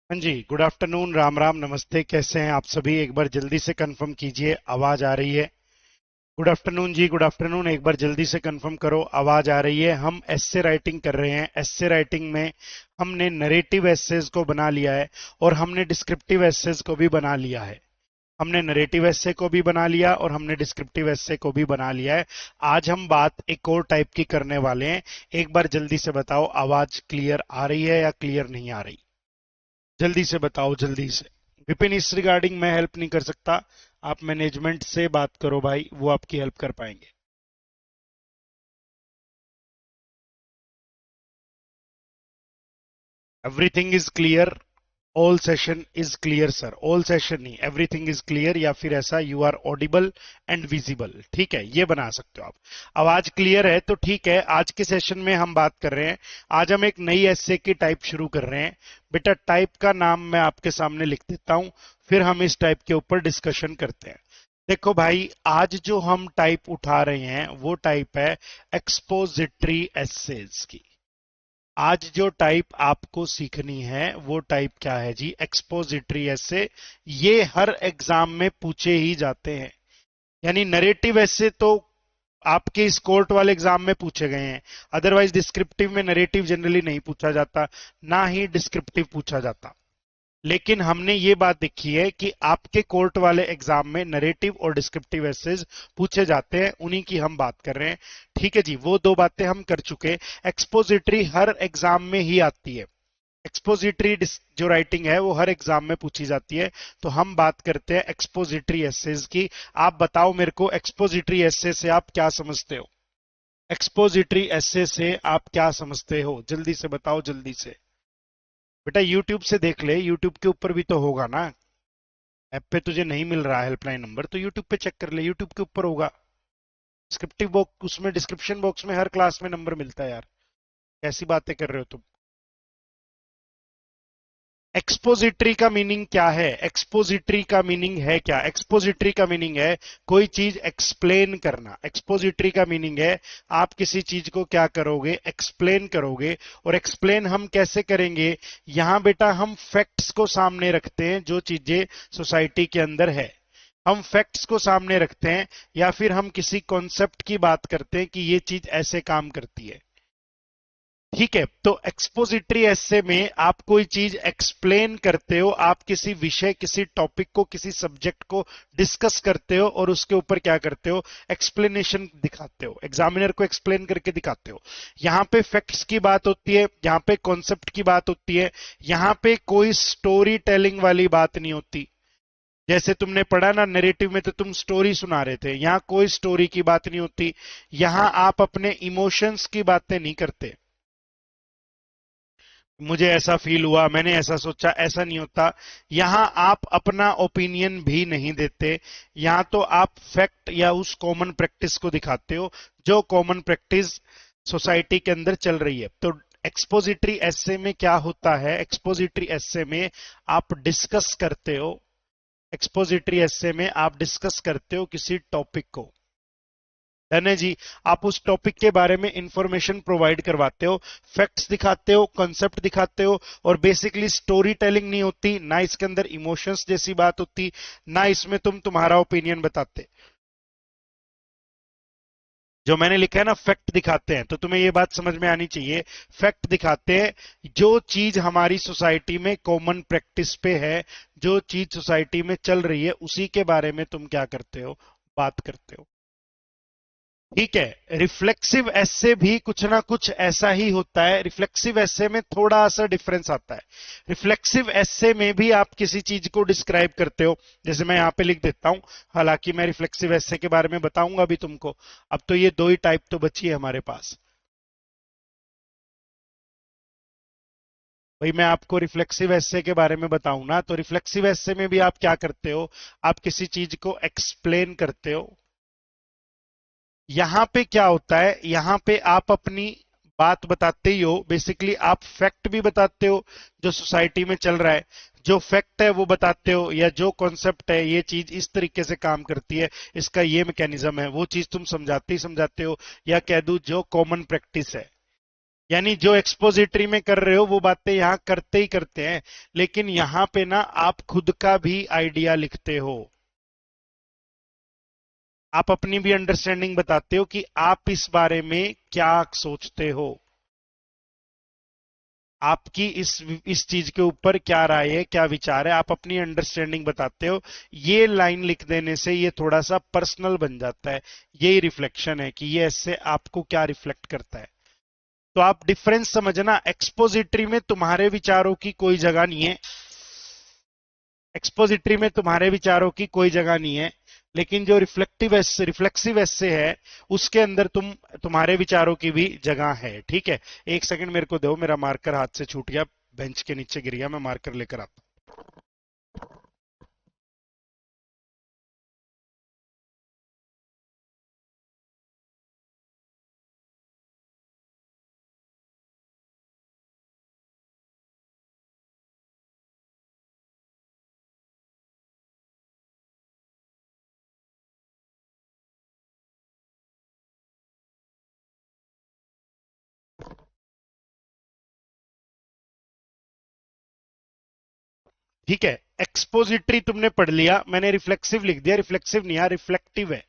हाँ जी, good afternoon, Ram Ram, नमस्ते। कैसे हैं आप सभी? एक बार जल्दी से कंफर्म कीजिए, आवाज आ रही है? गुड आफ्टरनून जी, गुड आफ्टरनून। एक बार जल्दी से कंफर्म करो, आवाज आ रही है? हम एस्से राइटिंग कर रहे हैं। एस्से राइटिंग में हमने नरेटिव एस्सेज को बना लिया है और हमने डिस्क्रिप्टिव एस्सेज को भी बना लिया है। हमने नरेटिव एस्से को भी बना लिया और हमने डिस्क्रिप्टिव एस्से को भी बना लिया है। आज हम बात एक और टाइप की करने वाले हैं। एक बार जल्दी से बताओ, आवाज क्लियर आ रही है या क्लियर नहीं आ रही? जल्दी से बताओ, जल्दी से। विपिन, इस रिगार्डिंग मैं हेल्प नहीं कर सकता। आप मैनेजमेंट से बात करो भाई, वो आपकी हेल्प कर पाएंगे। Everything is clear. All session is clear sir. All session नहीं, एवरीथिंग इज क्लियर, या फिर ऐसा you are audible and visible. ठीक है, ये बना सकते हो आप। आवाज क्लियर है तो ठीक है। आज के सेशन में हम बात कर रहे हैं। आज हम एक नई एस्से की टाइप शुरू कर रहे हैं। बेटा, टाइप का नाम मैं आपके सामने लिख देता हूं, फिर हम इस टाइप के ऊपर डिस्कशन करते हैं। देखो भाई, आज जो हम टाइप उठा रहे हैं वो टाइप है एक्सपोजिटरी एसेज की। आज जो टाइप आपको सीखनी है वो टाइप क्या है जी? एक्सपोजिटरी एसे। ये हर एग्जाम में पूछे ही जाते हैं। यानी नरेटिव एसे तो आपके इस कोर्ट वाले एग्जाम में पूछे गए हैं। अदरवाइज डिस्क्रिप्टिव में नरेटिव जनरली नहीं पूछा जाता, ना ही डिस्क्रिप्टिव पूछा जाता। लेकिन हमने ये बात देखी है कि आपके कोर्ट वाले एग्जाम में नरेटिव और डिस्क्रिप्टिव एसेज पूछे जाते हैं, उन्हीं की हम बात कर रहे हैं। ठीक है जी, वो दो बातें हम कर चुके। एक्सपोजिटरी हर एग्जाम में ही आती है। एक्सपोजिटरी जो राइटिंग है वो हर एग्जाम में पूछी जाती है। तो हम बात करते हैं एक्सपोजिटरी एसेज की। आप बताओ मेरे को, एक्सपोजिटरी एसे से आप क्या समझते हो? एक्सपोजिटरी एसे से आप क्या समझते हो? जल्दी से बताओ, जल्दी से। बेटा यूट्यूब से देख ले, यूट्यूब के ऊपर भी तो होगा ना। ऐप पे तुझे नहीं मिल रहा हेल्पलाइन नंबर तो यूट्यूब पे चेक कर ले, यूट्यूब के ऊपर होगा। डिस्क्रिप्टिव बॉक्स, उसमें डिस्क्रिप्शन बॉक्स में हर क्लास में नंबर मिलता है यार। कैसी बातें कर रहे हो तुम? एक्सपोजिटरी का मीनिंग क्या है? एक्सपोजिटरी का मीनिंग है क्या? एक्सपोजिटरी का मीनिंग है कोई चीज एक्सप्लेन करना। एक्सपोजिटरी का मीनिंग है आप किसी चीज को क्या करोगे? एक्सप्लेन करोगे। और एक्सप्लेन हम कैसे करेंगे? यहां बेटा हम फैक्ट्स को सामने रखते हैं, जो चीजें सोसाइटी के अंदर है हम फैक्ट्स को सामने रखते हैं, या फिर हम किसी कॉन्सेप्ट की बात करते हैं कि ये चीज ऐसे काम करती है। ठीक है, तो एक्सपोजिटरी एसे में आप कोई चीज एक्सप्लेन करते हो, आप किसी विषय, किसी टॉपिक को, किसी सब्जेक्ट को डिस्कस करते हो और उसके ऊपर क्या करते हो? एक्सप्लेनेशन दिखाते हो, एग्जामिनर को एक्सप्लेन करके दिखाते हो। यहां पे फैक्ट्स की बात होती है, यहां पे कॉन्सेप्ट की बात होती है। यहां पे कोई स्टोरी टेलिंग वाली बात नहीं होती। जैसे तुमने पढ़ा ना नरेटिव में, तो तुम स्टोरी सुना रहे थे, यहां कोई स्टोरी की बात नहीं होती। यहां आप अपने इमोशंस की बातें नहीं करते। मुझे ऐसा फील हुआ, मैंने ऐसा सोचा, ऐसा नहीं होता। यहां आप अपना ओपिनियन भी नहीं देते। यहां तो आप फैक्ट या उस कॉमन प्रैक्टिस को दिखाते हो, जो कॉमन प्रैक्टिस सोसाइटी के अंदर चल रही है। तो एक्सपोजिटरी एसे में क्या होता है? एक्सपोजिटरी एसे में आप डिस्कस करते हो। एक्सपोजिटरी एसे में आप डिस्कस करते हो किसी टॉपिक को। धन्य जी, आप उस टॉपिक के बारे में इंफॉर्मेशन प्रोवाइड करवाते हो, फैक्ट्स दिखाते हो, कॉन्सेप्ट दिखाते हो। और बेसिकली स्टोरी टेलिंग नहीं होती, ना इसके अंदर इमोशंस जैसी बात होती, ना इसमें तुम तुम्हारा ओपिनियन बताते। जो मैंने लिखा है ना, फैक्ट दिखाते हैं, तो तुम्हें ये बात समझ में आनी चाहिए। फैक्ट दिखाते हैं जो चीज हमारी सोसाइटी में कॉमन प्रैक्टिस पे है, जो चीज सोसाइटी में चल रही है, उसी के बारे में तुम क्या करते हो? बात करते हो। ठीक है, रिफ्लेक्सिव एसे भी कुछ ना कुछ ऐसा ही होता है। रिफ्लेक्सिव एसे में थोड़ा सा डिफरेंस आता है। रिफ्लेक्सिव एसे में भी आप किसी चीज को डिस्क्राइब करते हो, जैसे मैं यहां पे लिख देता हूं। हालांकि मैं रिफ्लेक्सिव एसे के बारे में बताऊंगा भी तुमको। अब तो ये दो ही टाइप तो बची है हमारे पास। भाई मैं आपको रिफ्लेक्सिव एसे के बारे में बताऊं ना, तो रिफ्लेक्सिव एसे में भी आप क्या करते हो? आप किसी चीज को एक्सप्लेन करते हो। यहां पे क्या होता है? यहां पे आप अपनी बात बताते ही हो, बेसिकली आप फैक्ट भी बताते हो जो सोसाइटी में चल रहा है। जो फैक्ट है वो बताते हो, या जो कॉन्सेप्ट है, ये चीज इस तरीके से काम करती है, इसका ये मैकेनिज्म है, वो चीज तुम समझाते ही समझाते हो। या कह दूं जो कॉमन प्रैक्टिस है। यानी जो एक्सपोजिटरी में कर रहे हो वो बातें यहां करते ही करते हैं, लेकिन यहां पे ना आप खुद का भी आइडिया लिखते हो, आप अपनी भी अंडरस्टैंडिंग बताते हो कि आप इस बारे में क्या सोचते हो, आपकी इस चीज के ऊपर क्या राय है, क्या विचार है, आप अपनी अंडरस्टैंडिंग बताते हो। ये लाइन लिख देने से ये थोड़ा सा पर्सनल बन जाता है, यही रिफ्लेक्शन है कि ये इससे आपको क्या रिफ्लेक्ट करता है। तो आप डिफरेंस समझना, एक्सपोजिटरी में तुम्हारे विचारों की कोई जगह नहीं है, एक्सपोजिटरी में तुम्हारे विचारों की कोई जगह नहीं है, लेकिन जो रिफ्लेक्सिव एस्से है उसके अंदर तुम्हारे विचारों की भी जगह है। ठीक है, एक सेकंड मेरे को दो, मेरा मार्कर हाथ से छूट गया, बेंच के नीचे गिर गया, मैं मार्कर लेकर आता हूं। ठीक है, एक्सपोजिटरी तुमने पढ़ लिया, मैंने रिफ्लेक्सिव लिख दिया, रिफ्लेक्सिव नहीं है, रिफ्लेक्टिव है,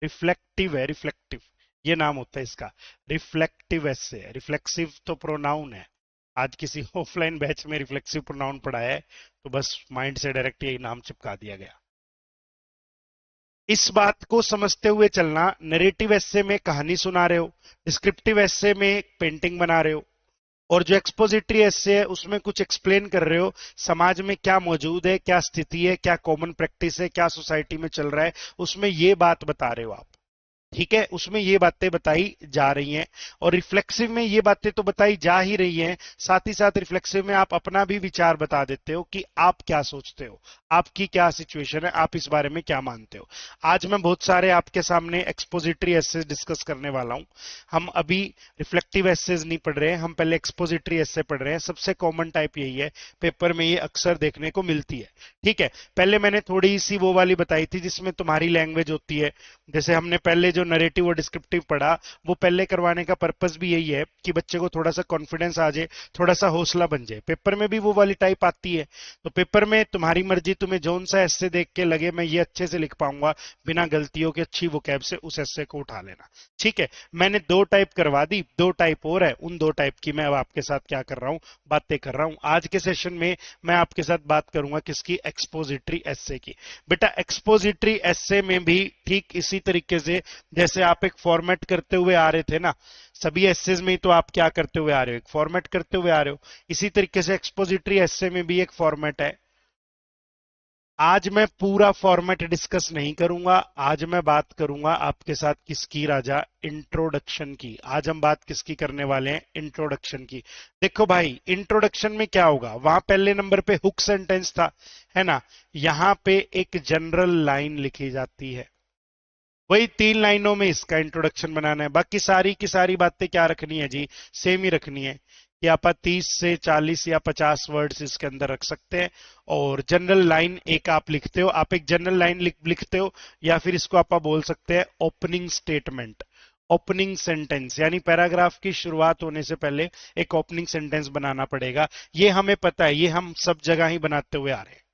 रिफ्लेक्टिव है, रिफ्लेक्टिव, ये नाम होता है इसका, रिफ्लेक्टिव एसे। रिफ्लेक्सिव तो प्रोनाउन है, आज किसी ऑफलाइन बैच में रिफ्लेक्सिव प्रोनाउन पढ़ा है, तो बस माइंड से डायरेक्ट यही नाम चिपका दिया गया। इस बात को समझते हुए चलना, नरेटिव एसे में कहानी सुना रहे हो, डिस्क्रिप्टिव एसे में पेंटिंग बना रहे हो, और जो एक्सपोजिटरी एसे है उसमें कुछ एक्सप्लेन कर रहे हो, समाज में क्या मौजूद है, क्या स्थिति है, क्या कॉमन प्रैक्टिस है, क्या सोसाइटी में चल रहा है, उसमें ये बात बता रहे हो आप। ठीक है, उसमें ये बातें बताई जा रही हैं, और रिफ्लेक्सिव में ये बातें तो बताई जा ही रही हैं, साथ ही साथ रिफ्लेक्सिव में आप अपना भी विचार बता देते हो कि आप क्या सोचते हो, आपकी क्या सिचुएशन है, आप इस बारे में क्या मानते हो। आज मैं बहुत सारे आपके सामने एक्सपोजिटरी एसेज डिस्कस करने वाला हूं। हम अभी रिफ्लेक्टिव एसेज नहीं पढ़ रहे हैं, हम पहले एक्सपोजिटरी एसे पढ़ रहे हैं, सबसे कॉमन टाइप यही है, पेपर में ये अक्सर देखने को मिलती है। ठीक है, पहले मैंने थोड़ी सी वो वाली बताई थी जिसमें तुम्हारी लैंग्वेज होती है, जैसे हमने पहले जो नरेटिव और डिस्क्रिप्टिव पढ़ा, वो पहले करवाने का पर्पस भी यही है कि बच्चे को थोड़ा सा कॉन्फिडेंस आ जाए, थोड़ा सा हौसला बन जाए। पेपर में भी वो वाली टाइप आती है, तो पेपर में तुम्हारी मर्जी, तुम्हें जोन सा एस्से देख के लगे मैं ये अच्छे से लिख पाऊंगा बिना गलतियों के, अच्छी वोकैब से उस एस्से को उठा लेना। ठीक है, मैंने दो टाइप करवा दी, दो टाइप और है, उन दो टाइप की मैं अब आपके साथ क्या कर रहा हूं, बातें कर रहा हूं। आज के सेशन में मैं आपके साथ बात करूंगा किसकी, एक्सपोजिटरी एस्से की। बेटा एक्सपोजिटरी एस्से में भी ठीक इसी तरीके से जैसे आप एक फॉर्मेट करते हुए आ रहे थे ना, सभी एसेज में तो आप क्या करते हुए आ रहे हो, एक फॉर्मेट करते हुए आ रहे हो, इसी तरीके से एक्सपोजिटरी एस्से में भी एक फॉर्मेट है। आज मैं पूरा फॉर्मेट डिस्कस नहीं करूंगा, आज मैं बात करूंगा आपके साथ किसकी राजा, इंट्रोडक्शन की। आज हम बात किसकी करने वाले हैं, इंट्रोडक्शन की। देखो भाई, इंट्रोडक्शन में क्या होगा, वहां पहले नंबर पे हुक सेंटेंस था, है ना, यहां पे एक जनरल लाइन लिखी जाती है, वही 3 लाइनों में इसका इंट्रोडक्शन बनाना है, बाकी सारी की सारी बातें क्या रखनी है जी, सेम ही रखनी है, कि आप 30 से 40 या 50 वर्ड्स इसके अंदर रख सकते हैं। और जनरल लाइन एक आप लिखते हो, आप एक जनरल लाइन लिखते हो, या फिर इसको आप बोल सकते हैं ओपनिंग स्टेटमेंट, ओपनिंग सेंटेंस, यानी पैराग्राफ की शुरुआत होने से पहले एक ओपनिंग सेंटेंस बनाना पड़ेगा। ये हमें पता है, ये हम सब जगह ही बनाते हुए आ रहे हैं,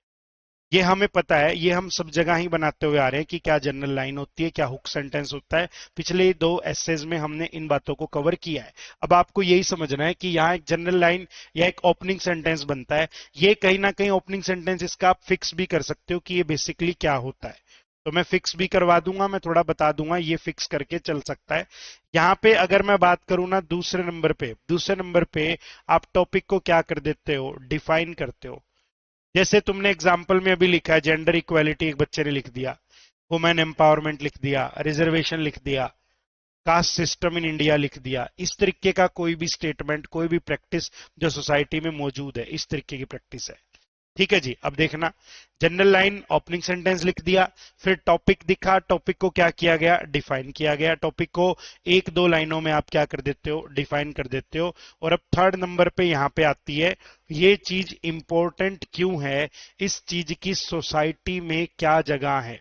ये हमें पता है, ये हम सब जगह ही बनाते हुए आ रहे हैं कि क्या जनरल लाइन होती है, क्या हुक सेंटेंस होता है। पिछले दो एसेज में हमने इन बातों को कवर किया है। अब आपको यही समझना है कि यहाँ एक जनरल लाइन या एक ओपनिंग सेंटेंस बनता है, ये कहीं ना कहीं ओपनिंग सेंटेंस इसका आप फिक्स भी कर सकते हो कि ये बेसिकली क्या होता है, तो मैं फिक्स भी करवा दूंगा, मैं थोड़ा बता दूंगा, ये फिक्स करके चल सकता है। यहाँ पे अगर मैं बात करूं ना, दूसरे नंबर पे आप टॉपिक को क्या कर देते हो, डिफाइन करते हो। जैसे तुमने एग्जाम्पल में अभी लिखा है जेंडर इक्वालिटी, एक बच्चे ने लिख दिया, वुमेन एम्पावरमेंट लिख दिया, रिजर्वेशन लिख दिया, कास्ट सिस्टम इन इंडिया लिख दिया। इस तरीके का कोई भी स्टेटमेंट, कोई भी प्रैक्टिस जो सोसाइटी में मौजूद है, इस तरीके की प्रैक्टिस है। ठीक है जी, अब देखना, जनरल लाइन, ओपनिंग सेंटेंस लिख दिया, फिर टॉपिक दिखा, टॉपिक को क्या किया गया, डिफाइन किया गया, टॉपिक को एक दो लाइनों में आप क्या कर देते हो, डिफाइन कर देते हो। और अब थर्ड नंबर पे यहां पे आती है, ये चीज इंपॉर्टेंट क्यों है, इस चीज की सोसाइटी में क्या जगह है।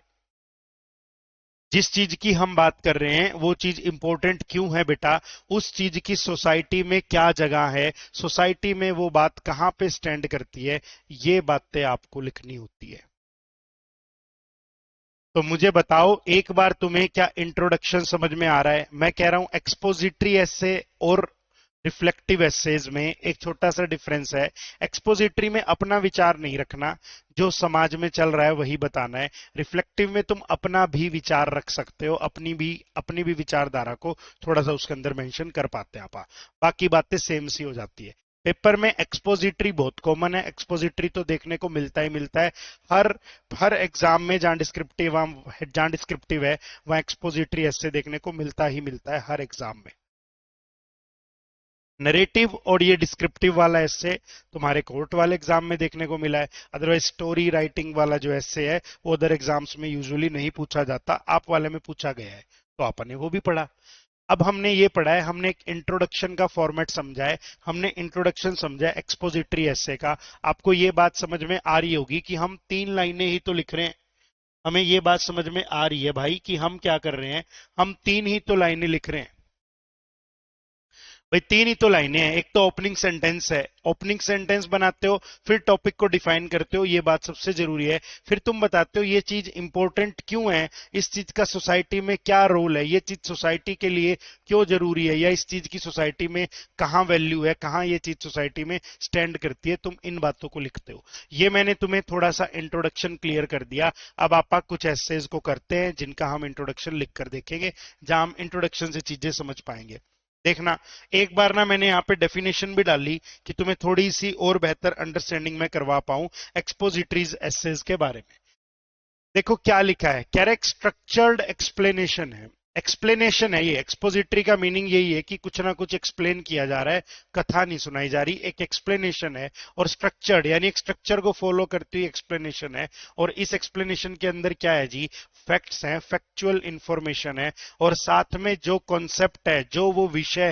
जिस चीज की हम बात कर रहे हैं वो चीज इंपॉर्टेंट क्यों है बेटा, उस चीज की सोसाइटी में क्या जगह है, सोसाइटी में वो बात कहां पे स्टैंड करती है, ये बातें आपको लिखनी होती है। तो मुझे बताओ एक बार तुम्हें क्या इंट्रोडक्शन समझ में आ रहा है? मैं कह रहा हूं एक्सपोजिटरी एसे और रिफ्लेक्टिव एसेज में एक छोटा सा डिफरेंस है। एक्सपोजिटरी में अपना विचार नहीं रखना, जो समाज में चल रहा है वही बताना है। रिफ्लेक्टिव में तुम अपना भी विचार रख सकते हो, अपनी भी विचारधारा को थोड़ा सा उसके अंदर मेंशन कर पाते हैं आप। बाकी बातें सेम सी हो जाती है। पेपर में एक्सपोजिटरी बहुत कॉमन है, एक्सपोजिटरी तो देखने को मिलता ही मिलता है। हर हर एग्जाम में जहां डिस्क्रिप्टिव है वहां एक्सपोजिटरी ऐसे देखने को मिलता ही मिलता है हर एग्जाम में। नरेटिव और ये डिस्क्रिप्टिव वाला एस्से तुम्हारे कोर्ट वाले एग्जाम में देखने को मिला है। अदरवाइज स्टोरी राइटिंग वाला जो एस्से है वो अदर एग्जाम्स में यूजुअली नहीं पूछा जाता, आप वाले में पूछा गया है, तो आपने वो भी पढ़ा। अब हमने ये पढ़ा है, हमने एक इंट्रोडक्शन का फॉर्मेट समझा है, हमने इंट्रोडक्शन समझा है एक्सपोजिटरी एस्से का। आपको ये बात समझ में आ रही होगी कि हम 3 लाइनें ही तो लिख रहे हैं। हमें ये बात समझ में आ रही है भाई कि हम क्या कर रहे हैं, हम 3 ही तो लाइनें लिख रहे हैं। भाई 3 ही तो लाइनें हैं। एक तो ओपनिंग सेंटेंस है, ओपनिंग सेंटेंस बनाते हो, फिर टॉपिक को डिफाइन करते हो, ये बात सबसे जरूरी है। फिर तुम बताते हो ये चीज इंपॉर्टेंट क्यों है, इस चीज का सोसाइटी में क्या रोल है, ये चीज सोसाइटी के लिए क्यों जरूरी है, या इस चीज की सोसाइटी में कहाँ वैल्यू है, कहाँ ये चीज सोसाइटी में स्टैंड करती है, तुम इन बातों को लिखते हो। ये मैंने तुम्हें थोड़ा सा इंट्रोडक्शन क्लियर कर दिया। अब आप कुछ एसेज को करते हैं जिनका हम इंट्रोडक्शन लिख कर देखेंगे, जहां हम इंट्रोडक्शन से चीजें समझ पाएंगे। देखना, एक बार ना मैंने यहाँ पे डेफिनेशन भी डाली कि तुम्हें थोड़ी सी और बेहतर अंडरस्टैंडिंग में करवा पाऊं एक्सपोजिटरीज एसेज के बारे में। देखो क्या लिखा है, कह रहा है स्ट्रक्चर्ड एक्सप्लेनेशन है। एक्सप्लेनेशन है ये, एक्सपोजिटरी का मीनिंग यही है कि कुछ ना कुछ एक्सप्लेन किया जा रहा है, कथा नहीं सुनाई जा रही, एक एक्सप्लेनेशन है। और स्ट्रक्चर्ड यानी एक स्ट्रक्चर को फॉलो करती हुई एक्सप्लेनेशन है। और इस एक्सप्लेनेशन के अंदर क्या है जी, फैक्ट्स हैं, फैक्चुअल इंफॉर्मेशन है, और साथ में जो कॉन्सेप्ट है, जो वो विषय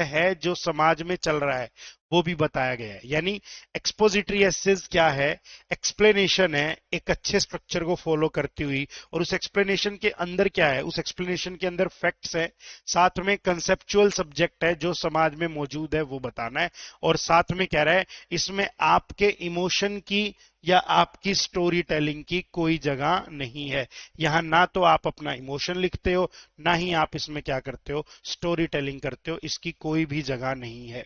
है, जो समाज में चल रहा है वो भी बताया गया है। यानी एक्सपोजिटरी एसेज क्या है, एक्सप्लेनेशन है एक अच्छे स्ट्रक्चर को फॉलो करती हुई। और उस एक्सप्लेनेशन के अंदर क्या है, उस एक्सप्लेनेशन के अंदर फैक्ट्स है, साथ में कंसेप्चुअल सब्जेक्ट है जो समाज में मौजूद है वो बताना है। और साथ में कह रहा है इसमें आपके इमोशन की या आपकी स्टोरी टेलिंग की कोई जगह नहीं है। यहां ना तो आप अपना इमोशन लिखते हो, ना ही आप इसमें क्या करते हो, स्टोरी टेलिंग करते हो, इसकी कोई भी जगह नहीं है।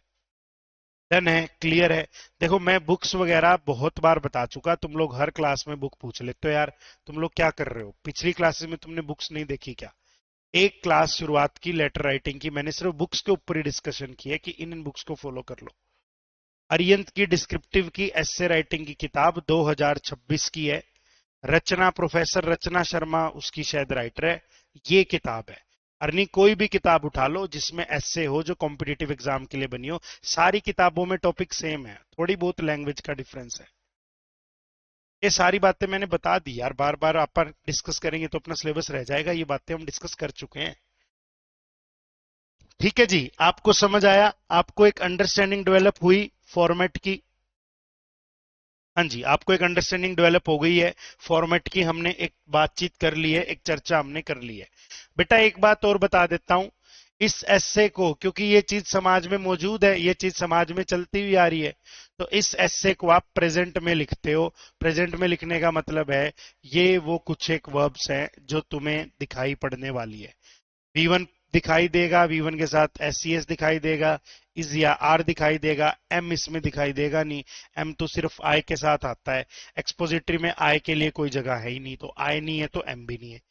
डन है, क्लियर है। देखो मैं बुक्स वगैरह बहुत बार बता चुका, तुम लोग हर क्लास में बुक पूछ लेते हो यार, तुम लोग क्या कर रहे हो, पिछली क्लासेस में तुमने बुक्स नहीं देखी क्या? एक क्लास शुरुआत की लेटर राइटिंग की, मैंने सिर्फ बुक्स के ऊपर ही डिस्कशन की है कि इन बुक्स को फॉलो कर लो। अरियंत की डिस्क्रिप्टिव की एस्से राइटिंग की किताब 2026 की है, रचना प्रोफेसर रचना शर्मा उसकी शायद राइटर है, ये किताब है। अर्नी कोई भी किताब उठा लो जिसमें एस्से हो, जो कॉम्पिटिटिव एग्जाम के लिए बनी हो, सारी किताबों में टॉपिक सेम है, थोड़ी बहुत लैंग्वेज का डिफरेंस है। ये सारी बातें मैंने बता दी यार, बार बार आप डिस्कस करेंगे तो अपना सिलेबस रह जाएगा, ये बातें हम डिस्कस कर चुके हैं। ठीक है जी, आपको समझ आया, आपको एक अंडरस्टैंडिंग डेवलप हुई फॉर्मेट की? हाँ जी, आपको एक अंडरस्टैंडिंग डेवलप हो गई है फॉर्मेट की, हमने एक बातचीत कर ली है, एक चर्चा हमने कर ली है। बेटा एक बात और बता देता हूं, इस एस्से को, क्योंकि ये चीज समाज में मौजूद है, ये चीज समाज में चलती हुई आ रही है, तो इस एस्से को आप प्रेजेंट में लिखते हो। प्रेजेंट में लिखने का मतलब है ये वो कुछ एक वर्ब्स हैं जो तुम्हें दिखाई पड़ने वाली है। V1 दिखाई देगा, V1 के साथ SES दिखाई देगा, इज या आर दिखाई देगा, M इसमें दिखाई देगा नहीं, M तो सिर्फ I के साथ आता है। एक्सपोजिटरी में I के लिए कोई जगह है ही नहीं, तो I नहीं है तो M भी नहीं है।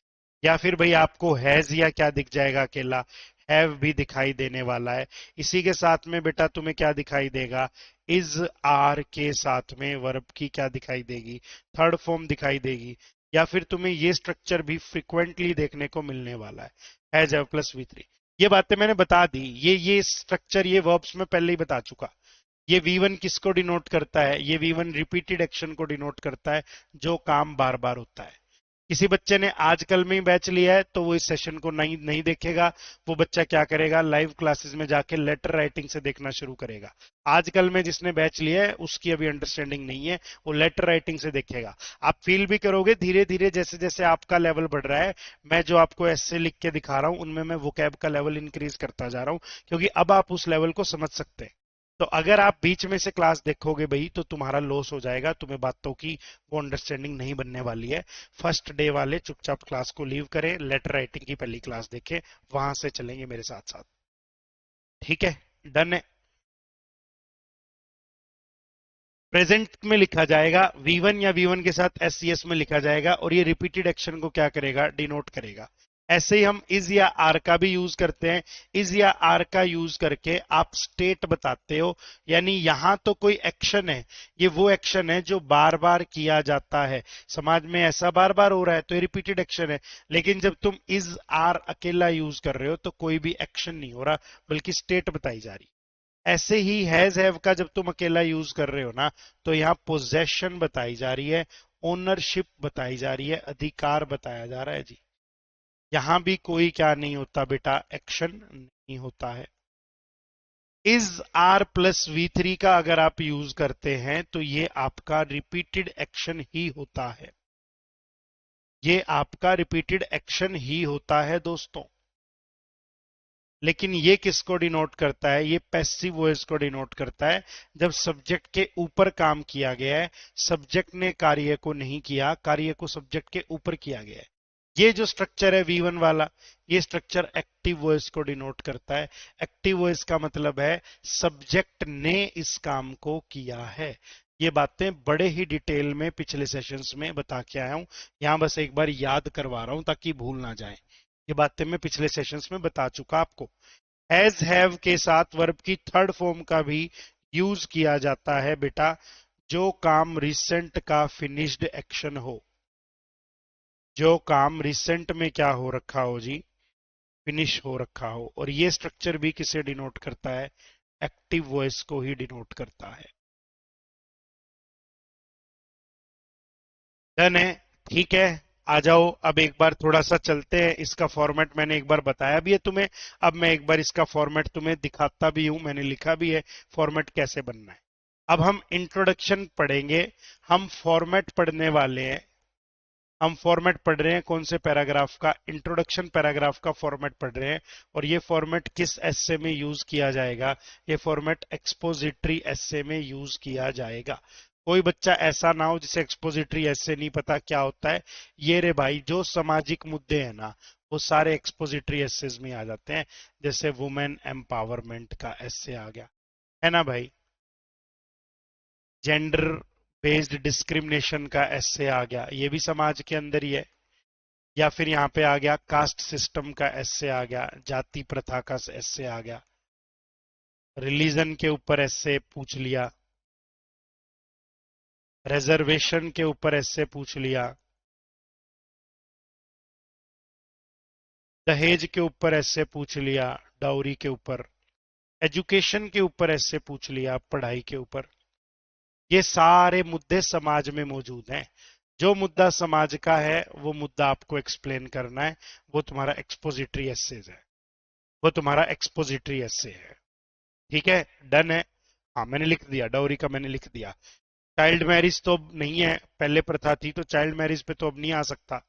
या फिर भाई आपको हैज या क्या दिख जाएगा, अकेला हैव भी दिखाई देने वाला है। इसी के साथ में बेटा तुम्हें क्या दिखाई देगा, इज आर के साथ में वर्ब की क्या दिखाई देगी, थर्ड फॉर्म दिखाई देगी। या फिर तुम्हें ये स्ट्रक्चर भी फ्रिक्वेंटली देखने को मिलने वाला है, हैज हैव प्लस V3। ये बातें मैंने बता दी, ये स्ट्रक्चर ये वर्ब्स में पहले ही बता चुका। ये V1 किसको डिनोट करता है, ये V1 रिपीटेड एक्शन को डिनोट करता है, जो काम बार बार होता है। किसी बच्चे ने आजकल में ही बैच लिया है तो वो इस सेशन को नहीं नहीं देखेगा। वो बच्चा क्या करेगा, लाइव क्लासेस में जाके लेटर राइटिंग से देखना शुरू करेगा। आजकल में जिसने बैच लिया है उसकी अभी अंडरस्टैंडिंग नहीं है, वो लेटर राइटिंग से देखेगा। आप फील भी करोगे धीरे धीरे जैसे जैसे आपका लेवल बढ़ रहा है। मैं जो आपको ऐसे लिख के दिखा रहा हूं उनमें मैं वोकैब का लेवल इंक्रीज करता जा रहा हूं, क्योंकि अब आप उस लेवल को समझ सकते हैं। तो अगर आप बीच में से क्लास देखोगे भाई तो तुम्हारा लॉस हो जाएगा, तुम्हें बातों की वो अंडरस्टैंडिंग नहीं बनने वाली है। फर्स्ट डे वाले चुपचाप क्लास को लीव करें, लेटर राइटिंग की पहली क्लास देखें, वहां से चलेंगे मेरे साथ साथ। ठीक है, डन है। प्रेजेंट में लिखा जाएगा V1 या V1 के साथ SCS में लिखा जाएगा, और ये रिपीटेड एक्शन को क्या करेगा, डिनोट करेगा। ऐसे ही हम इज या आर का भी यूज करते हैं। इज या आर का यूज करके आप स्टेट बताते हो, यानी यहां तो कोई एक्शन है, ये वो एक्शन है जो बार बार किया जाता है, समाज में ऐसा बार बार हो रहा है तो ये रिपीटेड एक्शन है। लेकिन जब तुम इज आर अकेला यूज कर रहे हो तो कोई भी एक्शन नहीं हो रहा, बल्कि स्टेट बताई जा रही। ऐसे ही हैज हैव का जब तुम अकेला यूज कर रहे हो ना, तो यहां पोजेशन बताई जा रही है, ओनरशिप बताई जा रही है, अधिकार बताया जा रहा है जी। यहां भी कोई क्या नहीं होता बेटा, एक्शन नहीं होता है। इज आर प्लस V3 का अगर आप यूज करते हैं तो ये आपका रिपीटेड एक्शन ही होता है, ये आपका रिपीटेड एक्शन ही होता है दोस्तों। लेकिन ये किसको डिनोट करता है, ये पैसिव वॉइस को डिनोट करता है। जब सब्जेक्ट के ऊपर काम किया गया है, सब्जेक्ट ने कार्य को नहीं किया, कार्य को सब्जेक्ट के ऊपर किया गया है। ये जो स्ट्रक्चर है V1 वाला, ये स्ट्रक्चर एक्टिव वॉइस को डिनोट करता है। एक्टिव वॉइस का मतलब है सब्जेक्ट ने इस काम को किया है। ये बातें बड़े ही डिटेल में पिछले सेशंस में बता के आया हूं, यहां बस एक बार याद करवा रहा हूं ताकि भूल ना जाए। ये बातें मैं पिछले सेशंस में बता चुका आपको। हैज हैव के साथ वर्ब की थर्ड फॉर्म का भी यूज किया जाता है बेटा, जो काम रिसेंट का फिनिश्ड एक्शन हो, जो काम रिसेंट में क्या हो रखा हो जी, फिनिश हो रखा हो। और ये स्ट्रक्चर भी किसे डिनोट करता है, एक्टिव वॉइस को ही डिनोट करता है। डन है, ठीक है। आ जाओ अब एक बार थोड़ा सा चलते हैं, इसका फॉर्मेट मैंने एक बार बताया भी है तुम्हें, अब मैं एक बार इसका फॉर्मेट तुम्हें दिखाता भी हूं, मैंने लिखा भी है फॉर्मेट कैसे बनना है। अब हम इंट्रोडक्शन पढ़ेंगे, हम फॉर्मेट पढ़ने वाले हैं। हम फॉर्मेट पढ़ रहे हैं कौन से पैराग्राफ का, इंट्रोडक्शन पैराग्राफ का फॉर्मेट पढ़ रहे हैं। और ये फॉर्मेट किस एस्से में यूज किया जाएगा, ये फॉर्मेट एक्सपोजिटरी एस्से में यूज किया जाएगा। कोई बच्चा ऐसा ना हो जिसे एक्सपोजिटरी एस्से नहीं पता क्या होता है। ये रे भाई, जो सामाजिक मुद्दे हैं ना, वो सारे एक्सपोजिटरी एस्सेज में आ जाते हैं। जैसे वुमेन एम्पावरमेंट का एस्से आ गया है ना भाई, जेंडर बेस्ड डिस्क्रिमिनेशन का एस्से आ गया, ये भी समाज के अंदर ही है। या फिर यहाँ पे आ गया कास्ट सिस्टम का एस्से आ गया, जाति प्रथा का एस्से आ गया, रिलीजन के ऊपर एस्से पूछ लिया, रिजर्वेशन के ऊपर एस्से पूछ लिया, दहेज के ऊपर एस्से पूछ लिया, डाउरी के ऊपर, एजुकेशन के ऊपर एस्से पूछ लिया, पढ़ाई के ऊपर। ये सारे मुद्दे समाज में मौजूद हैं। जो मुद्दा समाज का है वो मुद्दा आपको एक्सप्लेन करना है, वो तुम्हारा एक्सपोजिटरी एस्सेज है, वो तुम्हारा एक्सपोजिटरी एस्से है। ठीक है, डन है। हाँ मैंने लिख दिया, डाउरी का मैंने लिख दिया। चाइल्ड मैरिज तो अब नहीं है, पहले प्रथा थी, तो चाइल्ड मैरिज पे तो अब नहीं आ सकता।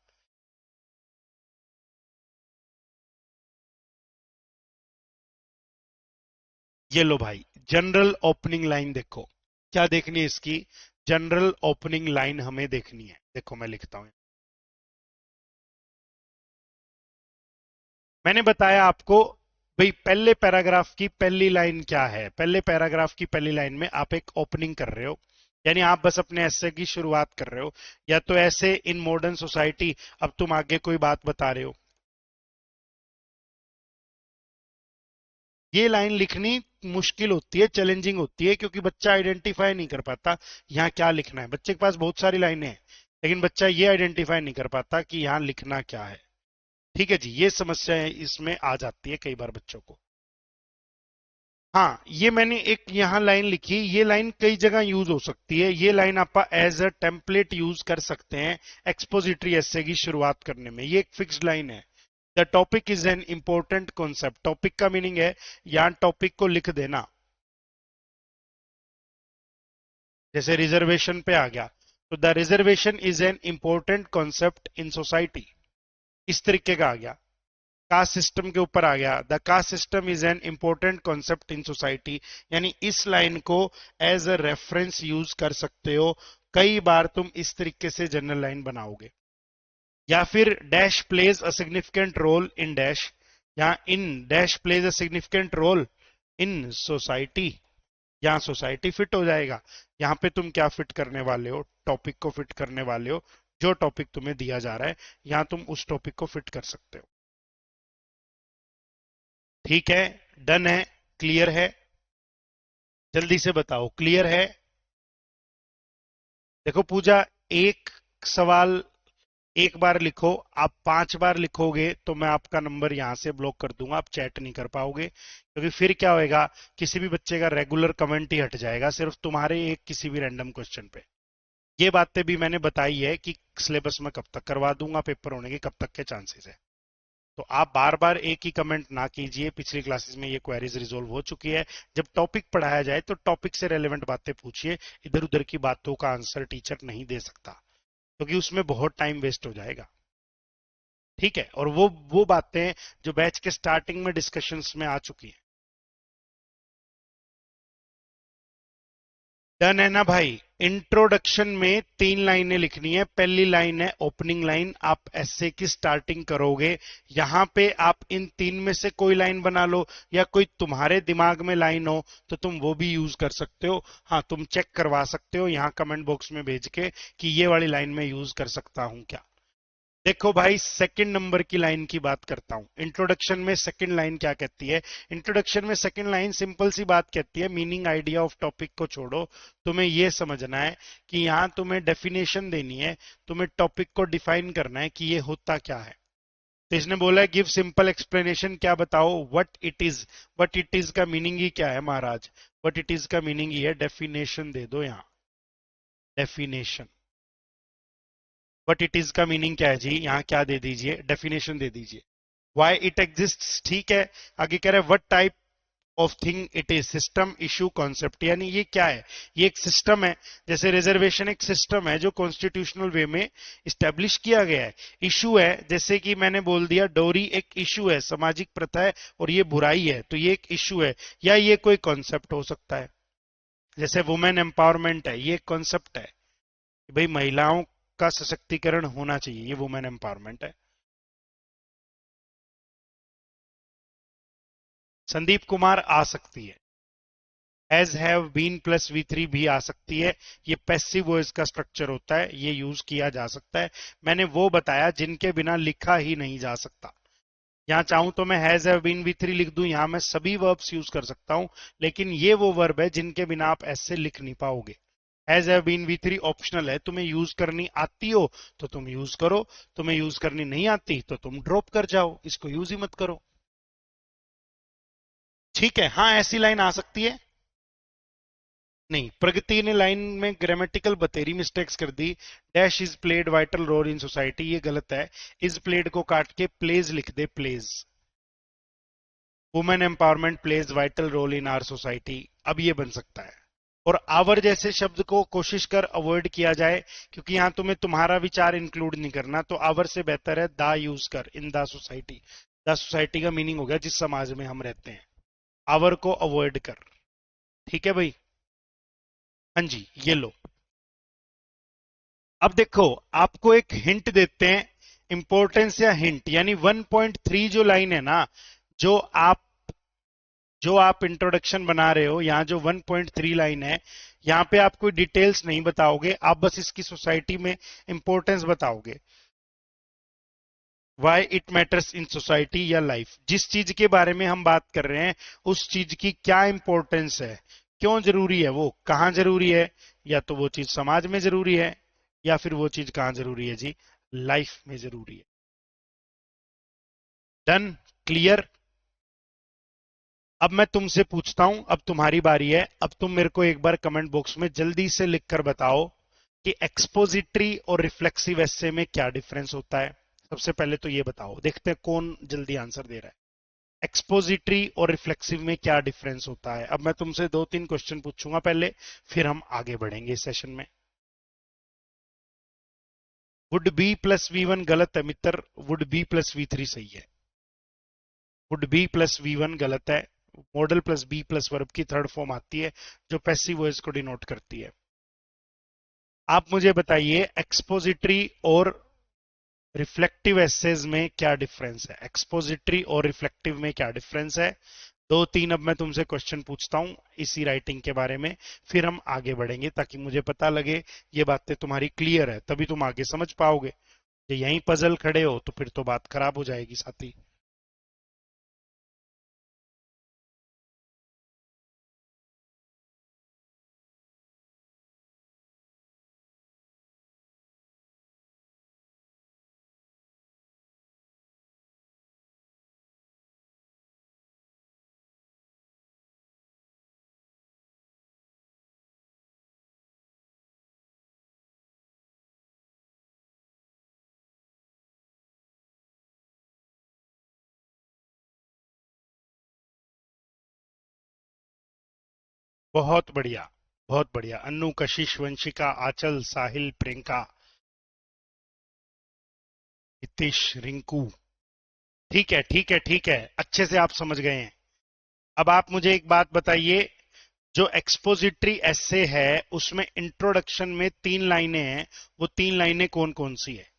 ये लो भाई, जनरल ओपनिंग लाइन देखो, क्या देखनी है इसकी, जनरल ओपनिंग लाइन हमें देखनी है। देखो मैं लिखता हूं, मैंने बताया आपको भाई पहले पैराग्राफ की पहली लाइन क्या है। पहले पैराग्राफ की पहली लाइन में आप एक ओपनिंग कर रहे हो, यानी आप बस अपने ऐसे की शुरुआत कर रहे हो, या तो ऐसे इन मॉडर्न सोसाइटी, अब तुम आगे कोई बात बता रहे हो। ये लाइन लिखनी मुश्किल होती है, चैलेंजिंग होती है, क्योंकि बच्चा आइडेंटिफाई नहीं कर पाता यहाँ क्या लिखना है। बच्चे के पास बहुत सारी लाइनें हैं, लेकिन बच्चा ये आइडेंटिफाई नहीं कर पाता कि यहाँ लिखना क्या है। ठीक है जी, ये समस्या इसमें आ जाती है कई बार बच्चों को। हाँ, ये मैंने एक यहाँ लाइन लिखी, ये लाइन कई जगह यूज हो सकती है। ये लाइन आप एज अ टेम्पलेट यूज कर सकते हैं एक्सपोजिटरी एसे की शुरुआत करने में। ये एक फिक्स्ड लाइन है। The topic is an important concept. Topic का मीनिंग है यहाँ टॉपिक को लिख देना। जैसे रिजर्वेशन पे आ गया तो the reservation is an important concept in society, इस तरीके का आ गया। कास्ट सिस्टम के ऊपर आ गया, the cast system is an important concept in society, यानी इस लाइन को एज अ रेफरेंस यूज कर सकते हो। कई बार तुम इस तरीके से जनरल लाइन बनाओगे। या फिर dash plays a significant role in dash, या in dash plays a significant role in society, यहाँ सोसाइटी फिट हो जाएगा। यहाँ पे तुम क्या फिट करने वाले हो, टॉपिक को फिट करने वाले हो। जो टॉपिक तुम्हें दिया जा रहा है यहाँ तुम उस टॉपिक को फिट कर सकते हो। ठीक है, डन है, क्लियर है? जल्दी से बताओ, क्लियर है? देखो पूजा, एक सवाल एक बार लिखो। आप 5 बार लिखोगे तो मैं आपका नंबर यहां से ब्लॉक कर दूंगा, आप चैट नहीं कर पाओगे। क्योंकि फिर क्या होएगा, किसी भी बच्चे का रेगुलर कमेंट ही हट जाएगा सिर्फ तुम्हारे एक किसी भी रैंडम क्वेश्चन पे। ये बातें भी मैंने बताई है कि सिलेबस में कब तक करवा दूंगा, पेपर होने के कब तक के चांसेस है। तो आप बार बार एक ही कमेंट ना कीजिए। पिछली क्लासेस में ये क्वेरीज रिजोल्व हो चुकी है। जब टॉपिक पढ़ाया जाए तो टॉपिक से रेलेवेंट बातें पूछिए। इधर उधर की बातों का आंसर टीचर नहीं दे सकता, क्योंकि उसमें बहुत टाइम वेस्ट हो जाएगा। ठीक है, और वो बातें जो बैच के स्टार्टिंग में डिस्कशंस में आ चुकी हैं। डन है ना भाई? इंट्रोडक्शन में 3 लाइनें लिखनी है। पहली लाइन है ओपनिंग लाइन, आप ऐसे की स्टार्टिंग करोगे। यहां पे आप इन 3 में से कोई लाइन बना लो, या कोई तुम्हारे दिमाग में लाइन हो तो तुम वो भी यूज कर सकते हो। हाँ, तुम चेक करवा सकते हो यहाँ कमेंट बॉक्स में भेज के कि ये वाली लाइन में यूज कर सकता हूं क्या। देखो भाई, सेकंड नंबर की लाइन की बात करता हूं। इंट्रोडक्शन में सेकंड लाइन क्या कहती है? इंट्रोडक्शन में सेकंड लाइन सिंपल सी बात कहती है, मीनिंग आइडिया ऑफ टॉपिक को छोड़ो। तुम्हें यह समझना है कि यहां तुम्हें डेफिनेशन देनी है, तुम्हें टॉपिक को डिफाइन करना है कि ये होता क्या है। तो इसने बोला है गिव सिंपल एक्सप्लेनेशन, क्या बताओ what it is. What it is का मीनिंग ही क्या है महाराज? व्हाट इट इज का मीनिंग ही है डेफिनेशन। दे दो यहां डेफिनेशन। बट इट इज का मीनिंग क्या है जी? यहाँ क्या दे दीजिए, डेफिनेशन दे दीजिए। वाई इट एग्जिस्ट, ठीक है। आगे कह रहे हैं what type of thing it is, system, issue, concept, यानी ये क्या है? ये एक सिस्टम है। जैसे रिजर्वेशन एक सिस्टम है जो कॉन्स्टिट्यूशनल वे में स्टैब्लिश किया गया है। इशू है, जैसे कि मैंने बोल दिया डोरी एक इशू है, सामाजिक प्रथा है और ये बुराई है, तो ये एक इशू है। या ये कोई कॉन्सेप्ट हो सकता है, जैसे वुमेन एम्पावरमेंट है, ये एक कॉन्सेप्ट है कि भाई महिलाओं का सशक्तिकरण होना चाहिए, ये वुमेन एम्पावरमेंट है। संदीप कुमार आ सकती है। Has, have, been plus V3 भी आ सकती है। ये पैसिव वॉइस का स्ट्रक्चर होता है, ये यूज किया जा सकता है। मैंने वो बताया जिनके बिना लिखा ही नहीं जा सकता। यहाँ चाहूं तो मैं हैज, हैव, बीन, V3 लिख दूं, यहां मैं सभी वर्ब्स यूज कर सकता हूं। लेकिन ये वो वर्ब है जिनके बिना आप ऐसे लिख नहीं पाओगे। Has, have, been, V3 optional है, तुम्हें यूज करनी आती हो तो तुम यूज करो, तुम्हें यूज करनी नहीं आती तो तुम ड्रॉप कर जाओ, इसको यूज ही मत करो। ठीक है, हाँ ऐसी लाइन आ सकती है। नहीं, प्रगति ने लाइन में ग्रामेटिकल बतेरी मिस्टेक्स कर दी। Dash is played vital role in society, ये गलत है। इज प्लेड को काट के प्लेज लिख दे, plays. Women empowerment plays vital role in our society, अब ये बन सकता है। और आवर जैसे शब्द को कोशिश कर अवॉइड किया जाए, क्योंकि यहां तुम्हें तुम्हारा विचार इंक्लूड नहीं करना, तो आवर से बेहतर है दा यूज कर, in the society. The society का मीनिंग हो गया जिस समाज में हम रहते हैं। आवर को अवॉइड कर। ठीक है भाई? हाँ जी, ये लो। अब देखो, आपको एक हिंट देते हैं। इंपॉर्टेंस या हिंट, यानी 1.3 जो लाइन है ना, जो आप जो आप इंट्रोडक्शन बना रहे हो, यहां जो 1.3 लाइन है, यहां पे आप कोई डिटेल्स नहीं बताओगे, आप बस इसकी सोसाइटी में इंपॉर्टेंस बताओगे। Why it matters in society या लाइफ, जिस चीज के बारे में हम बात कर रहे हैं उस चीज की क्या इंपॉर्टेंस है, क्यों जरूरी है, वो कहां जरूरी है। या तो वो चीज समाज में जरूरी है, या फिर वो चीज कहां जरूरी है जी? लाइफ में जरूरी है। डन? क्लियर? अब मैं तुमसे पूछता हूं, अब तुम्हारी बारी है। अब तुम मेरे को एक बार कमेंट बॉक्स में जल्दी से लिखकर बताओ कि एक्सपोजिटरी और रिफ्लेक्सिव एस्से में क्या डिफरेंस होता है। सबसे पहले तो ये बताओ, देखते हैं कौन जल्दी आंसर दे रहा है। एक्सपोजिटरी और रिफ्लेक्सिव में क्या डिफरेंस होता है। अब मैं तुमसे 2-3 क्वेश्चन पूछूंगा पहले, फिर हम आगे बढ़ेंगे इस सेशन में। वुड बी प्लस V1 गलत है मित्र, वुड बी प्लस V3 सही है। वुड बी प्लस V1 गलत है। Model plus B plus verb की थर्ड फॉर्म आती है जो पैसिव वॉइस को डिनोट करती है। आप मुझे बताइए एक्सपोजिटरी और रिफ्लेक्टिव एसेज में क्या डिफरेंस है। एक्सपोजिटरी और रिफ्लेक्टिव में क्या डिफरेंस है। 2-3 अब मैं तुमसे क्वेश्चन पूछता हूं इसी राइटिंग के बारे में, फिर हम आगे बढ़ेंगे ताकि मुझे पता लगे ये बातें तुम्हारी क्लियर है, तभी तुम आगे समझ पाओगे। ये यहीं पजल खड़े हो तो फिर तो बात खराब हो जाएगी साथी। बहुत बढ़िया, बहुत बढ़िया। अन्नू, कशिश, वंशिका, आंचल, साहिल, प्रियंका, हितेश, रिंकू। ठीक है, ठीक है, ठीक है, अच्छे से आप समझ गए हैं। अब आप मुझे एक बात बताइए, जो एक्सपोजिटरी एसे है उसमें इंट्रोडक्शन में 3 लाइनें हैं, वो 3 लाइनें कौन कौन सी है।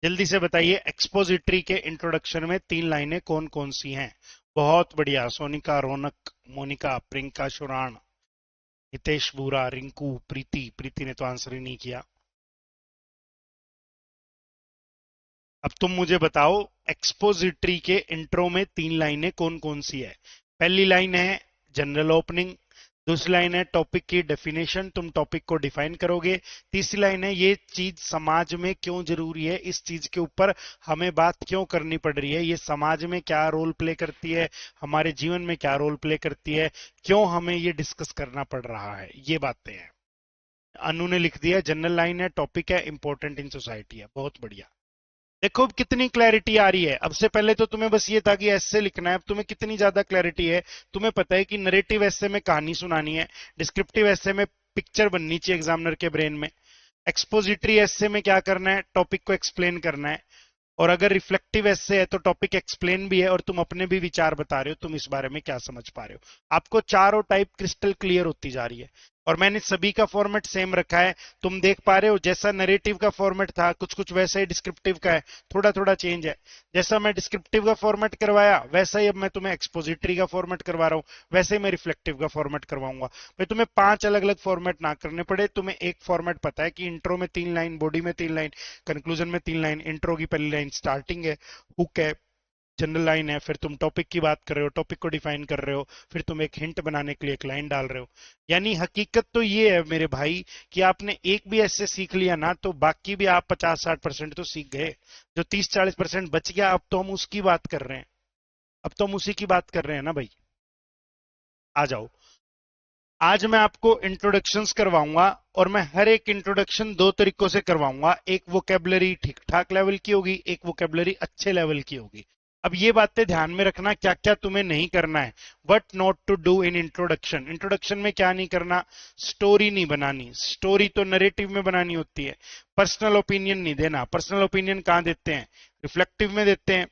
जल्दी से बताइए, एक्सपोजिटरी के इंट्रोडक्शन में 3 लाइनें कौन कौन सी हैं। बहुत बढ़िया, सोनिका, रौनक, मोनिका, प्रियंका, शुरान, हितेश, बूरा, रिंकू, प्रीति। प्रीति ने तो आंसर ही नहीं किया। अब तुम मुझे बताओ एक्सपोजिटरी के इंट्रो में 3 लाइनें कौन कौन सी है। पहली लाइन है जनरल ओपनिंग, दूसरी लाइन है टॉपिक की डेफिनेशन, तुम टॉपिक को डिफाइन करोगे। तीसरी लाइन है ये चीज समाज में क्यों जरूरी है, इस चीज के ऊपर हमें बात क्यों करनी पड़ रही है, ये समाज में क्या रोल प्ले करती है, हमारे जीवन में क्या रोल प्ले करती है, क्यों हमें ये डिस्कस करना पड़ रहा है, ये बातें हैं। अनु ने लिख दिया जनरल लाइन है, टॉपिक है, इंपॉर्टेंट इन सोसाइटी है। बहुत बढ़िया। देखो अब कितनी क्लैरिटी आ रही है। अब से पहले तो तुम्हें बस ये था कि ऐसे लिखना है, अब तुम्हें कितनी ज्यादा क्लैरिटी है। तुम्हें पता है कि नरेटिव ऐसे में कहानी सुनानी है, डिस्क्रिप्टिव ऐसे में पिक्चर बननी चाहिए एग्जामिनर के ब्रेन में, एक्सपोजिटरी ऐसे में क्या करना है, टॉपिक को एक्सप्लेन करना है, और अगर रिफ्लेक्टिव ऐसे है तो टॉपिक एक्सप्लेन भी है और तुम अपने भी विचार बता रहे हो, तुम इस बारे में क्या समझ पा रहे हो। आपको चारों टाइप क्रिस्टल क्लियर होती जा रही है, और मैंने सभी का फॉर्मेट सेम रखा है। तुम देख पा रहे हो जैसा नरेटिव का फॉर्मेट था कुछ कुछ वैसा ही डिस्क्रिप्टिव का है, थोड़ा थोड़ा चेंज है। जैसा मैं डिस्क्रिप्टिव का फॉर्मेट करवाया वैसा ही अब मैं तुम्हें एक्सपोजिटरी का फॉर्मेट करवा रहा हूं, वैसे ही मैं रिफ्लेक्टिव का फॉर्मेट करवाऊंगा। भाई तुम्हें 5 अलग अलग फॉर्मेट ना करने पड़े, तुम्हें एक फॉर्मेट पता है कि इंट्रो में 3 लाइन, बॉडी में 3 लाइन, कंक्लूजन में 3 लाइन। इंट्रो की पहली लाइन स्टार्टिंग है, हुक है, जनरल लाइन है, फिर तुम टॉपिक की बात कर रहे हो, टॉपिक को डिफाइन कर रहे हो, फिर तुम एक हिंट बनाने के लिए एक लाइन डाल रहे हो। यानी हकीकत तो ये है मेरे भाई कि आपने एक भी ऐसे सीख लिया ना तो बाकी भी आप 50-60% तो सीख गए। जो 30-40% बच गया अब तो हम उसकी बात कर रहे हैं, अब तो हम उसी की बात कर रहे हैं ना भाई। आ जाओ। आज मैं आपको इंट्रोडक्शंस करवाऊंगा, और मैं हर एक इंट्रोडक्शन 2 तरीकों से करवाऊंगा। एक वोकेबलरी ठीक ठाक लेवल की होगी, एक वोकेबलरी अच्छे लेवल की होगी। अब ये बातें ध्यान में रखना क्या क्या तुम्हें नहीं करना है, what not to do in introduction. Introduction में क्या नहीं करना, स्टोरी नहीं बनानी, स्टोरी तो नरेटिव में बनानी होती है। पर्सनल ओपिनियन नहीं देना, पर्सनल ओपिनियन कहां देते हैं, रिफ्लेक्टिव में देते हैं।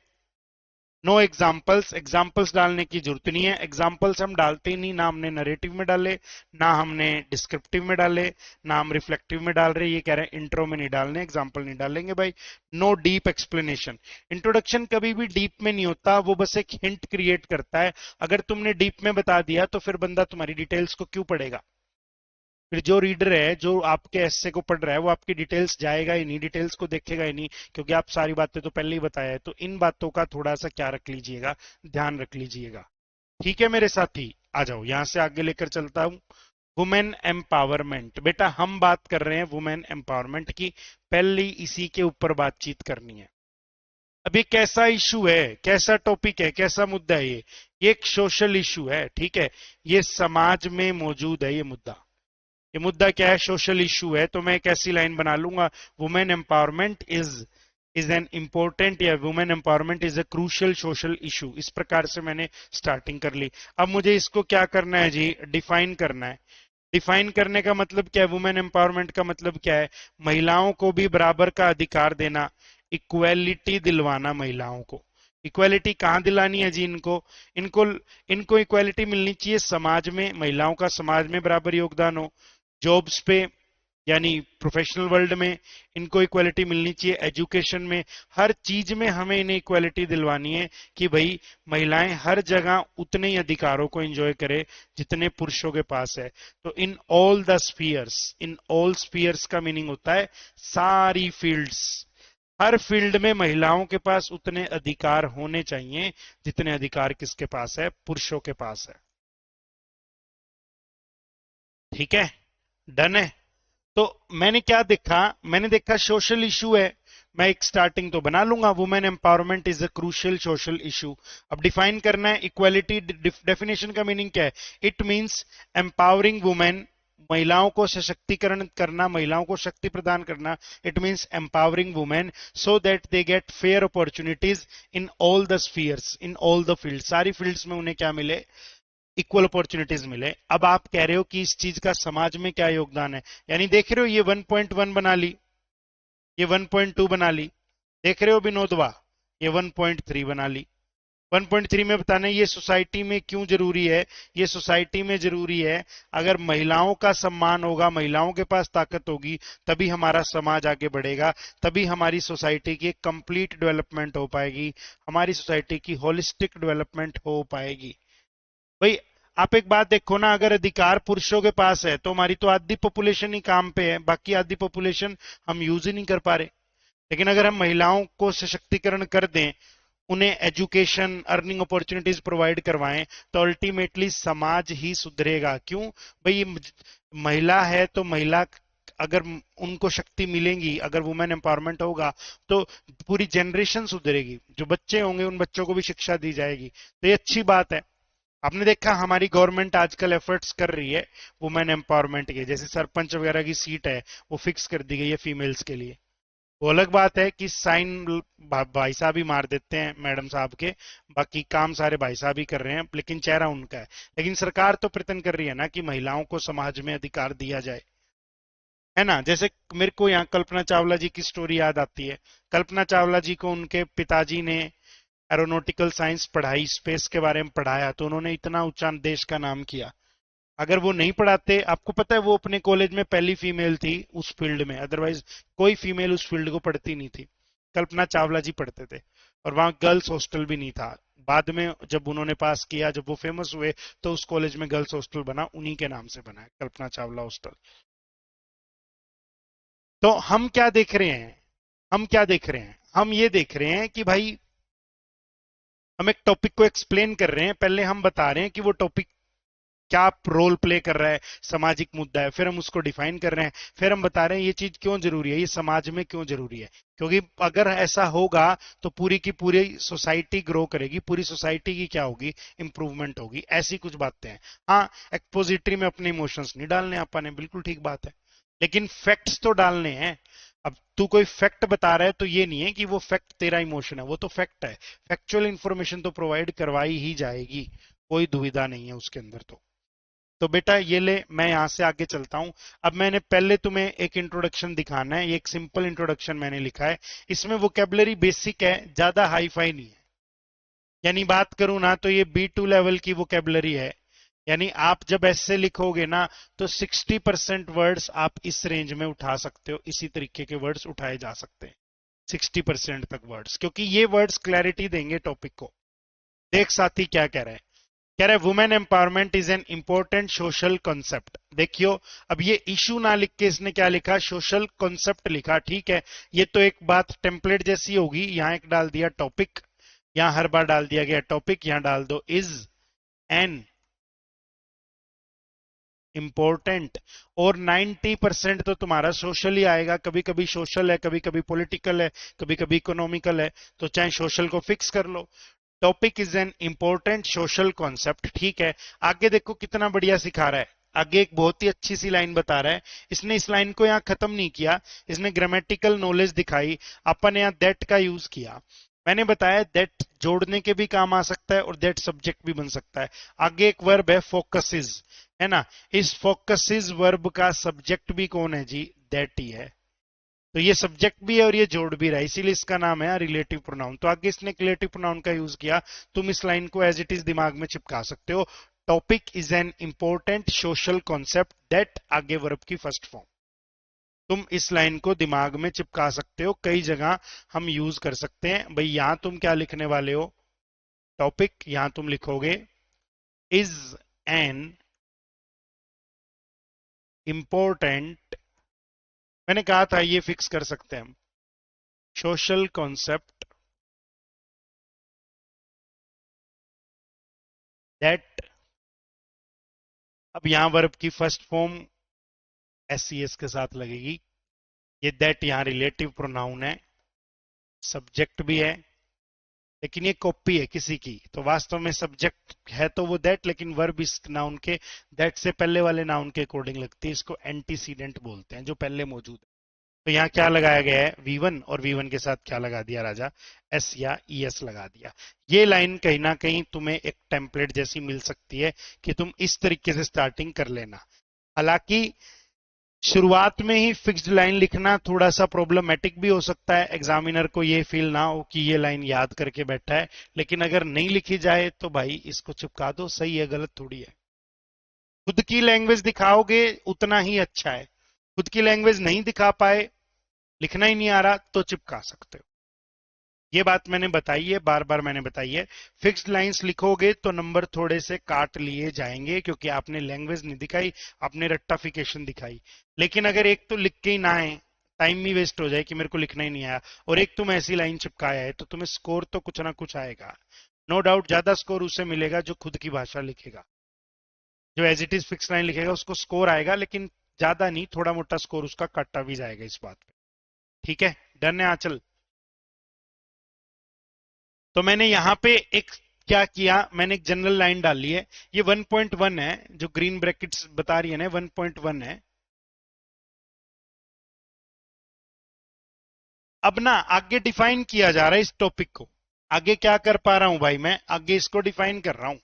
नो एग्जाम्पल्स, एग्जाम्पल्स डालने की जरूरत नहीं है, एग्जाम्पल्स हम डालते ही नहीं, ना हमने नरेटिव में डाले, ना हमने डिस्क्रिप्टिव में डाले, ना हम रिफ्लेक्टिव में डाल रहे। ये कह रहे हैं इंट्रो में नहीं डालने, एग्जाम्पल नहीं डालेंगे भाई। नो डीप एक्सप्लेनेशन, इंट्रोडक्शन कभी भी डीप में नहीं होता, वो बस एक हिंट क्रिएट करता है। अगर तुमने डीप में बता दिया तो फिर बंदा तुम्हारी डिटेल्स को क्यों पढ़ेगा। फिर जो रीडर है जो आपके एस्से को पढ़ रहा है वो आपकी डिटेल्स जाएगा ही नहीं, डिटेल्स को देखेगा ही नहीं, क्योंकि आप सारी बातें तो पहले ही बताया है। तो इन बातों का थोड़ा सा क्या रख लीजिएगा, ध्यान रख लीजिएगा। ठीक है मेरे साथी, आ जाओ यहां से आगे लेकर चलता हूं। वुमेन एम्पावरमेंट, बेटा हम बात कर रहे हैं वुमेन एम्पावरमेंट की, पहली इसी के ऊपर बातचीत करनी है। अब ये कैसा इशू है, कैसा टॉपिक है, कैसा मुद्दा है ये एक सोशल इशू है, ठीक है। ये समाज में मौजूद है, ये मुद्दा क्या है, सोशल इशू है। तो मैं एक ऐसी लाइन बना लूंगा, women empowerment is an important, या women empowerment is a crucial social issue. इस प्रकार से मैंने स्टार्टिंग कर ली। अब मुझे इसको क्या करना है जी, डिफाइन करना है। डिफाइन करने का मतलब क्या है, वुमेन एम्पावरमेंट का मतलब क्या है, महिलाओं को भी बराबर का अधिकार देना, इक्वेलिटी दिलवाना महिलाओं को। इक्वेलिटी कहां दिलानी है जी, इनको इनको इक्वेलिटी मिलनी चाहिए समाज में, महिलाओं का समाज में बराबर योगदान हो, जॉब्स पे यानी प्रोफेशनल वर्ल्ड में इनको इक्वालिटी मिलनी चाहिए, एजुकेशन में, हर चीज में हमें इन्हें इक्वालिटी दिलवानी है कि भाई महिलाएं हर जगह उतने ही अधिकारों को एंजॉय करे जितने पुरुषों के पास है। तो in all the spheres, in all spheres का मीनिंग होता है सारी फील्ड्स, हर फील्ड में महिलाओं के पास उतने अधिकार होने चाहिए जितने अधिकार किसके पास है, पुरुषों के पास है। ठीक है, डन है। तो मैंने क्या देखा, मैंने देखा सोशल इशू है, मैं एक स्टार्टिंग तो बना लूंगा, women empowerment is a crucial social issue. अब डिफाइन करना है इक्वालिटी, डेफिनेशन का मीनिंग क्या है, इट मींस एम्पावरिंग वुमेन, महिलाओं को सशक्तिकरण करना, महिलाओं को शक्ति प्रदान करना। It means empowering women so that they get fair opportunities in all the spheres, in all the field, सारी फील्ड्स में उन्हें क्या मिले, इक्वल अपॉर्चुनिटीज मिले। अब आप कह रहे हो कि इस चीज का समाज में क्या योगदान है, यानी देख रहे हो ये 1.1 बना ली, ये 1.2 बना ली, देख रहे हो विनोदवा, ये 1.3 बना ली। 1.3 में बताना ये सोसाइटी में क्यों जरूरी है, ये सोसाइटी में जरूरी है, अगर महिलाओं का सम्मान होगा, महिलाओं के पास ताकत होगी, तभी हमारा समाज आगे बढ़ेगा, तभी हमारी सोसाइटी की कंप्लीट डेवलपमेंट हो पाएगी, हमारी सोसाइटी की होलिस्टिक डेवलपमेंट हो पाएगी। भाई आप एक बात देखो ना, अगर अधिकार पुरुषों के पास है तो हमारी तो आधी पॉपुलेशन ही काम पे है, बाकी आधी पॉपुलेशन हम यूज ही नहीं कर पा रहे। लेकिन अगर हम महिलाओं को सशक्तिकरण कर दें, उन्हें एजुकेशन, अर्निंग अपॉर्चुनिटीज प्रोवाइड करवाएं, तो अल्टीमेटली समाज ही सुधरेगा। क्यों भाई, महिला है तो महिला, अगर उनको शक्ति मिलेंगी, अगर वुमेन एम्पावरमेंट होगा तो पूरी जनरेशन सुधरेगी, जो बच्चे होंगे उन बच्चों को भी शिक्षा दी जाएगी, तो ये अच्छी बात है। आपने देखा हमारी गवर्नमेंट आजकल एफर्ट्स कर रही है वुमेन एम्पावरमेंट के, जैसे सरपंच वगैरह की सीट है वो फिक्स कर दी गई है फीमेल्स के लिए। वो अलग बात है कि साइन भाई साहब ही मार देते हैं मैडम साहब के, बाकी काम सारे भाई साहब ही कर रहे हैं, लेकिन चेहरा उनका है। लेकिन सरकार तो प्रयत्न कर रही है ना कि महिलाओं को समाज में अधिकार दिया जाए, है ना। जैसे मेरे को यहाँ कल्पना चावला जी की स्टोरी याद आती है। कल्पना चावला जी को उनके पिताजी ने एरोनॉटिकल साइंस पढ़ाई, स्पेस के बारे में पढ़ाया, तो उन्होंने इतना ऊंचा देश का नाम किया। अगर वो नहीं पढ़ाते, आपको पता है वो अपने कॉलेज में पहली फीमेल थी उस फील्ड में, अदरवाइज कोई फीमेल उस फील्ड को पढ़ती नहीं थी, कल्पना चावला जी पढ़ते थे। और वहां गर्ल्स हॉस्टल भी नहीं था। बाद में जब उन्होंने पास किया, जब वो फेमस हुए, तो उस कॉलेज में गर्ल्स हॉस्टल बना, उन्हीं के नाम से बना है, कल्पना चावला हॉस्टल। तो हम क्या देख रहे हैं, हम क्या देख रहे हैं, हम ये देख रहे हैं कि भाई हम एक टॉपिक को एक्सप्लेन कर रहे हैं, पहले हम बता रहे हैं कि वो टॉपिक क्या रोल प्ले कर रहा है, सामाजिक मुद्दा है, फिर हम उसको डिफाइन कर रहे हैं, फिर हम बता रहे हैं ये चीज क्यों जरूरी है, ये समाज में क्यों जरूरी है। क्योंकि अगर ऐसा होगा तो पूरी की पूरी सोसाइटी ग्रो करेगी, पूरी सोसाइटी की क्या होगी, इंप्रूवमेंट होगी, ऐसी कुछ बातें हैं। हाँ, एक्सपोजिटरी में अपने इमोशंस नहीं डालने आपने, बिल्कुल ठीक बात है, लेकिन फैक्ट्स तो डालने हैं। अब तू कोई फैक्ट बता रहा है तो ये नहीं है कि वो फैक्ट तेरा इमोशन है, वो तो फैक्ट है, फैक्चुअल इंफॉर्मेशन तो प्रोवाइड करवाई ही जाएगी, कोई दुविधा नहीं है उसके अंदर। तो बेटा ये ले, मैं यहां से आगे चलता हूं। अब मैंने पहले तुम्हें एक इंट्रोडक्शन दिखाना है, ये एक सिंपल इंट्रोडक्शन मैंने लिखा है, इसमें वोकेबलरी बेसिक है, ज्यादा हाई फाई नहीं है। यानी बात करूं ना तो ये B2 लेवल की वोकेबलरी है। यानी आप जब ऐसे लिखोगे ना तो 60% वर्ड्स आप इस रेंज में उठा सकते हो, इसी तरीके के वर्ड्स उठाए जा सकते हैं 60% तक वर्ड्स, क्योंकि ये वर्ड्स क्लैरिटी देंगे टॉपिक को। देख साथी क्या कह रहे हैं, कह रहे women empowerment is an important social concept. देखियो, अब ये इशू ना लिख के इसने क्या लिखा, सोशल कॉन्सेप्ट लिखा, ठीक है। ये तो एक बात टेम्पलेट जैसी होगी, यहां एक डाल दिया टॉपिक, यहां हर बार डाल दिया गया टॉपिक, यहां डाल दो इज एन इंपॉर्टेंट, और 90% तो तुम्हारा सोशल ही आएगा। कभी कभी सोशल है, कभी कभी पॉलिटिकल है, कभी कभी इकोनॉमिकल है, तो चाहे सोशल को फिक्स कर लो। Topic is an important social concept, ठीक है। आगे देखो कितना बढ़िया सिखा रहा है, आगे एक बहुत ही अच्छी सी लाइन बता रहा है। इसने इस लाइन को यहां खत्म नहीं किया, इसने ग्रामेटिकल नॉलेज दिखाई, अपन यहां दैट का यूज किया। मैंने बताया दैट जोड़ने के भी काम आ सकता है और दैट सब्जेक्ट भी बन सकता है। आगे एक वर्ब है फोकसिस, है ना, इस फोकसिस वर्ब का सब्जेक्ट भी कौन है जी, दैट ही है। तो ये सब्जेक्ट भी है और ये जोड़ भी रहा है, इसीलिए इसका नाम है रिलेटिव प्रोनाउन। तो आगे इसने रिलेटिव प्रोनाउन का यूज किया। तुम इस लाइन को एज इट इज दिमाग में चिपका सकते हो। Topic is an important social concept that, आगे वर्ब की फर्स्ट फॉर्म। तुम इस लाइन को दिमाग में चिपका सकते हो, कई जगह हम यूज कर सकते हैं। भाई यहां तुम क्या लिखने वाले हो, टॉपिक, यहां तुम लिखोगे इज एन इंपॉर्टेंट, मैंने कहा था ये फिक्स कर सकते हैं हम, सोशल कॉन्सेप्ट दैट। अब यहां वर्ब की फर्स्ट फॉर्म एस के साथ लगेगी। ये दैट यहां रिलेटिव प्रोनाउन है, सब्जेक्ट भी है, लेकिन ये कॉपी है किसी की। तो वास्तव में सब्जेक्ट है तो वो दैट, लेकिन वर्ब इस नाउन के दैट से पहले वाले नाउन के अकॉर्डिंग लगती है। इसको एंटीसीडेंट बोलते हैं, जो पहले मौजूद है। तो यहाँ क्या लगाया गया है, V1, और V1 के साथ क्या लगा दिया राजा, एस या ES लगा दिया। ये लाइन कहीं ना कहीं तुम्हें एक टेम्पलेट जैसी मिल सकती है कि तुम इस तरीके से स्टार्टिंग कर लेना। हालांकि शुरुआत में ही फिक्स्ड लाइन लिखना थोड़ा सा प्रॉब्लमेटिक भी हो सकता है, एग्जामिनर को ये फील ना हो कि ये लाइन याद करके बैठा है। लेकिन अगर नहीं लिखी जाए तो भाई इसको चिपका दो, सही है, गलत थोड़ी है। खुद की लैंग्वेज दिखाओगे उतना ही अच्छा है। खुद की लैंग्वेज नहीं दिखा पाए, लिखना ही नहीं आ रहा, तो चिपका सकते हो। ये बात मैंने बताई है, बार बार मैंने बताई है। फिक्स्ड लाइंस लिखोगे तो नंबर थोड़े से काट लिए जाएंगे, क्योंकि आपने लैंग्वेज नहीं दिखाई, आपने रट्टाफिकेशन दिखाई। लेकिन अगर एक तो लिख के ही ना आए, टाइम भी वेस्ट हो जाए कि मेरे को लिखना ही नहीं आया, और एक तुम ऐसी लाइन चिपकाया है, तो तुम्हें स्कोर तो कुछ ना कुछ आएगा। नो डाउट ज्यादा स्कोर उसे मिलेगा जो खुद की भाषा लिखेगा। जो as it is fix line लिखेगा उसको स्कोर आएगा, लेकिन ज्यादा नहीं, थोड़ा मोटा स्कोर उसका कट्टा भी जाएगा इस बात पे। ठीक है, डन है आंचल। तो मैंने यहां पे एक क्या किया, मैंने एक जनरल लाइन डाली है। ये 1.1 है, जो ग्रीन ब्रैकेट्स बता रही है ना, 1.1 है। अब ना आगे डिफाइन किया जा रहा है इस टॉपिक को। आगे क्या कर पा रहा हूं भाई, मैं आगे इसको डिफाइन कर रहा हूं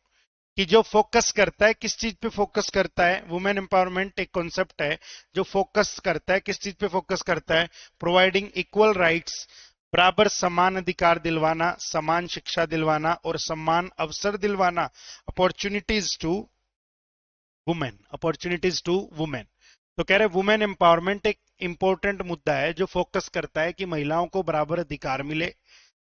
कि जो फोकस करता है, किस चीज पे फोकस करता है। वुमेन एम्पावरमेंट एक कॉन्सेप्ट है जो फोकस करता है, किस चीज पे फोकस करता है, प्रोवाइडिंग इक्वल राइट्स, बराबर समान अधिकार दिलवाना, समान शिक्षा दिलवाना और समान अवसर दिलवाना, opportunities to women, opportunities to women. तो कह रहे वुमेन एम्पावरमेंट एक इंपॉर्टेंट मुद्दा है जो फोकस करता है कि महिलाओं को बराबर अधिकार मिले,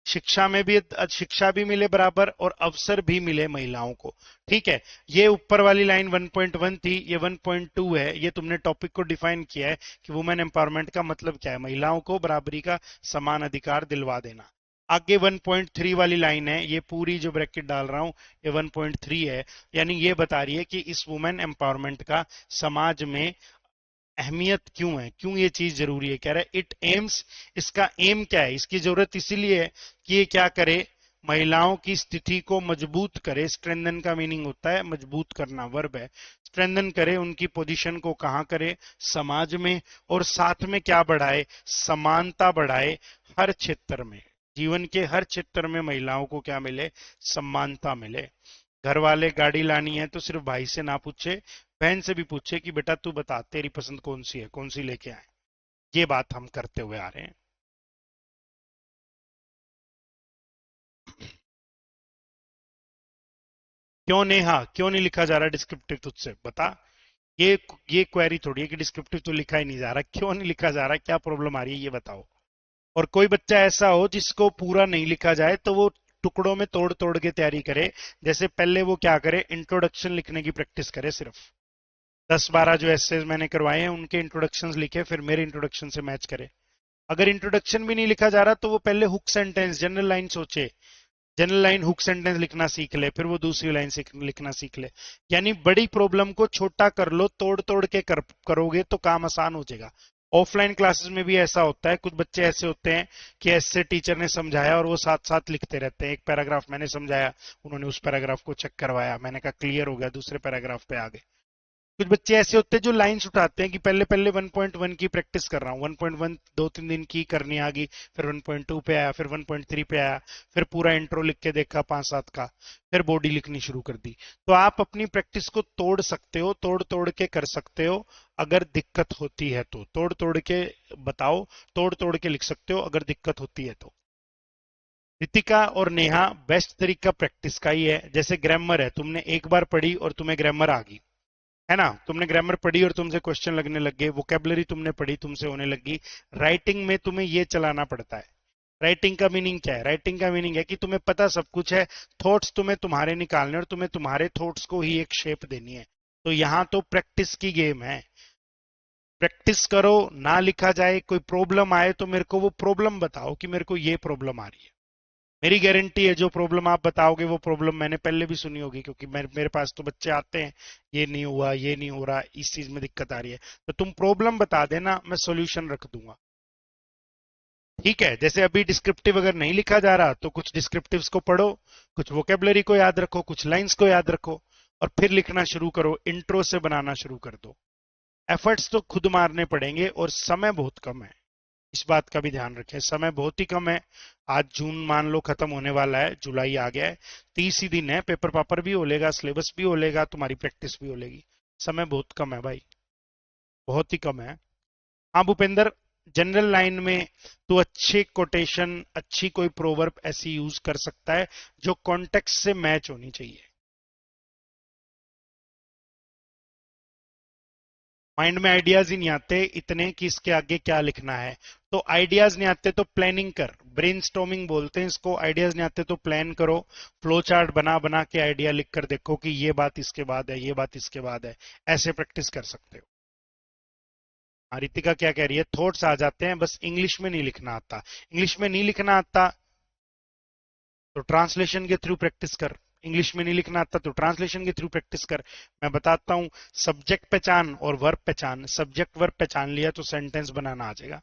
शिक्षा में भी, शिक्षा भी मिले बराबर, और अवसर भी मिले महिलाओं को। ठीक है, ये ऊपर वाली लाइन 1.1 थी, ये 1.2 है। ये तुमने टॉपिक को डिफाइन किया है कि वुमेन एम्पावरमेंट का मतलब क्या है, महिलाओं को बराबरी का समान अधिकार दिलवा देना। आगे 1.3 वाली लाइन है, ये पूरी जो ब्रैकेट डाल रहा हूं ये 1.3 है। यानी ये बता रही है कि इस वुमेन एम्पावरमेंट का समाज में अहमियत क्यों है, क्यों ये चीज जरूरी है। कह रहा है इट एम्स, इसका एम क्या है, इसकी जरूरत इसीलिए है कि ये क्या करे, महिलाओं की स्थिति को मजबूत करे। स्ट्रेंथन का मीनिंग होता है मजबूत करना, वर्ब है। स्ट्रेंथन करे, उनकी पोजीशन को कहां करे, समाज में, और साथ में क्या बढ़ाए, समानता बढ़ाए। हर क्षेत्र में, जीवन के हर क्षेत्र में महिलाओं को क्या मिले, समानता मिले। घर वाले गाड़ी लानी है तो सिर्फ भाई से ना पूछे, बहन से भी पूछे कि बेटा तू बता तेरी पसंद कौन सी है, कौन सी लेके आए। ये बात हम करते हुए आ रहे हैं। क्यों नेहा, क्यों नहीं लिखा जा रहा डिस्क्रिप्टिव तुझसे, बता। ये ये क्वेरी थोड़ी है कि डिस्क्रिप्टिव तो लिखा ही नहीं जा रहा, क्यों नहीं लिखा जा रहा, क्या प्रॉब्लम आ रही है ये बताओ। और कोई बच्चा ऐसा हो जिसको पूरा नहीं लिखा जाए तो वो टुकड़ों में तोड़ तोड़ के तैयारी करे। जैसे पहले वो क्या करे, इंट्रोडक्शन लिखने की प्रैक्टिस करे, सिर्फ 10-12 जो एसेज मैंने करवाए हैं उनके इंट्रोडक्शंस लिखे, फिर मेरे इंट्रोडक्शन से मैच करे। अगर इंट्रोडक्शन भी नहीं लिखा जा रहा तो वो पहले हुक सेंटेंस, जनरल लाइन सोचे। जनरल लाइन हुक सेंटेंस लिखना सीख ले, फिर वो दूसरी लाइन लिखना सीख ले। यानी बड़ी प्रॉब्लम को छोटा कर लो, तोड़ तोड़ के करोगे तो काम आसान हो जाएगा। ऑफलाइन क्लासेस में भी ऐसा होता है, कुछ बच्चे ऐसे होते हैं कि ऐसे टीचर ने समझाया और वो साथ साथ लिखते रहते हैं। एक पैराग्राफ मैंने समझाया, उन्होंने उस पैराग्राफ को चेक करवाया, मैंने कहा क्लियर हो गया, दूसरे पैराग्राफ पे आ गए। कुछ बच्चे ऐसे होते हैं जो लाइंस उठाते हैं कि पहले पहले 1.1 की प्रैक्टिस कर रहा हूँ, 1.1 2-3 दिन की करनी आ गई, फिर 1.2 पे आया, फिर 1.3 पे आया, फिर पूरा इंट्रो लिख के देखा 5-7 का, फिर बॉडी लिखनी शुरू कर दी। तो आप अपनी प्रैक्टिस को तोड़ सकते हो, तोड़ तोड़ के कर सकते हो। अगर दिक्कत होती है तो तोड़ तोड़ के बताओ, तोड़ तोड़ के लिख सकते हो अगर दिक्कत होती है तो। रितिका और नेहा, बेस्ट तरीका प्रैक्टिस का ही है। जैसे ग्रामर है, तुमने एक बार पढ़ी और तुम्हें ग्रामर आ गई, है ना, तुमने ग्रामर पढ़ी और तुमसे क्वेश्चन लगने लग गए, वोकेबलरी तुमने पढ़ी तुमसे होने लगी। राइटिंग में तुम्हें ये चलाना पड़ता है। राइटिंग का मीनिंग क्या है? राइटिंग का मीनिंग है कि तुम्हें पता सब कुछ है, थॉट्स तुम्हें तुम्हारे निकालने और तुम्हें तुम्हारे थॉट्स को ही एक शेप देनी है। तो यहां तो प्रैक्टिस की गेम है। प्रैक्टिस करो, ना लिखा जाए, कोई प्रॉब्लम आए तो मेरे को वो प्रॉब्लम बताओ कि मेरे को ये प्रॉब्लम आ रही है। मेरी गारंटी है जो प्रॉब्लम आप बताओगे वो प्रॉब्लम मैंने पहले भी सुनी होगी, क्योंकि मेरे पास तो बच्चे आते हैं, ये नहीं हुआ, ये नहीं हो रहा, इस चीज में दिक्कत आ रही है, तो तुम प्रॉब्लम बता देना, मैं सॉल्यूशन रख दूंगा। ठीक है, जैसे अभी डिस्क्रिप्टिव अगर नहीं लिखा जा रहा तो कुछ डिस्क्रिप्टिव्स को पढ़ो, कुछ वोकेबलरी को याद रखो, कुछ लाइंस को याद रखो, और फिर लिखना शुरू करो, इंट्रो से बनाना शुरू कर दो। एफर्ट्स तो खुद मारने पड़ेंगे और समय बहुत कम है, इस बात का भी ध्यान रखें, समय बहुत ही कम है। आज जून मान लो खत्म होने वाला है, जुलाई आ गया है, 30 ही दिन है, पेपर पापर भी हो लेगा, सिलेबस भी हो लेगा, तुम्हारी प्रैक्टिस भी हो लेगी। समय बहुत कम है भाई, बहुत ही कम है। हाँ भूपेंद्र, जनरल लाइन में तो अच्छे कोटेशन, अच्छी कोई प्रोवर्ब ऐसी यूज कर सकता है जो कॉन्टेक्स्ट से मैच होनी चाहिए। माइंड में आइडियाज ही नहीं आते इतने कि इसके आगे क्या लिखना है, तो आइडियाज नहीं आते तो प्लानिंग कर, ब्रेनस्टॉर्मिंग बोलते हैं इसको। आइडियाज नहीं आते तो प्लान करो, फ्लो चार्ट बना बना के आइडिया लिख कर देखो कि ये बात इसके बाद है, ये बात इसके बाद है, ऐसे प्रैक्टिस कर सकते हो। हाँ, रितिका क्या कह रही है? थॉट्स आ जाते हैं, बस इंग्लिश में नहीं लिखना आता। इंग्लिश में नहीं लिखना आता तो ट्रांसलेशन के थ्रू प्रैक्टिस कर। इंग्लिश में नहीं लिखना आता तो ट्रांसलेशन के थ्रू प्रैक्टिस कर। मैं बताता हूं, सब्जेक्ट पहचान और वर्ब पहचान, सब्जेक्ट वर्ब पहचान लिया तो सेंटेंस बनाना आ जाएगा।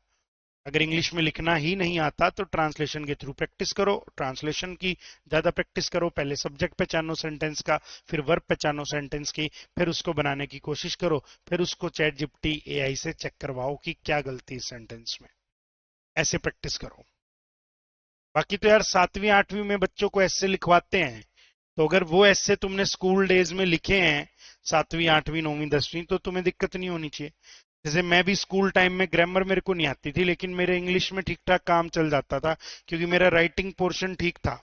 अगर इंग्लिश में लिखना ही नहीं आता तो ट्रांसलेशन के थ्रू प्रैक्टिस करो, ट्रांसलेशन की ज्यादा प्रैक्टिस करो। पहले सब्जेक्ट पहचानो सेंटेंस का, फिर वर्ब पहचानो सेंटेंस की, फिर उसको बनाने की कोशिश करो, फिर उसको चैट जीपीटी एआई से चेक करवाओ कि क्या गलती है सेंटेंस में। ऐसे प्रैक्टिस करो। बाकी तो यार 7वीं 8वीं में बच्चों को ऐसे लिखवाते हैं, तो अगर वो ऐसे तुमने स्कूल डेज में लिखे हैं, 7वीं 8वीं 9वीं 10वीं, तो तुम्हें दिक्कत नहीं होनी चाहिए। जैसे मैं भी स्कूल टाइम में ग्रामर मेरे को नहीं आती थी, लेकिन मेरे इंग्लिश में ठीक ठाक काम चल जाता था, क्योंकि मेरा राइटिंग पोर्शन ठीक था।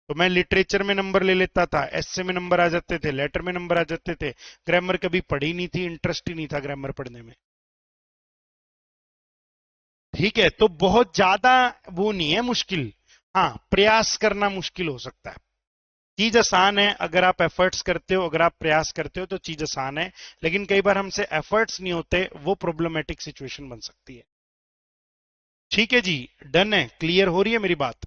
तो मैं लिटरेचर में नंबर ले लेता था, एस्से में नंबर आ जाते थे, लेटर में नंबर आ जाते थे। ग्रामर कभी पढ़ी नहीं थी, इंटरेस्ट ही नहीं था ग्रामर पढ़ने में। ठीक है, तो बहुत ज्यादा वो नहीं है मुश्किल। हाँ, प्रयास करना मुश्किल हो सकता है। चीज आसान है अगर आप एफर्ट्स करते हो, अगर आप प्रयास करते हो तो चीज आसान है, लेकिन कई बार हमसे एफर्ट्स नहीं होते, वो प्रॉब्लमेटिक सिचुएशन बन सकती है। ठीक है जी, डन है, क्लियर हो रही है मेरी बात?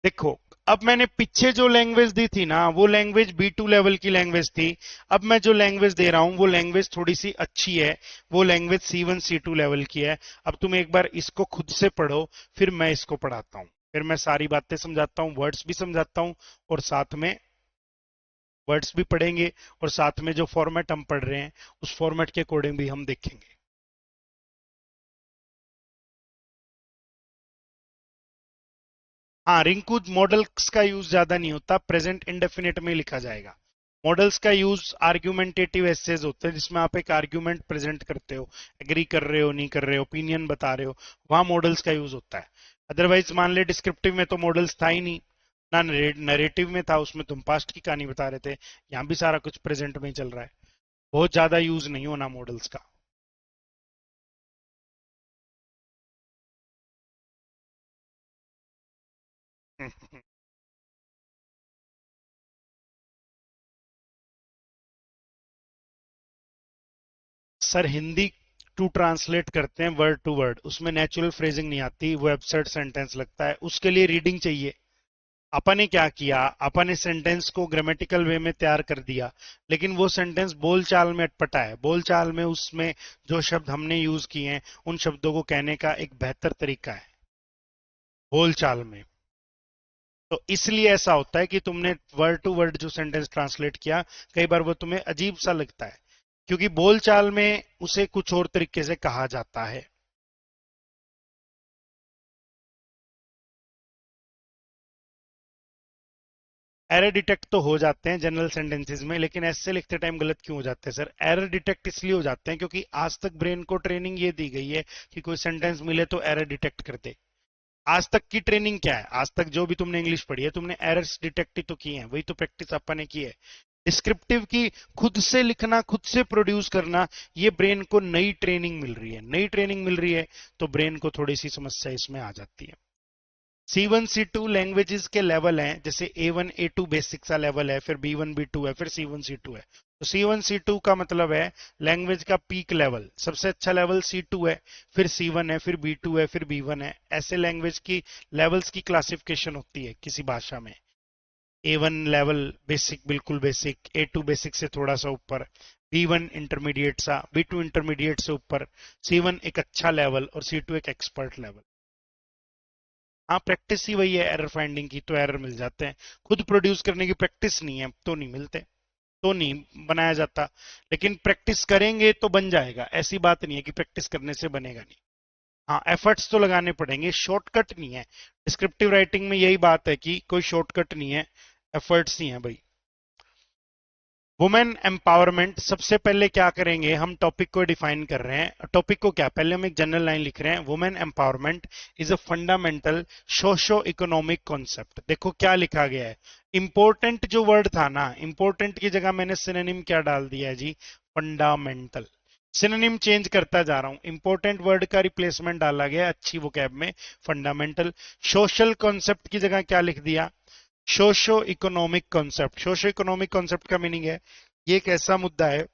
देखो, अब मैंने पीछे जो लैंग्वेज दी थी ना, वो लैंग्वेज B2 लेवल की लैंग्वेज थी। अब मैं जो लैंग्वेज दे रहा हूं वो लैंग्वेज थोड़ी सी अच्छी है, वो लैंग्वेज C1 C2 लेवल की है। अब तुम एक बार इसको खुद से पढ़ो, फिर मैं इसको पढ़ाता हूं, फिर मैं सारी बातें समझाता हूं, वर्ड्स भी समझाता हूं, और साथ में वर्ड्स भी पढ़ेंगे, और साथ में जो फॉर्मेट हम पढ़ रहे हैं उस फॉर्मेट के अकॉर्डिंग भी हम देखेंगे। हाँ, रिंकू, मॉडल्स का यूज ज्यादा नहीं होता, प्रेजेंट इंडेफिनिट में लिखा जाएगा। मॉडल्स का यूज आर्ग्यूमेंटेटिव एसेज होते हैं, जिसमें आप एक आर्ग्यूमेंट प्रेजेंट करते हो, एग्री कर रहे हो, नहीं कर रहे हो, ओपिनियन बता रहे हो, वहां मॉडल्स का यूज होता है। अदरवाइज मान ले डिस्क्रिप्टिव में तो मॉडल्स था ही नहीं, ना नरेटिव में था, उसमें तुम पास्ट की कहानी बता रहे थे, यहाँ भी सारा कुछ प्रेजेंट में ही चल रहा है, बहुत ज्यादा यूज नहीं होना मॉडल्स का। सर, हिंदी टू ट्रांसलेट करते हैं वर्ड टू वर्ड, उसमें नेचुरल फ्रेजिंग नहीं आती, वो एब्सर्ड सेंटेंस लगता है, उसके लिए रीडिंग चाहिए। अपन ने क्या किया, अपन ने सेंटेंस को ग्रामेटिकल वे में तैयार कर दिया, लेकिन वो सेंटेंस बोलचाल में अटपटा है। बोलचाल में उसमें जो शब्द हमने यूज किए हैं उन शब्दों को कहने का एक बेहतर तरीका है बोलचाल में। तो इसलिए ऐसा होता है कि तुमने वर्ड टू वर्ड जो सेंटेंस ट्रांसलेट किया, कई बार वो तुम्हें अजीब सा लगता है, क्योंकि बोलचाल में उसे कुछ और तरीके से कहा जाता है। एरर डिटेक्ट तो हो जाते हैं जनरल सेंटेंसेस में, लेकिन ऐसे लिखते टाइम गलत क्यों हो जाते हैं सर? एरर डिटेक्ट इसलिए हो जाते हैं क्योंकि आज तक ब्रेन को ट्रेनिंग ये दी गई है कि कोई सेंटेंस मिले तो एरर डिटेक्ट कर दे। आज तक की ट्रेनिंग क्या है? आज तक जो भी तुमने इंग्लिश पढ़ी है, तुमने एरर्स डिटेक्ट ही तो की है, वही तो प्रैक्टिस अपन ने की है। डिस्क्रिप्टिव की खुद से लिखना, खुद से प्रोड्यूस करना, ये ब्रेन को नई ट्रेनिंग मिल रही है। नई ट्रेनिंग मिल रही है तो ब्रेन को थोड़ी सी समस्या इसमें आ जाती है। C1 C2 लैंग्वेजेस के लेवल हैं, जैसे A1 A2 बेसिक सा लेवल है, फिर B1 B2 है, फिर C1 C2 है। तो C1 C2 का मतलब है लैंग्वेज का पीक लेवल, सबसे अच्छा लेवल C2 है, फिर C1 है, फिर B2 है, फिर B1 है। ऐसे लैंग्वेज की लेवल्स की क्लासिफिकेशन होती है किसी भाषा में। A1 लेवल बेसिक, बिल्कुल बेसिक, A2 बेसिक से थोड़ा सा ऊपर, B1 इंटरमीडिएट सा, B2 इंटरमीडिएट से ऊपर, C1 एक अच्छा लेवल और C2 एक एक्सपर्ट लेवल। हाँ, प्रैक्टिस ही वही है एरर फाइंडिंग की, तो एरर मिल जाते हैं। खुद प्रोड्यूस करने की प्रैक्टिस नहीं है तो नहीं मिलते, तो नहीं बनाया जाता। लेकिन प्रैक्टिस करेंगे तो बन जाएगा, ऐसी बात नहीं है कि प्रैक्टिस करने से बनेगा नहीं। हाँ, एफर्ट्स तो लगाने पड़ेंगे, शॉर्टकट नहीं है। डिस्क्रिप्टिव राइटिंग में यही बात है कि कोई शॉर्टकट नहीं है, एफर्ट्स ही है भाई। वुमेन एम्पावरमेंट, सबसे पहले क्या करेंगे, हम टॉपिक को डिफाइन कर रहे हैं। टॉपिक को क्या, पहले हम एक जनरल लाइन लिख रहे हैं, women empowerment is a fundamental socio economic concept. देखो क्या लिखा गया है, इंपॉर्टेंट जो वर्ड था ना, इंपॉर्टेंट की जगह मैंने सिनोनिम क्या डाल दिया है जी, फंडामेंटल। सिनोनिम चेंज करता जा रहा हूं, इंपॉर्टेंट वर्ड का रिप्लेसमेंट डाला गया अच्छी वोकैब में, फंडामेंटल। सोशल कॉन्सेप्ट की जगह क्या लिख दिया, socio economic concept. Socio economic concept का मीनिंग है ये एक ऐसा मुद्दा है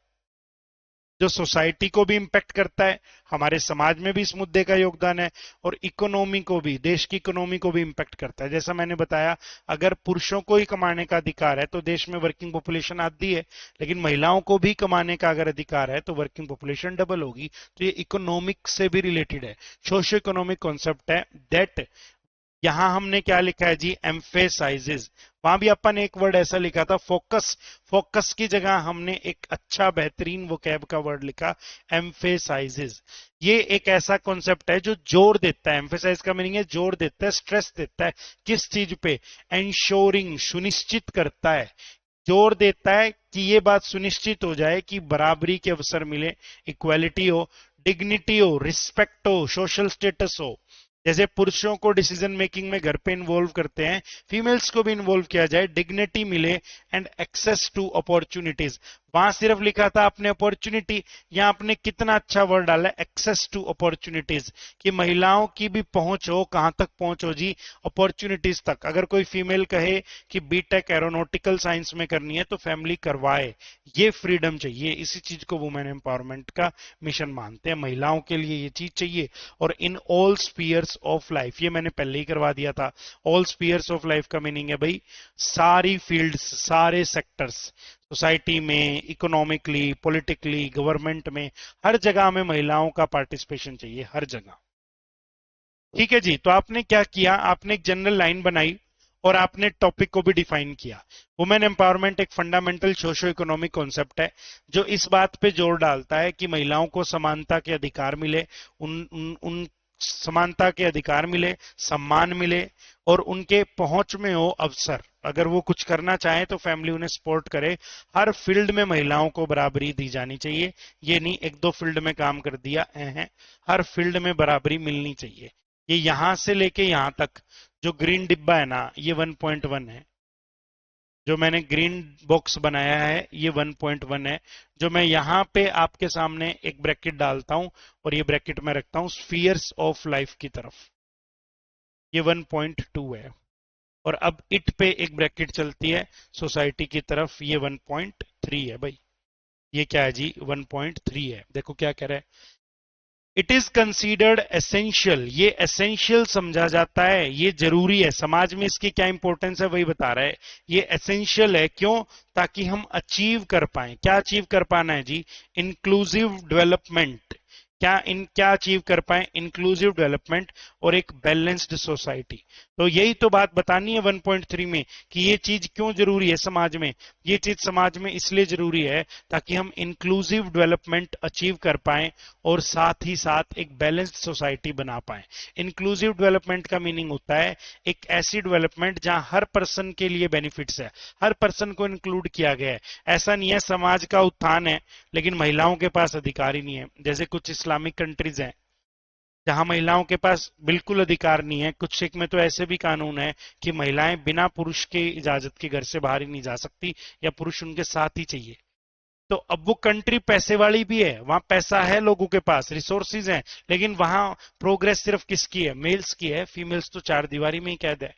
जो सोसाइटी को भी इंपैक्ट करता है, हमारे समाज में भी इस मुद्दे का योगदान है, और इकोनॉमी को भी, देश की इकोनॉमी को भी इंपैक्ट करता है। जैसा मैंने बताया, अगर पुरुषों को ही कमाने का अधिकार है तो देश में वर्किंग पॉपुलेशन आधी है, लेकिन महिलाओं को भी कमाने का अगर अधिकार है तो वर्किंग पॉपुलेशन डबल होगी। तो ये इकोनॉमिक से भी रिलेटेड है, सोशो इकोनॉमिक कॉन्सेप्ट है। दैट, यहां हमने क्या लिखा है जी, एम्फेसाइजेज। वहां भी अपन एक वर्ड ऐसा लिखा था, फोकस। फोकस की जगह हमने एक अच्छा बेहतरीन वोकैब का वर्ड लिखा, एम्फेसाइजेज। ये एक ऐसा कॉन्सेप्ट है जो जोर देता है, एम्फेसाइज का मीनिंग है जोर देता है, स्ट्रेस देता है। किस चीज पे, एंश्योरिंग, सुनिश्चित करता है, जोर देता है कि ये बात सुनिश्चित हो जाए कि बराबरी के अवसर मिले, इक्वालिटी हो, डिग्निटी हो, रिस्पेक्ट हो, सोशल स्टेटस हो। जैसे पुरुषों को डिसीजन मेकिंग में घर पे इन्वॉल्व करते हैं, फीमेल्स को भी इन्वॉल्व किया जाए, डिग्निटी मिले एंड एक्सेस टू अपॉर्चुनिटीज। वहां सिर्फ लिखा था आपने अपॉर्चुनिटी, यहां आपने कितना अच्छा वर्ड डाला, एक्सेस टू अपॉर्चुनिटीज, कि महिलाओं की भी पहुंच हो, कहां तक पहुंच हो जी, अपॉर्चुनिटीज तक। अगर कोई फीमेल कहे कि बीटेक एरोनॉटिकल साइंस में करनी है तो फैमिली करवाए, ये फ्रीडम चाहिए। इसी चीज को वुमेन एम्पावरमेंट का मिशन मानते हैं, महिलाओं के लिए ये चीज चाहिए। और in all spheres of life, ये मैंने पहले ही करवा दिया था। ऑल स्पीयर्स ऑफ लाइफ का मीनिंग है भाई सारी फील्ड्स, सारे सेक्टर्स, सोसाइटी में, इकोनॉमिकली, पॉलिटिकली, गवर्नमेंट में, हर जगह में महिलाओं का पार्टिसिपेशन चाहिए, हर जगह। ठीक है जी, तो आपने क्या किया, आपने एक जनरल लाइन बनाई और आपने टॉपिक को भी डिफाइन किया। वुमेन एम्पावरमेंट एक फंडामेंटल सोशो इकोनॉमिक कॉन्सेप्ट है जो इस बात पे जोर डालता है कि महिलाओं को समानता के अधिकार मिले, उन समानता के अधिकार मिले, सम्मान मिले, और उनके पहुंच में हो अवसर। अगर वो कुछ करना चाहे तो फैमिली उन्हें सपोर्ट करे। हर फील्ड में महिलाओं को बराबरी दी जानी चाहिए, ये नहीं एक दो फील्ड में काम कर दिया है, हर फील्ड में बराबरी मिलनी चाहिए। ये यहां से लेके यहां तक जो ग्रीन डिब्बा है ना, ये 1.1 है। जो मैंने ग्रीन बॉक्स बनाया है ये 1.1 है। जो मैं यहां पे आपके सामने एक ब्रैकेट डालता हूं और ये ब्रैकेट में रखता हूं स्फीयर्स ऑफ लाइफ की तरफ, ये 1.2 है। और अब इट पे एक ब्रैकेट चलती है सोसाइटी की तरफ, ये 1.3 है भाई। ये क्या है जी, 1.3 है। देखो क्या कह रहा है, इट इज कंसीडर्ड एसेंशियल, ये एसेंशियल समझा जाता है, ये जरूरी है, समाज में इसकी क्या इंपॉर्टेंस है वही बता रहा है। ये एसेंशियल है क्यों? ताकि हम अचीव कर पाए। क्या अचीव कर पाना है जी? Inclusive development. क्या अचीव कर पाए? इंक्लूसिव डेवलपमेंट और एक बैलेंस्ड सोसाइटी। तो यही तो बात बतानी है 1.3 में कि ये चीज क्यों जरूरी है समाज में। ये चीज समाज में इसलिए जरूरी है ताकि हम इंक्लूसिव डेवलपमेंट अचीव कर पाए और साथ ही साथ एक बैलेंस्ड सोसाइटी बना पाए। इंक्लूसिव डेवलपमेंट का मीनिंग होता है एक ऐसी डेवलपमेंट जहां हर पर्सन के लिए बेनिफिट्स है, हर पर्सन को इंक्लूड किया गया है। ऐसा नहीं है समाज का उत्थान है लेकिन महिलाओं के पास अधिकार ही नहीं है। जैसे कुछ इस्लामिक कंट्रीज हैं जहां महिलाओं के पास बिल्कुल अधिकार नहीं है। कुछ एक में तो ऐसे भी कानून है कि महिलाएं बिना पुरुष के इजाजत के घर से बाहर ही नहीं जा सकती या पुरुष उनके साथ ही चाहिए। तो अब वो कंट्री पैसे वाली भी है, वहां पैसा है, लोगों के पास रिसोर्सेज हैं, लेकिन वहां प्रोग्रेस सिर्फ किसकी है? मेल्स की है। फीमेल्स तो चार दीवारी में ही कैद है।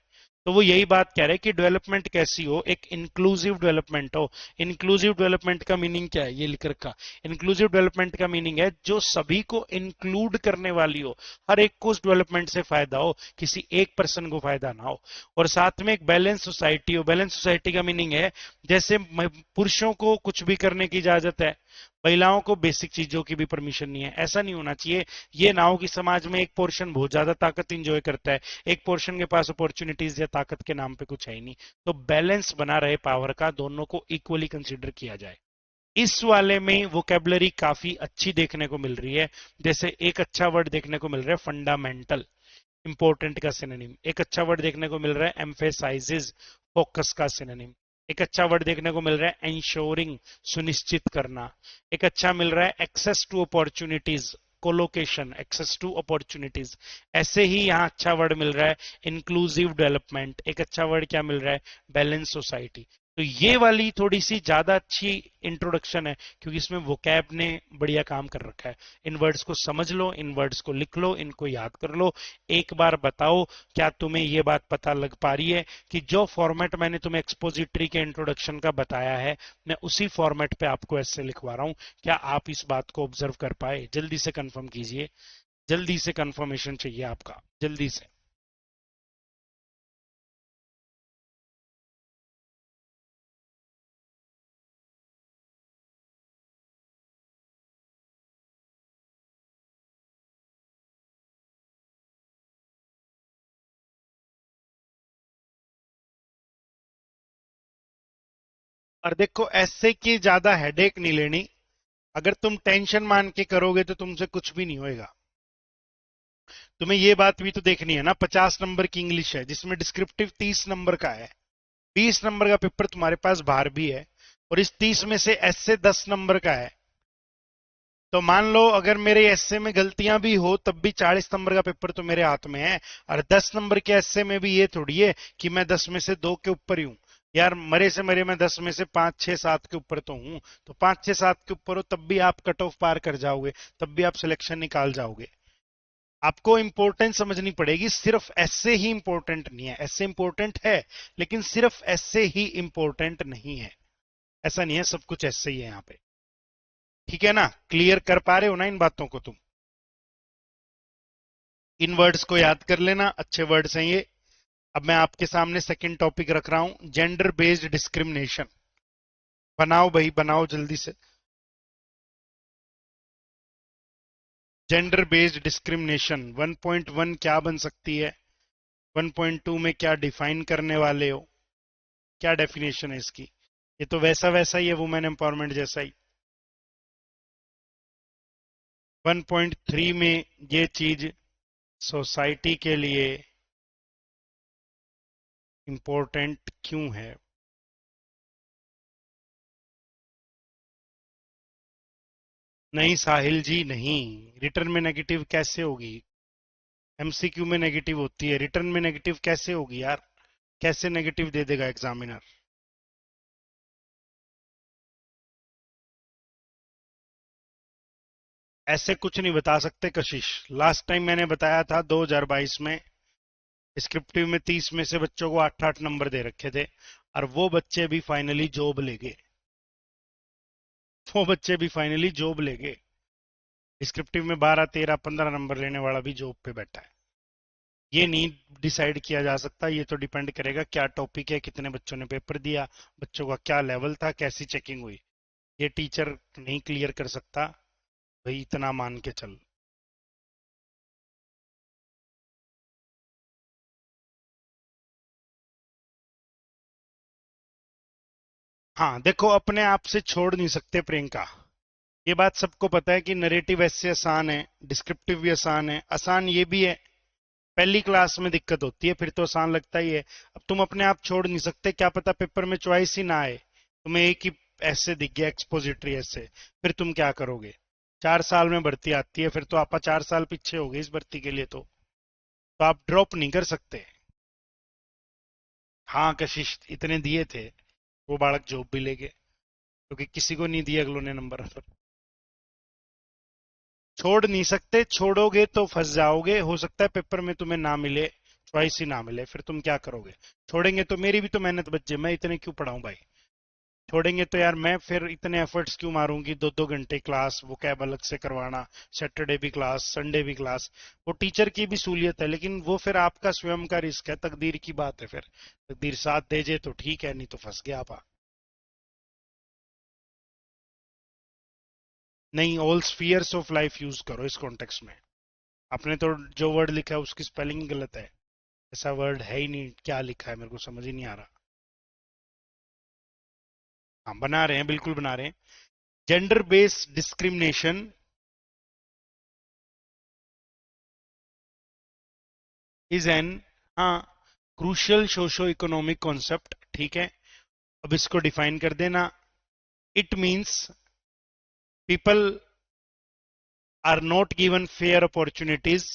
तो वो यही बात कह रहे हैं कि डेवलपमेंट कैसी हो? एक इंक्लूसिव डेवलपमेंट हो। इंक्लूसिव डेवलपमेंट का मीनिंग क्या है? ये लिख रखा। इंक्लूसिव डेवलपमेंट का मीनिंग है जो सभी को इंक्लूड करने वाली हो, हर एक को उस डेवलपमेंट से फायदा हो, किसी एक पर्सन को फायदा ना हो, और साथ में एक बैलेंस सोसाइटी हो। बैलेंस सोसाइटी का मीनिंग है जैसे पुरुषों को कुछ भी करने की इजाजत है, महिलाओं को बेसिक चीजों की भी परमिशन नहीं है। ऐसा नहीं होना चाहिए। ये ना हो कि समाज में एक पोर्शन बहुत ज्यादा ताकत इंजॉय करता है, एक पोर्शन के पास अपॉर्चुनिटीज या ताकत के नाम पे कुछ है ही नहीं। तो बैलेंस बना रहे पावर का, दोनों को इक्वली कंसिडर किया जाए। इस वाले में वोकेबलरी काफी अच्छी देखने को मिल रही है। जैसे एक अच्छा वर्ड देखने को मिल रहा है फंडामेंटल, इंपॉर्टेंट का सिनोनिम। एक अच्छा वर्ड देखने को मिल रहा है एम्फेसाइजेस, फोकस का सिनोनिम। एक अच्छा वर्ड देखने को मिल रहा है एंश्योरिंग, सुनिश्चित करना। एक अच्छा मिल रहा है access to opportunities, collocation, access to opportunities. ऐसे ही यहां अच्छा वर्ड मिल रहा है इंक्लूसिव डेवलपमेंट। एक अच्छा वर्ड क्या मिल रहा है? Balance society. तो ये वाली थोड़ी सी ज्यादा अच्छी इंट्रोडक्शन है क्योंकि इसमें वोकैब ने बढ़िया काम कर रखा है। इन वर्ड्स को समझ लो, इन वर्ड्स को लिख लो, इनको याद कर लो। एक बार बताओ क्या तुम्हें ये बात पता लग पा रही है कि जो फॉर्मेट मैंने तुम्हें एक्सपोजिटरी के इंट्रोडक्शन का बताया है, मैं उसी फॉर्मेट पे आपको ऐसे लिखवा रहा हूं। क्या आप इस बात को ऑब्जर्व कर पाए? जल्दी से कंफर्म कीजिए, जल्दी से कंफर्मेशन चाहिए आपका, जल्दी से। और देखो ऐसे की ज्यादा हेडेक नहीं लेनी। अगर तुम टेंशन मान के करोगे तो तुमसे कुछ भी नहीं होएगा। तुम्हें ये बात भी तो देखनी है ना, 50 नंबर की इंग्लिश है जिसमें डिस्क्रिप्टिव 30 नंबर का है। 20 नंबर का पेपर तुम्हारे पास बाहर भी है और इस 30 में से ऐसे 10 नंबर का है। तो मान लो अगर मेरे एस्से में गलतियां भी हो तब भी 40 नंबर का पेपर तो मेरे हाथ में है। और 10 नंबर के एस्से में भी ये थोड़ी है कि मैं 10 में से 2 के ऊपर ही हूं। यार मरे से मरे मैं 10 में से 5 6 7 के ऊपर तो हूं। तो 5 6 7 के ऊपर हो तब भी आप कट ऑफ पार कर जाओगे, तब भी आप सिलेक्शन निकाल जाओगे। आपको इंपॉर्टेंट समझनी पड़ेगी। सिर्फ ऐसे ही इंपॉर्टेंट नहीं है, ऐसे इंपॉर्टेंट है लेकिन सिर्फ ऐसे ही इंपॉर्टेंट नहीं है। ऐसा नहीं है सब कुछ ऐसे ही है यहाँ पे। ठीक है ना? क्लियर कर पा रहे हो ना इन बातों को तुम? इन वर्ड्स को याद कर लेना, अच्छे वर्ड्स हैं ये। अब मैं आपके सामने सेकंड टॉपिक रख रहा हूं, जेंडर बेस्ड डिस्क्रिमिनेशन। बनाओ भाई बनाओ जल्दी से। जेंडर बेस्ड डिस्क्रिमिनेशन 1.1 क्या बन सकती है? 1.2 में क्या डिफाइन करने वाले हो? क्या डेफिनेशन है इसकी? ये तो वैसा वैसा ही है, वुमेन एम्पावरमेंट जैसा ही। 1.3 में ये चीज सोसाइटी के लिए इंपॉर्टेंट क्यों है? नहीं साहिल जी नहीं, रिटर्न में नेगेटिव कैसे होगी? एमसीक्यू में नेगेटिव होती है, रिटर्न में नेगेटिव कैसे होगी यार? कैसे नेगेटिव दे देगा एग्जामिनर? ऐसे कुछ नहीं बता सकते कशिश। लास्ट टाइम मैंने बताया था 2022 में डिस्क्रिप्टिव में 30 में से बच्चों को 8 8 नंबर दे रखे थे और वो बच्चे भी फाइनली जॉब ले गए। वो बच्चे भी फाइनली जॉब ले गए। डिस्क्रिप्टिव में 12, 13, 15 नंबर लेने वाला भी जॉब पे बैठा है। ये नहीं डिसाइड किया जा सकता, ये तो डिपेंड करेगा क्या टॉपिक है, कितने बच्चों ने पेपर दिया, बच्चों का क्या लेवल था, कैसी चेकिंग हुई। ये टीचर नहीं क्लियर कर सकता, भाई इतना मान के चल। हाँ देखो, अपने आप से छोड़ नहीं सकते प्रियंका, ये बात सबको पता है कि नरेटिव ऐसे आसान है, डिस्क्रिप्टिव भी आसान है, आसान ये भी है। पहली क्लास में दिक्कत होती है, फिर तो आसान लगता ही है। अब तुम अपने आप छोड़ नहीं सकते, क्या पता पेपर में चॉइस ही ना आए, तुम्हें एक ही ऐसे दिख गया एक्सपोजिटरी ऐसे, फिर तुम क्या करोगे? 4 साल में भर्ती आती है, फिर तो आप 4 साल पीछे हो गए इस भर्ती के लिए, तो आप ड्रॉप नहीं कर सकते। हाँ कशिश, इतने दिए थे, वो बालक जॉब भी ले गए, क्योंकि किसी को नहीं दिए अगलों ने नंबर। छोड़ नहीं सकते, छोड़ोगे तो फंस जाओगे, हो सकता है पेपर में तुम्हें ना मिले, चॉइस ही ना मिले, फिर तुम क्या करोगे? छोड़ेंगे तो मेरी भी तो मेहनत बच जाए, मैं इतने क्यों पढ़ाऊं भाई? छोड़ेंगे तो यार मैं फिर इतने एफर्ट्स क्यों मारूंगी, 2-2 घंटे क्लास, वो कैब अलग से करवाना, सैटरडे भी क्लास, संडे भी क्लास। वो टीचर की भी सूलियत है, लेकिन वो फिर आपका स्वयं का रिस्क है, तकदीर की बात है। फिर तकदीर साथ दे जे तो ठीक है, नहीं तो फंस गया आप। नहीं, all spheres of life use करो इस कॉन्टेक्स्ट में। आपने तो जो वर्ड लिखा है उसकी स्पेलिंग गलत है, ऐसा वर्ड है ही नहीं, क्या लिखा है मेरे को समझ ही नहीं आ रहा। हाँ बना रहे हैं, बिल्कुल बना रहे हैं। Gender based discrimination is an, हाँ, क्रूशियल सोशो इकोनॉमिक कॉन्सेप्ट, ठीक है। अब इसको डिफाइन कर देना। It means people are not given fair opportunities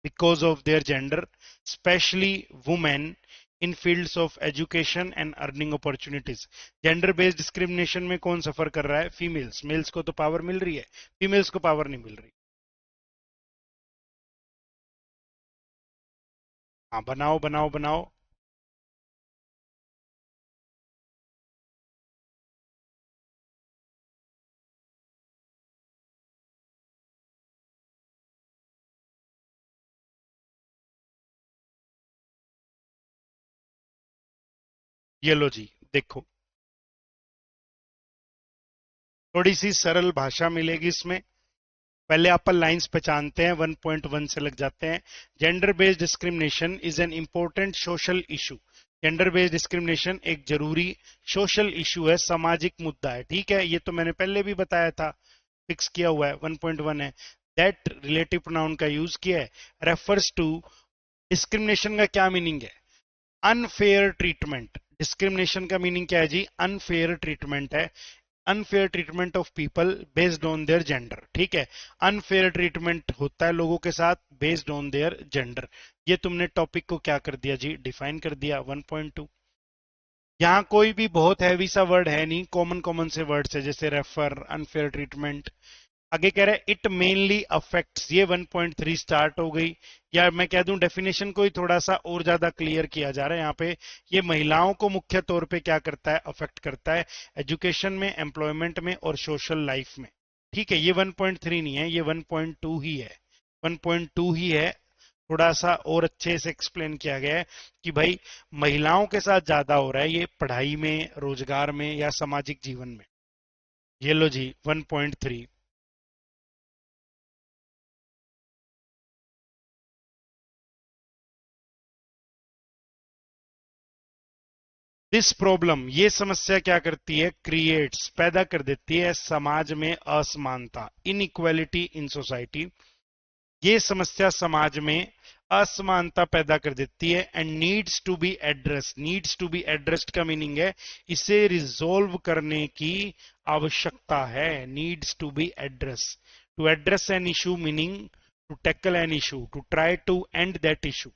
because of their gender, especially women in fields of education and earning opportunities. Gender based discrimination में कौन सफर कर रहा है? फीमेल्स। मेल्स को तो पावर मिल रही है, फीमेल्स को पावर नहीं मिल रही। हाँ बनाओ बनाओ बनाओ। ये लो जी, देखो, थोड़ी सी सरल भाषा मिलेगी इसमें। पहले अपन लाइंस पहचानते हैं, 1.1 से लग जाते हैं। Gender based discrimination is an important social issue. Gender based discrimination एक जरूरी सोशल इशू है, सामाजिक मुद्दा है, ठीक है। ये तो मैंने पहले भी बताया था, फिक्स किया हुआ है, 1.1 है। दैट रिलेटिव प्रोनाउन का यूज किया है, रेफर्स टू। डिस्क्रिमिनेशन का क्या मीनिंग है? Unfair treatment. डिस्क्रिमिनेशन का मीनिंग क्या है जी? अनफेयर ट्रीटमेंट है। Unfair treatment of people based on their gender, ठीक है। अनफेयर ट्रीटमेंट होता है लोगों के साथ बेस्ड ऑन देयर जेंडर। ये तुमने टॉपिक को क्या कर दिया जी? डिफाइन कर दिया, 1.2। यहाँ कोई भी बहुत हैवी सा वर्ड है नहीं, कॉमन कॉमन से वर्ड्स है, जैसे रेफर, अनफेयर ट्रीटमेंट। आगे कह रहा है इट मेनली अफेक्ट्स, ये 1.3 स्टार्ट हो गई। या मैं कह दूं डेफिनेशन को ही थोड़ा सा और ज्यादा क्लियर किया जा रहा है यहाँ पे। ये महिलाओं को मुख्य तौर पे क्या करता है? अफेक्ट करता है, एजुकेशन में, एम्प्लॉयमेंट में और सोशल लाइफ में, ठीक है। ये 1.3 नहीं है, ये 1.2 ही है, 1.2 ही है। थोड़ा सा और अच्छे से एक्सप्लेन किया गया है कि भाई महिलाओं के साथ ज्यादा हो रहा है ये, पढ़ाई में, रोजगार में या सामाजिक जीवन में। ये लो जी 1.3। दिस प्रॉब्लम, ये समस्या क्या करती है? क्रिएट्स, पैदा कर देती है समाज में असमानता, इनइक्वालिटी इन सोसाइटी। ये समस्या समाज में असमानता पैदा कर देती है and needs to be address. Needs to be addressed का मीनिंग है इसे रिजोल्व करने की आवश्यकता है। Needs to be address, to address an issue meaning to tackle an issue, to try to end that issue,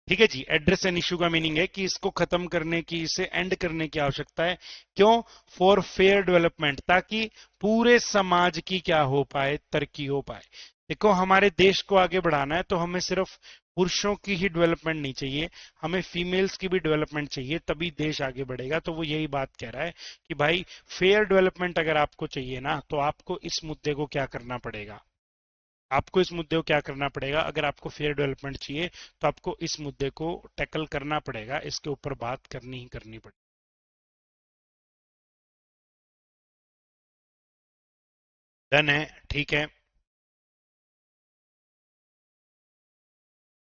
ठीक है जी। एड्रेस एन इशू का मीनिंग है कि इसको खत्म करने की, इसे एंड करने की आवश्यकता है। क्यों? फॉर फेयर डेवलपमेंट, ताकि पूरे समाज की क्या हो पाए? तरक्की हो पाए। देखो हमारे देश को आगे बढ़ाना है तो हमें सिर्फ पुरुषों की ही डेवलपमेंट नहीं चाहिए, हमें फीमेल्स की भी डेवलपमेंट चाहिए, तभी देश आगे बढ़ेगा। तो वो यही बात कह रहा है कि भाई फेयर डेवलपमेंट अगर आपको चाहिए ना, तो आपको इस मुद्दे को क्या करना पड़ेगा, आपको इस मुद्दे को क्या करना पड़ेगा, अगर आपको फेयर डेवलपमेंट चाहिए तो आपको इस मुद्दे को टैकल करना पड़ेगा, इसके ऊपर बात करनी ही करनी पड़ेगी। डन है, ठीक है,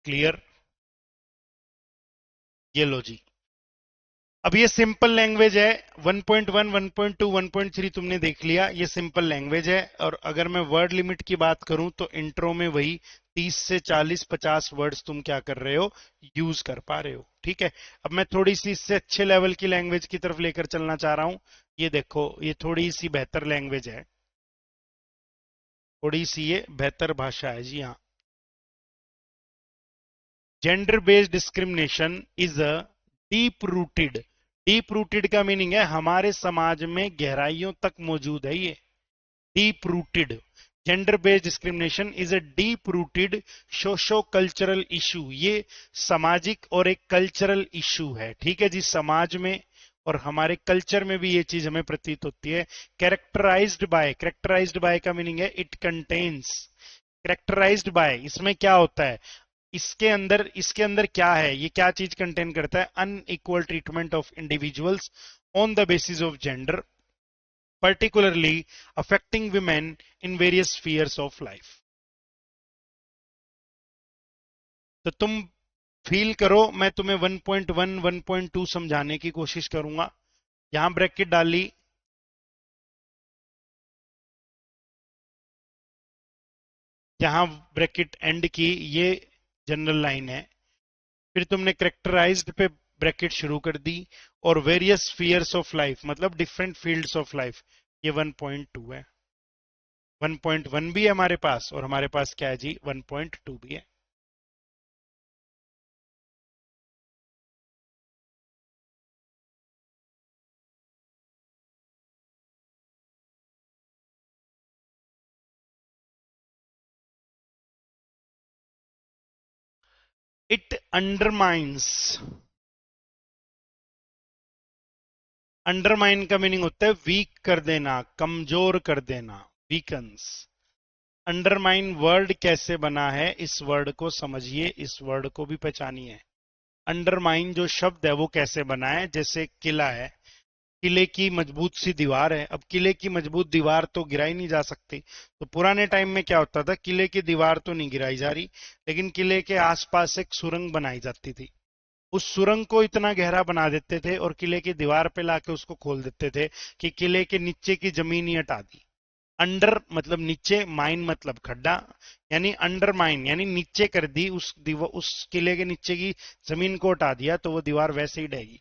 क्लियर, ये लो जी। अब ये सिंपल लैंग्वेज है, 1.1 1.2 1.3 तुमने देख लिया, ये सिंपल लैंग्वेज है। और अगर मैं वर्ड लिमिट की बात करूं तो इंट्रो में वही 30 से 40 50 वर्ड्स तुम क्या कर रहे हो, यूज कर पा रहे हो, ठीक है। अब मैं थोड़ी सी इससे अच्छे लेवल की लैंग्वेज की तरफ लेकर चलना चाह रहा हूं। ये देखो, ये थोड़ी सी बेहतर लैंग्वेज है, थोड़ी सी ये बेहतर भाषा है जी हाँ। Gender based discrimination is a deep rooted का मीनिंग है हमारे समाज में गहराइयों तक मौजूद है ये, deep rooted. Gender based discrimination is a deep rooted socio cultural issue, ये सामाजिक और एक कल्चरल इशू है, ठीक है जी। समाज में और हमारे कल्चर में भी ये चीज हमें प्रतीत होती है। कैरेक्टराइज्ड बाय का मीनिंग है इट कंटेन्स, कैरेक्टराइज्ड बाय इसमें क्या होता है, इसके अंदर क्या है, ये क्या चीज कंटेन करता है, unequal treatment of individuals on the basis of gender, particularly affecting women in various spheres of life। तो तुम फील करो, मैं तुम्हें 1.1 1.2 समझाने की कोशिश करूंगा। यहां ब्रैकेट डाली, यहां ब्रैकेट एंड की, ये जनरल लाइन है। फिर तुमने करेक्टराइज्ड पे ब्रैकेट शुरू कर दी, और वेरियस स्फीयर्स ऑफ लाइफ मतलब डिफरेंट फील्ड्स ऑफ लाइफ, ये 1.2 है। 1.1 भी है हमारे पास, और हमारे पास क्या है जी, 1.2 भी है। इट अंडरमाइंस, अंडरमाइन का मीनिंग होता है वीक कर देना, कमजोर कर देना, वीकन्स। अंडरमाइन वर्ड कैसे बना है, इस वर्ड को समझिए, इस वर्ड को भी पहचानिए। अंडरमाइन जो शब्द है वो कैसे बना है, जैसे किला है, किले की मजबूत सी दीवार है। अब किले की मजबूत दीवार तो गिराई नहीं जा सकती, तो पुराने टाइम में क्या होता था, किले की दीवार तो नहीं गिराई जा रही, लेकिन किले के आसपास एक सुरंग बनाई जाती थी। उस सुरंग को इतना गहरा बना देते थे और किले की दीवार पे लाके उसको खोल देते थे कि किले के नीचे की जमीन ही हटा दी। अंडर मतलब नीचे, माइन मतलब खड्डा, यानी अंडर माइन यानी नीचे कर दी, उस किले के नीचे की जमीन को हटा दिया, तो वो दीवार वैसे ही ढहेगी।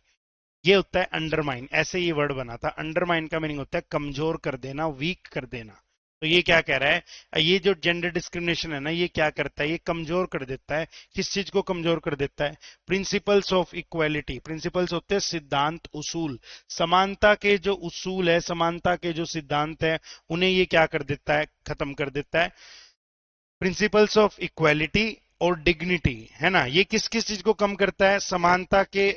ये होता है अंडरमाइन, ऐसे ये वर्ड बना था। अंडरमाइन का मीनिंग होता है कमजोर कर देना, वीक कर देना। तो ये क्या कह रहा है, ये जो जेंडर डिस्क्रिमिनेशन है ना, ये क्या करता है, ये कमजोर कर देता है। किस चीज को कमजोर कर देता है, प्रिंसिपल्स ऑफ इक्वालिटी। प्रिंसिपल्स होते हैं सिद्धांत, उसूल, समानता के जो उसूल है, समानता के जो सिद्धांत है, उन्हें ये क्या कर देता है, खत्म कर देता है। प्रिंसिपल्स ऑफ इक्वालिटी और डिग्निटी, है ना, ये किस किस चीज को कम करता है, समानता के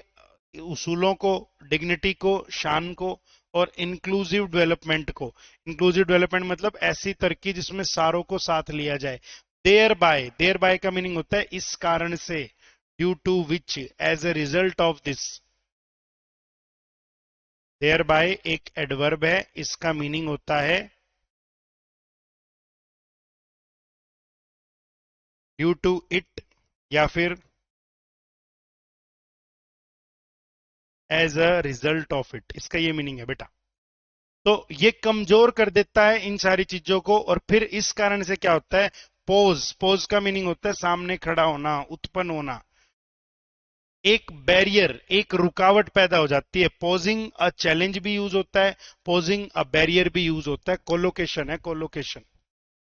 उसूलों को, डिग्निटी को, शान को, और इंक्लूसिव डेवलपमेंट को। इंक्लूसिव डेवलपमेंट मतलब ऐसी तरक्की जिसमें सारों को साथ लिया जाए। देयर बाय का मीनिंग होता है इस कारण से, due to which, as a result of this. Thereby एक एडवर्ब है, इसका मीनिंग होता है ड्यू टू इट, या फिर as a result of it, इसका ये मीनिंग है बेटा। तो ये कमजोर कर देता है इन सारी चीजों को, और फिर इस कारण से क्या होता है, पोज का मीनिंग होता है सामने खड़ा होना, उत्पन्न होना। एक बैरियर, एक रुकावट पैदा हो जाती है। पोजिंग अ चैलेंज भी यूज होता है, पोजिंग अ बैरियर भी यूज होता है, कोलोकेशन है, collocation.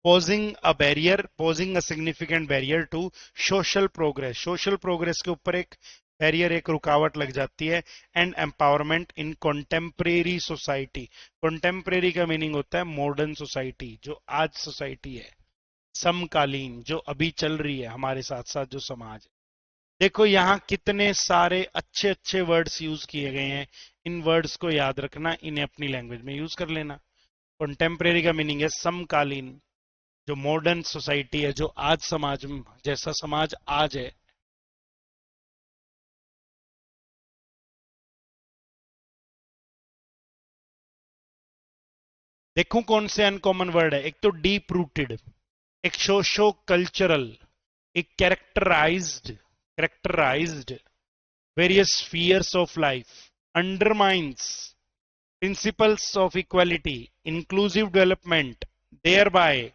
Posing a barrier, posing a significant barrier to social progress, social progress के ऊपर एक बैरियर, एक रुकावट लग जाती है। And empowerment in contemporary society, contemporary का मीनिंग होता है मॉडर्न सोसाइटी, जो आज सोसाइटी है। समकालीन, जो अभी चल रही है हमारे साथ साथ जो समाज है। देखो यहाँ कितने सारे अच्छे अच्छे वर्ड्स यूज किए गए हैं। इन वर्ड्स को याद रखना, इन्हें अपनी लैंग्वेज में यूज कर लेना। कॉन्टेम्परेरी का मीनिंग है समकालीन, जो मॉडर्न सोसाइटी है, जो आज समाज में, जैसा समाज आज है। देखो कौन से अनकॉमन वर्ड है। एक तो डीप रूटेड, एक सोशो कल्चरल, एक characterised various spheres of life, undermines principles of equality, inclusive development, thereby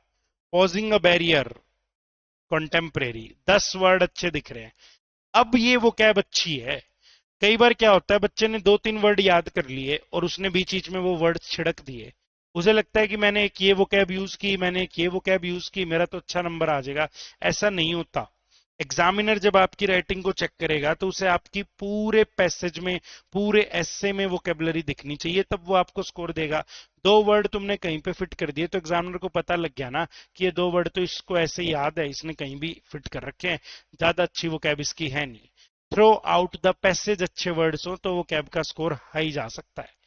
posing a barrier, contemporary। 10 word अच्छे दिख रहे हैं। अब ये वो कैब अच्छी है। कई बार क्या होता है, बच्चे ने 2-3 वर्ड याद कर लिए और उसने बीच बीच में वो वर्ड छिड़क दिए। उसे लगता है कि मैंने एक ये वो कैब यूज की, मैंने एक ये वो कैब यूज की, मेरा तो अच्छा नंबर आ जाएगा। ऐसा नहीं होता। एग्जामिनर जब आपकी राइटिंग को चेक करेगा तो उसे आपकी पूरे पैसेज में, पूरे एसे में वोकेबलरी दिखनी चाहिए, तब वो आपको स्कोर देगा। 2 वर्ड तुमने कहीं पे फिट कर दिए तो एग्जामिनर को पता लग गया ना कि ये 2 वर्ड तो इसको ऐसे याद है, इसने कहीं भी फिट कर रखे हैं, ज्यादा अच्छी वो कैब इसकी है नहीं। थ्रो आउट द पैसेज अच्छे वर्ड्स हो तो वो कैब का स्कोर हाई जा सकता है।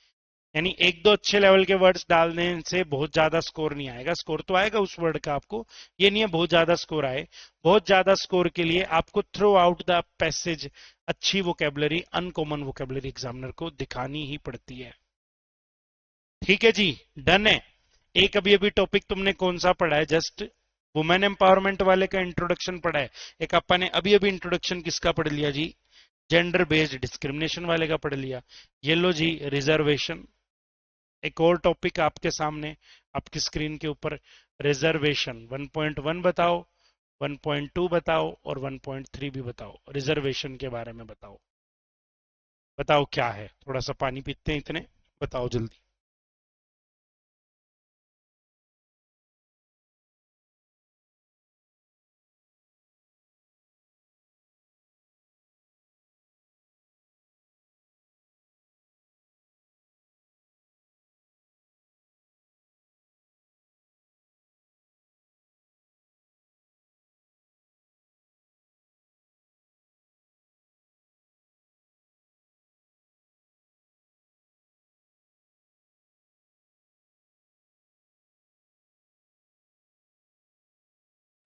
यानी 1-2 अच्छे लेवल के वर्ड्स डालने से बहुत ज्यादा स्कोर नहीं आएगा। स्कोर तो आएगा उस वर्ड का आपको, ये नहीं है बहुत ज्यादा स्कोर आए। बहुत ज्यादा स्कोर के लिए आपको थ्रो आउट द पैसेज अच्छी वोकेबलरी, अनकॉमन वोकेबलरी एग्जामिनर को दिखानी ही पड़ती है। ठीक है जी, डन है। एक अभी अभी टॉपिक तुमने कौन सा पढ़ा है, जस्ट वुमेन एम्पावरमेंट वाले का इंट्रोडक्शन पढ़ा है। एक अपन ने अभी अभी इंट्रोडक्शन किसका पढ़ लिया जी, जेंडर बेस्ड डिस्क्रिमिनेशन वाले का पढ़ लिया। ये लो जी, रिजर्वेशन। एक और टॉपिक आपके सामने, आपकी स्क्रीन के ऊपर, रिजर्वेशन 1.1 बताओ, 1.2 बताओ और 1.3 भी बताओ। रिजर्वेशन के बारे में बताओ, बताओ क्या है। थोड़ा सा पानी पीते हैं इतने, बताओ जल्दी।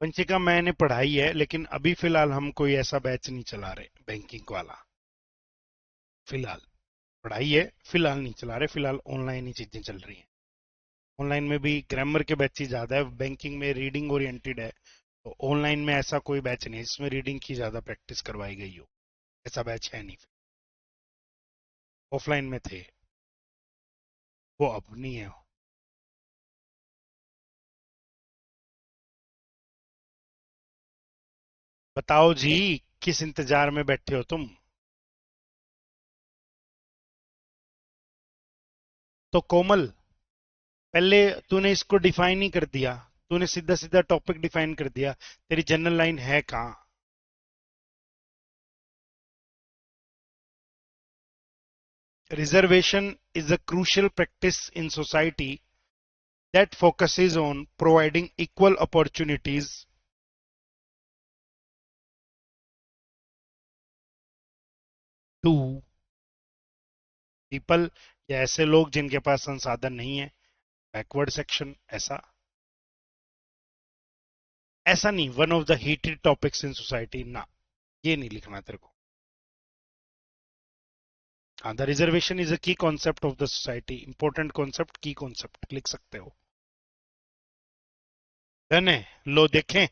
वंशिका मैंने पढ़ाई है, लेकिन अभी फिलहाल हम कोई ऐसा बैच नहीं चला रहे बैंकिंग वाला। फिलहाल पढ़ाई है, फिलहाल नहीं चला रहे। फिलहाल ऑनलाइन ही चीजें चल रही हैं। ऑनलाइन में भी ग्रामर के बैच ही ज्यादा है, बैंकिंग में रीडिंग ओरिएंटेड है। तो ऑनलाइन में ऐसा कोई बैच नहीं है जिसमें रीडिंग की ज्यादा प्रैक्टिस करवाई गई हो। ऐसा बैच है नहीं। ऑफलाइन में थे, वो अब नहीं है। बताओ जी, किस इंतजार में बैठे हो तुम। तो कोमल, पहले तूने इसको डिफाइन ही कर दिया। तूने सीधा सीधा टॉपिक डिफाइन कर दिया, तेरी जनरल लाइन है कहाँ। Reservation is a crucial practice in society that focuses on providing equal opportunities to people, या ऐसे लोग जिनके पास संसाधन नहीं है, बैकवर्ड सेक्शन। ऐसा ऐसा नहीं, one of the heated topics in society ना, ये नहीं लिखना तेरे को। हाँ, द रिजर्वेशन इज अ की concept of the society, important concept, की कॉन्सेप्ट लिख सकते हो। डन है, लो देखें।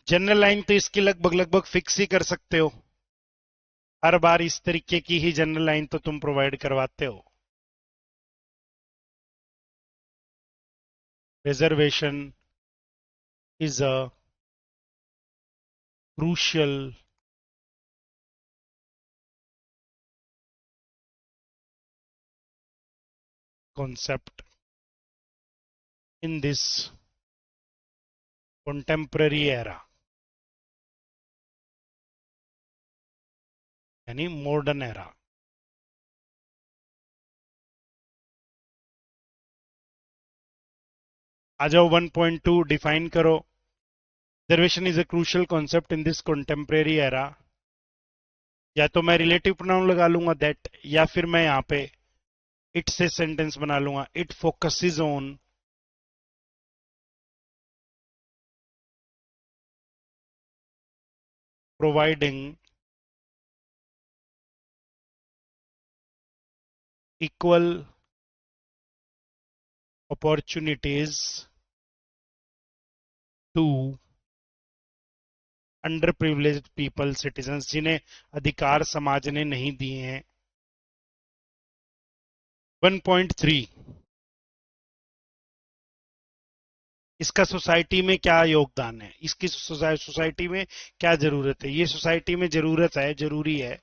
जनरल लाइन तो इसकी लगभग लगभग फिक्स ही कर सकते हो। हर बार इस तरीके की ही जनरल लाइन तो तुम प्रोवाइड करवाते हो। Reservation is a crucial concept in this contemporary era। यानी मॉडर्न एरा। आ जाओ 1.2 डिफाइन करो। Reservation is a crucial concept in this contemporary era. या तो मैं रिलेटिव प्रोनाउन लगा लूंगा दैट, या फिर मैं यहां पे इट से सेंटेंस बना लूंगा, it focuses on providing equal opportunities to underprivileged people citizens, जिन्हें अधिकार समाज ने नहीं दिए हैं। 1.3, इसका सोसाइटी में क्या योगदान है, इसकी सोसाइटी में क्या जरूरत है। ये सोसाइटी में जरूरत है, जरूरी है,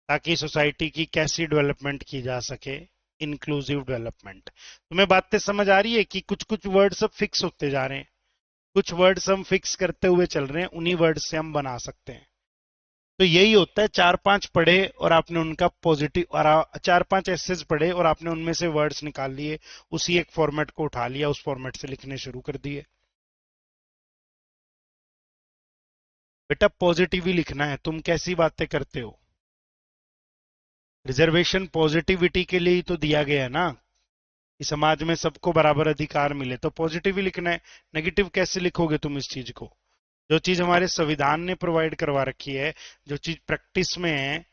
ताकि सोसाइटी की कैसी डेवलपमेंट की जा सके, इंक्लूसिव डेवलपमेंट। तुम्हें बातें समझ आ रही है कि कुछ कुछ वर्ड्स अब फिक्स होते जा रहे हैं, कुछ वर्ड्स हम फिक्स करते हुए चल रहे हैं, उन्हीं वर्ड्स से हम बना सकते हैं। तो यही होता है, चार पांच पढ़े और आपने उनका पॉजिटिव, और चार पांच एसेज पढ़े और आपने उनमें से वर्ड्स निकाल लिए, उसी एक फॉर्मेट को उठा लिया, उस फॉर्मेट से लिखने शुरू कर दिए। बेटा पॉजिटिव ही लिखना है, तुम कैसी बातें करते हो। रिजर्वेशन पॉजिटिविटी के लिए ही तो दिया गया है ना, कि समाज में सबको बराबर अधिकार मिले, तो पॉजिटिव ही लिखना है। नेगेटिव कैसे लिखोगे तुम इस चीज को। जो चीज हमारे संविधान ने प्रोवाइड करवा रखी है, जो चीज प्रैक्टिस में है,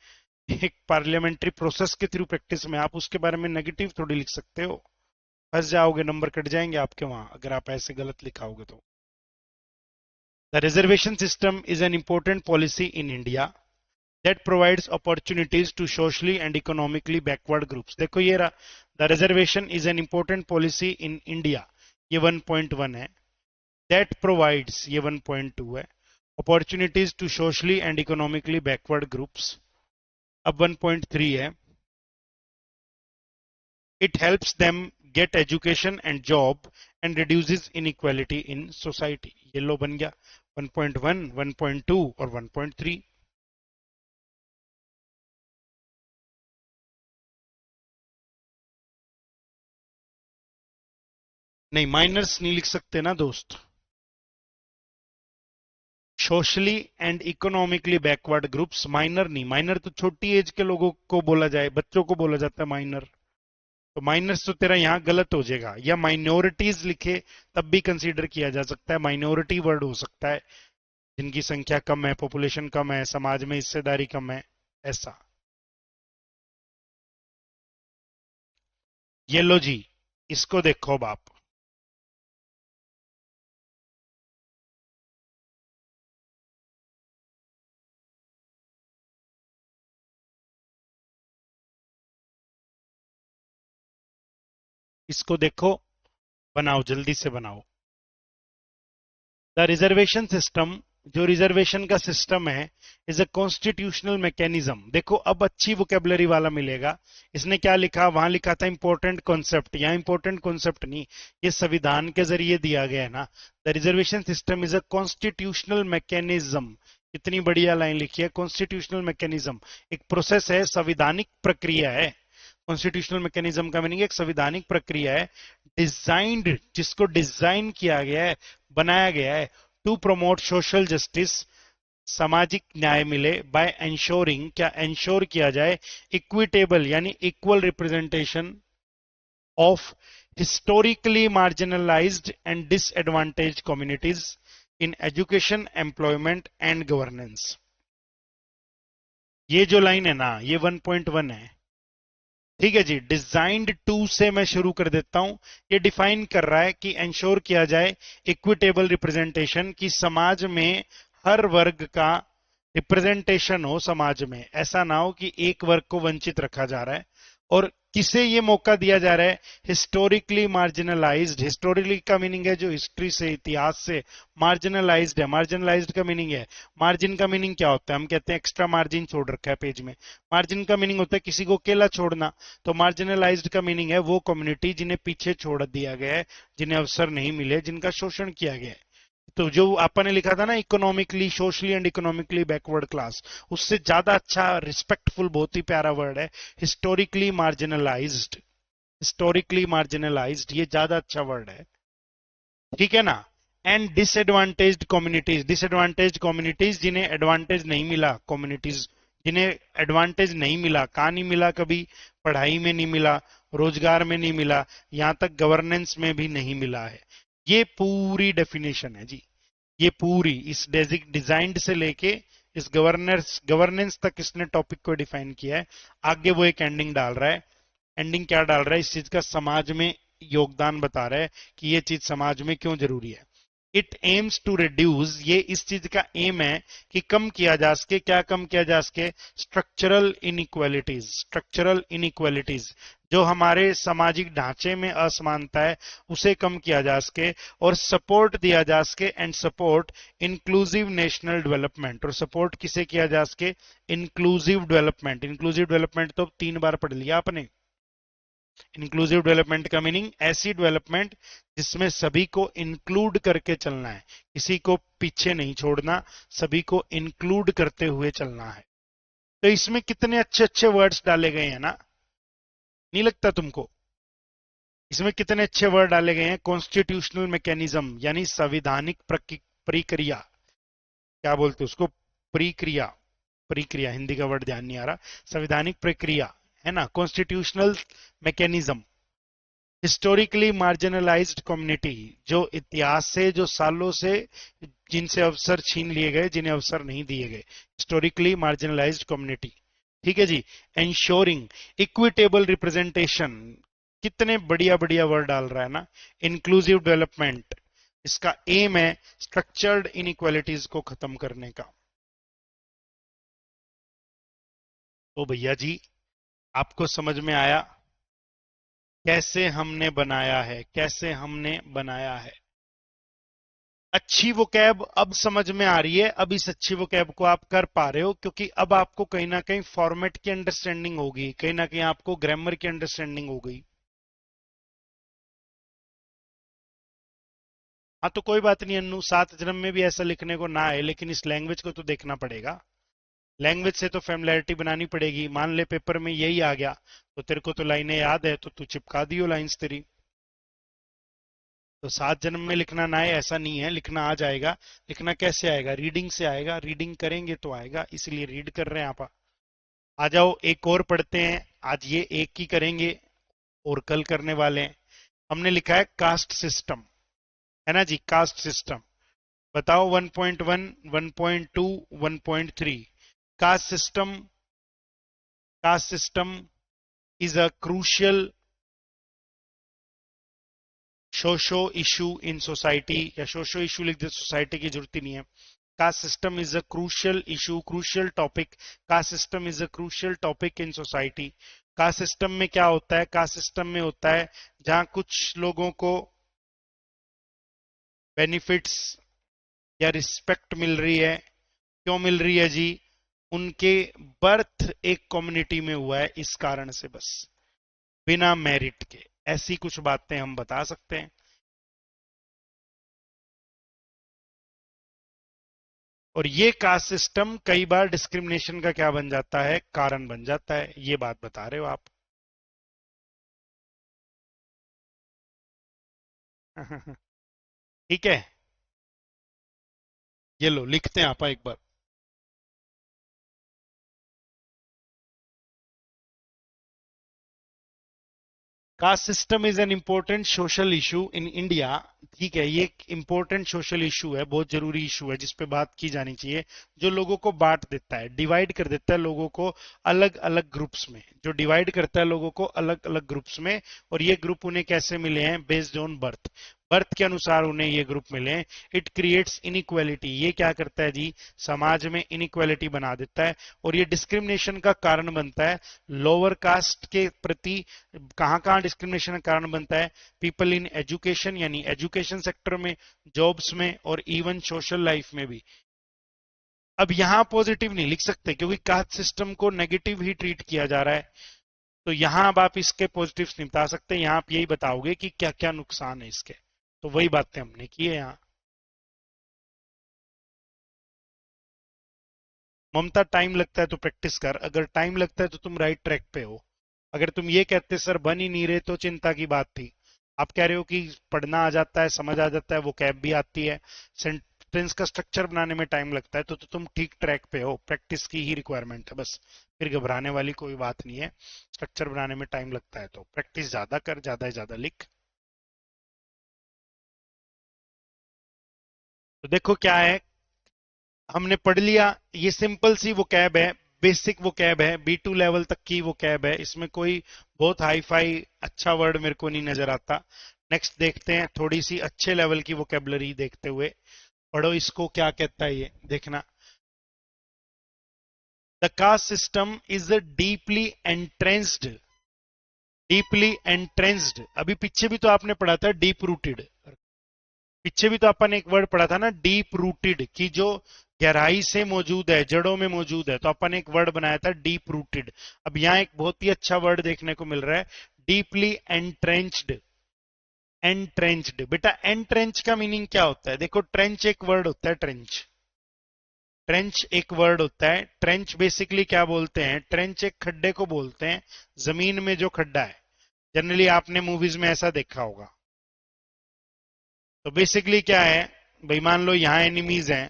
एक पार्लियामेंट्री प्रोसेस के थ्रू प्रैक्टिस में, आप उसके बारे में नेगेटिव थोड़ी लिख सकते हो। फंस जाओगे, नंबर कट जाएंगे आपके वहां, अगर आप ऐसे गलत लिखाओगे तो। The reservation system is an important policy in India that provides opportunities to socially and economically backward groups. देखो ये रहा, the reservation is an important policy in India, ये 1.1 है। दैट प्रोवाइड्स, ये 1.2 है, opportunities to socially and economically backward groups. अब 1.3 है, it helps them get education and job and reduces inequality in society। ये लो बन गया 1.1, 1.2 और 1.3। नहीं, माइनर्स नहीं लिख सकते ना दोस्त। Socially and economically backward groups, minor नहीं। माइनर तो छोटी एज के लोगों को बोला जाए, बच्चों को बोला जाता है माइनर। तो माइनर्स तो तेरा यहां गलत हो जाएगा, या माइनॉरिटीज लिखे तब भी कंसीडर किया जा सकता है। माइनॉरिटी वर्ड हो सकता है जिनकी संख्या कम है, पॉपुलेशन कम है, समाज में हिस्सेदारी कम है, ऐसा। ये लो जी, इसको देखो अब आप। इसको देखो, बनाओ, जल्दी से बनाओ। द रिजर्वेशन सिस्टम, जो रिजर्वेशन का सिस्टम है, इज अ कॉन्स्टिट्यूशनल मैकेनिज्म। देखो अब अच्छी वोकेबलरी वाला मिलेगा। इसने क्या लिखा, वहां लिखा था इंपॉर्टेंट कॉन्सेप्ट, यहाँ इंपॉर्टेंट कॉन्सेप्ट नहीं, ये संविधान के जरिए दिया गया है ना। The reservation system is a constitutional mechanism. कितनी बढ़िया लाइन लिखी है, कॉन्स्टिट्यूशनल मैकेनिज्म। एक प्रोसेस है, संविधानिक प्रक्रिया है। कॉन्स्टिट्यूशनल मैकेनिज्म का मीनिंग एक संविधानिक प्रक्रिया है, डिजाइंड, जिसको डिजाइन किया गया है, बनाया गया है, टू प्रमोट सोशल जस्टिस, सामाजिक न्याय मिले, बाय एंश्योरिंग, क्या एंश्योर किया जाए, इक्विटेबल यानी equal representation of historically marginalised and disadvantage communities in education, employment and governance. ये जो लाइन है ना, ये 1.1 है। ठीक है जी, डिजाइंड टू से मैं शुरू कर देता हूं। ये डिफाइन कर रहा है कि इंश्योर किया जाए इक्विटेबल रिप्रेजेंटेशन, की समाज में हर वर्ग का रिप्रेजेंटेशन हो समाज में। ऐसा ना हो कि एक वर्ग को वंचित रखा जा रहा है। और किसे ये मौका दिया जा रहा है, हिस्टोरिकली मार्जिनलाइज्ड। हिस्टोरिकली का मीनिंग है जो हिस्ट्री से, इतिहास से मार्जिनलाइज्ड है। मार्जिनलाइज्ड का मीनिंग है, मार्जिन का मीनिंग क्या होता है, हम कहते हैं एक्स्ट्रा मार्जिन छोड़ रखा है पेज में। मार्जिन का मीनिंग होता है किसी को अकेला छोड़ना। तो मार्जिनलाइज्ड का मीनिंग है वो कम्युनिटी जिन्हें पीछे छोड़ दिया गया है, जिन्हें अवसर नहीं मिले, जिनका शोषण किया गया है, तो जो आपने ने लिखा था ना, economically, socially and economically backward class, उससे ज्यादा अच्छा, रिस्पेक्टफुल, बहुत ही प्यारा वर्ड है हिस्टोरिकली मार्जिनलाइज्ड। हिस्टोरिकली मार्जिनलाइज्ड, ये ज्यादा अच्छा वर्ड है, ठीक है ना। And disadvantaged communities, disadvantaged communities जिन्हें एडवांटेज नहीं मिला, कम्युनिटीज जिन्हें एडवांटेज नहीं मिला, कहां नहीं मिला कभी, पढ़ाई में नहीं मिला, रोजगार में नहीं मिला, यहां तक गवर्नेंस में भी नहीं मिला है। ये पूरी डेफिनेशन है जी, ये पूरी इस डिजाइंड से लेके इस गवर्नेंस गवर्नेंस तक इसने टॉपिक को डिफाइन किया है। आगे वो एक एंडिंग डाल रहा है। एंडिंग क्या डाल रहा है, इस चीज का समाज में योगदान बता रहा है कि ये चीज समाज में क्यों जरूरी है। इट एम्स टू रिड्यूस, ये इस चीज का एम है कि कम किया जा सके, क्या कम किया जा सके, स्ट्रक्चरल इनइक्वालिटीज, स्ट्रक्चरल इनइक्वालिटीज, जो हमारे सामाजिक ढांचे में असमानता है उसे कम किया जा सके, और सपोर्ट दिया जा सके, and support inclusive national development, और सपोर्ट किसे किया जा सके, इंक्लूसिव डेवलपमेंट। इंक्लूसिव डेवलपमेंट तो 3 बार पढ़ लिया आपने। इंक्लूसिव डेवलपमेंट का मीनिंग ऐसी डेवलपमेंट जिसमें सभी को इंक्लूड करके चलना है, किसी को पीछे नहीं छोड़ना, सभी को इंक्लूड करते हुए चलना है। तो इसमें कितने अच्छे अच्छे वर्ड्स डाले गए हैं ना, नहीं लगता तुमको? इसमें कितने अच्छे वर्ड डाले गए हैं। कॉन्स्टिट्यूशनल मैकेनिज्म यानी संविधानिक प्रक्रिया, क्या बोलते हैं उसको, प्रक्रिया, प्रक्रिया हिंदी का वर्ड ध्यान नहीं आ रहा, संवैधानिक प्रक्रिया है ना, constitutional mechanism. Historically marginalised community, जो इतिहास से, जो सालों से जिनसे अवसर छीन लिए गए, जिन्हें अवसर नहीं दिए गए, हिस्टोरिकली मार्जिनलाइज्ड कम्युनिटी, ठीक है जी। एंश्योरिंग इक्विटेबल रिप्रेजेंटेशन, कितने बढ़िया बढ़िया वर्ड डाल रहा है ना। इंक्लूसिव डेवलपमेंट, इसका एम है स्ट्रक्चर्ड इनइक्वालिटीज को खत्म करने का। तो भैया जी, आपको समझ में आया कैसे हमने बनाया है, कैसे हमने बनाया है। अच्छी वोकैब अब समझ में आ रही है, अब इस अच्छी वोकैब को आप कर पा रहे हो, क्योंकि अब आपको कहीं ना कहीं फॉर्मेट की अंडरस्टैंडिंग होगी, कहीं ना कहीं आपको ग्रामर की अंडरस्टैंडिंग हो गई। हाँ तो कोई बात नहीं अन्नू, 7 जन्म में भी ऐसा लिखने को ना आए, लेकिन इस लैंग्वेज को तो देखना पड़ेगा। लैंग्वेज से तो फेमिलैरिटी बनानी पड़ेगी। मान ले पेपर में यही आ गया, तो तेरे को तो लाइनें याद है, तो तू चिपका दियो लाइंस तेरी। तो 7 जन्म में लिखना ना है ऐसा नहीं है, लिखना आ जाएगा। लिखना कैसे आएगा, रीडिंग से आएगा, रीडिंग करेंगे तो आएगा, इसलिए रीड कर रहे हैं आप। आ जाओ एक और पढ़ते हैं, आज ये एक ही करेंगे और कल करने वाले हैं। हमने लिखा है कास्ट सिस्टम, है ना जी, कास्ट सिस्टम। बताओ 1.1, 1.2, 1.3। Caste system, cast system is a crucial socio issue in society, या सोशो इशू लिख दे, सोसाइटी की जरूरत ही नहीं है। Cast system is a crucial issue, crucial topic. Cast system is a crucial topic in society. Caste system में क्या होता है, कास्ट सिस्टम में होता है जहां कुछ लोगों को बेनिफिट्स या रिस्पेक्ट मिल रही है। क्यों मिल रही है जी, उनके बर्थ एक कम्युनिटी में हुआ है, इस कारण से, बस बिना मेरिट के। ऐसी कुछ बातें हम बता सकते हैं। और ये कास्ट सिस्टम कई बार डिस्क्रिमिनेशन का क्या बन जाता है, कारण बन जाता है। ये बात बता रहे हो आप। ठीक है, ये लो लिखते हैं आप एक बार। Caste system is an important social issue in India. ठीक है, ये एक इंपॉर्टेंट सोशल इशू है, बहुत जरूरी इशू है, जिस पे बात की जानी चाहिए। जो लोगों को बांट देता है, डिवाइड कर देता है लोगों को अलग अलग ग्रुप्स में, जो डिवाइड करता है लोगों को अलग अलग ग्रुप्स में। और ये ग्रुप उन्हें कैसे मिले हैं, बेस्ड ऑन बर्थ, बर्थ के अनुसार उन्हें ये ग्रुप मिले हैं। इट क्रिएट्स इनइक्वालिटी, ये क्या करता है जी, समाज में इनइक्वालिटी बना देता है, और ये डिस्क्रिमिनेशन का कारण बनता है लोअर कास्ट के प्रति। कहां कहां डिस्क्रिमिनेशन का कारण बनता है, पीपल इन एजुकेशन, यानी एजुकेशन सेक्टर में, जॉब्स में, और इवन सोशल लाइफ में भी। अब यहां पॉजिटिव नहीं लिख सकते, क्योंकि कास्ट सिस्टम को नेगेटिव ही ट्रीट किया जा रहा है। तो यहां अब आप इसके पॉजिटिव्स नहीं बता सकते, यहां आप यही बताओगे कि क्या क्या नुकसान है इसके। तो वही बातें हमने की है यहाँ। ममता टाइम लगता है तो प्रैक्टिस कर, अगर टाइम लगता है तो तुम राइट ट्रैक पे हो। अगर तुम ये कहते सर बन ही नहीं रहे तो चिंता की बात थी। आप कह रहे हो कि पढ़ना आ जाता है, समझ आ जाता है, वो कैब भी आती है, सेंटेंस का स्ट्रक्चर बनाने में टाइम लगता है, तो तुम ठीक ट्रैक पे हो। प्रैक्टिस की ही रिक्वायरमेंट है बस, फिर घबराने वाली कोई बात नहीं है। स्ट्रक्चर बनाने में टाइम लगता है तो प्रैक्टिस ज्यादा कर, ज्यादा से ज्यादा लिख। तो देखो क्या है, हमने पढ़ लिया, ये सिंपल सी वो कैब है, बेसिक वो कैब है, B2 लेवल तक की वो कैब है, इसमें कोई बहुत हाई फाई अच्छा वर्ड मेरे को नहीं नजर आता। नेक्स्ट देखते हैं, थोड़ी सी अच्छे लेवल की वोकेबलरी देखते हुए पढ़ो इसको क्या कहता है ये देखना। The cast system is deeply एंट्रेंस्ड, deeply एंट्रेंस्ड, अभी पीछे भी तो आपने पढ़ा था डीप रूटेड, पीछे भी तो अपन एक वर्ड पढ़ा था ना डीप रूटेड, की जो गहराई से मौजूद है, जड़ों में मौजूद है, तो अपन एक वर्ड बनाया था डीप रूटेड। अब यहाँ एक बहुत ही अच्छा वर्ड देखने को मिल रहा है, डीपली एंट्रेंच्ड। एंट्रेंच्ड, बेटा एंट्रेंच का मीनिंग क्या होता है? देखो ट्रेंच एक वर्ड होता है, ट्रेंच, ट्रेंच एक वर्ड होता है। ट्रेंच बेसिकली क्या बोलते हैं? ट्रेंच एक खड्डे को बोलते हैं, जमीन में जो खड्डा है। जनरली आपने मूवीज में ऐसा देखा होगा। तो बेसिकली क्या है भाई, मान लो यहाँ एनिमीज हैं,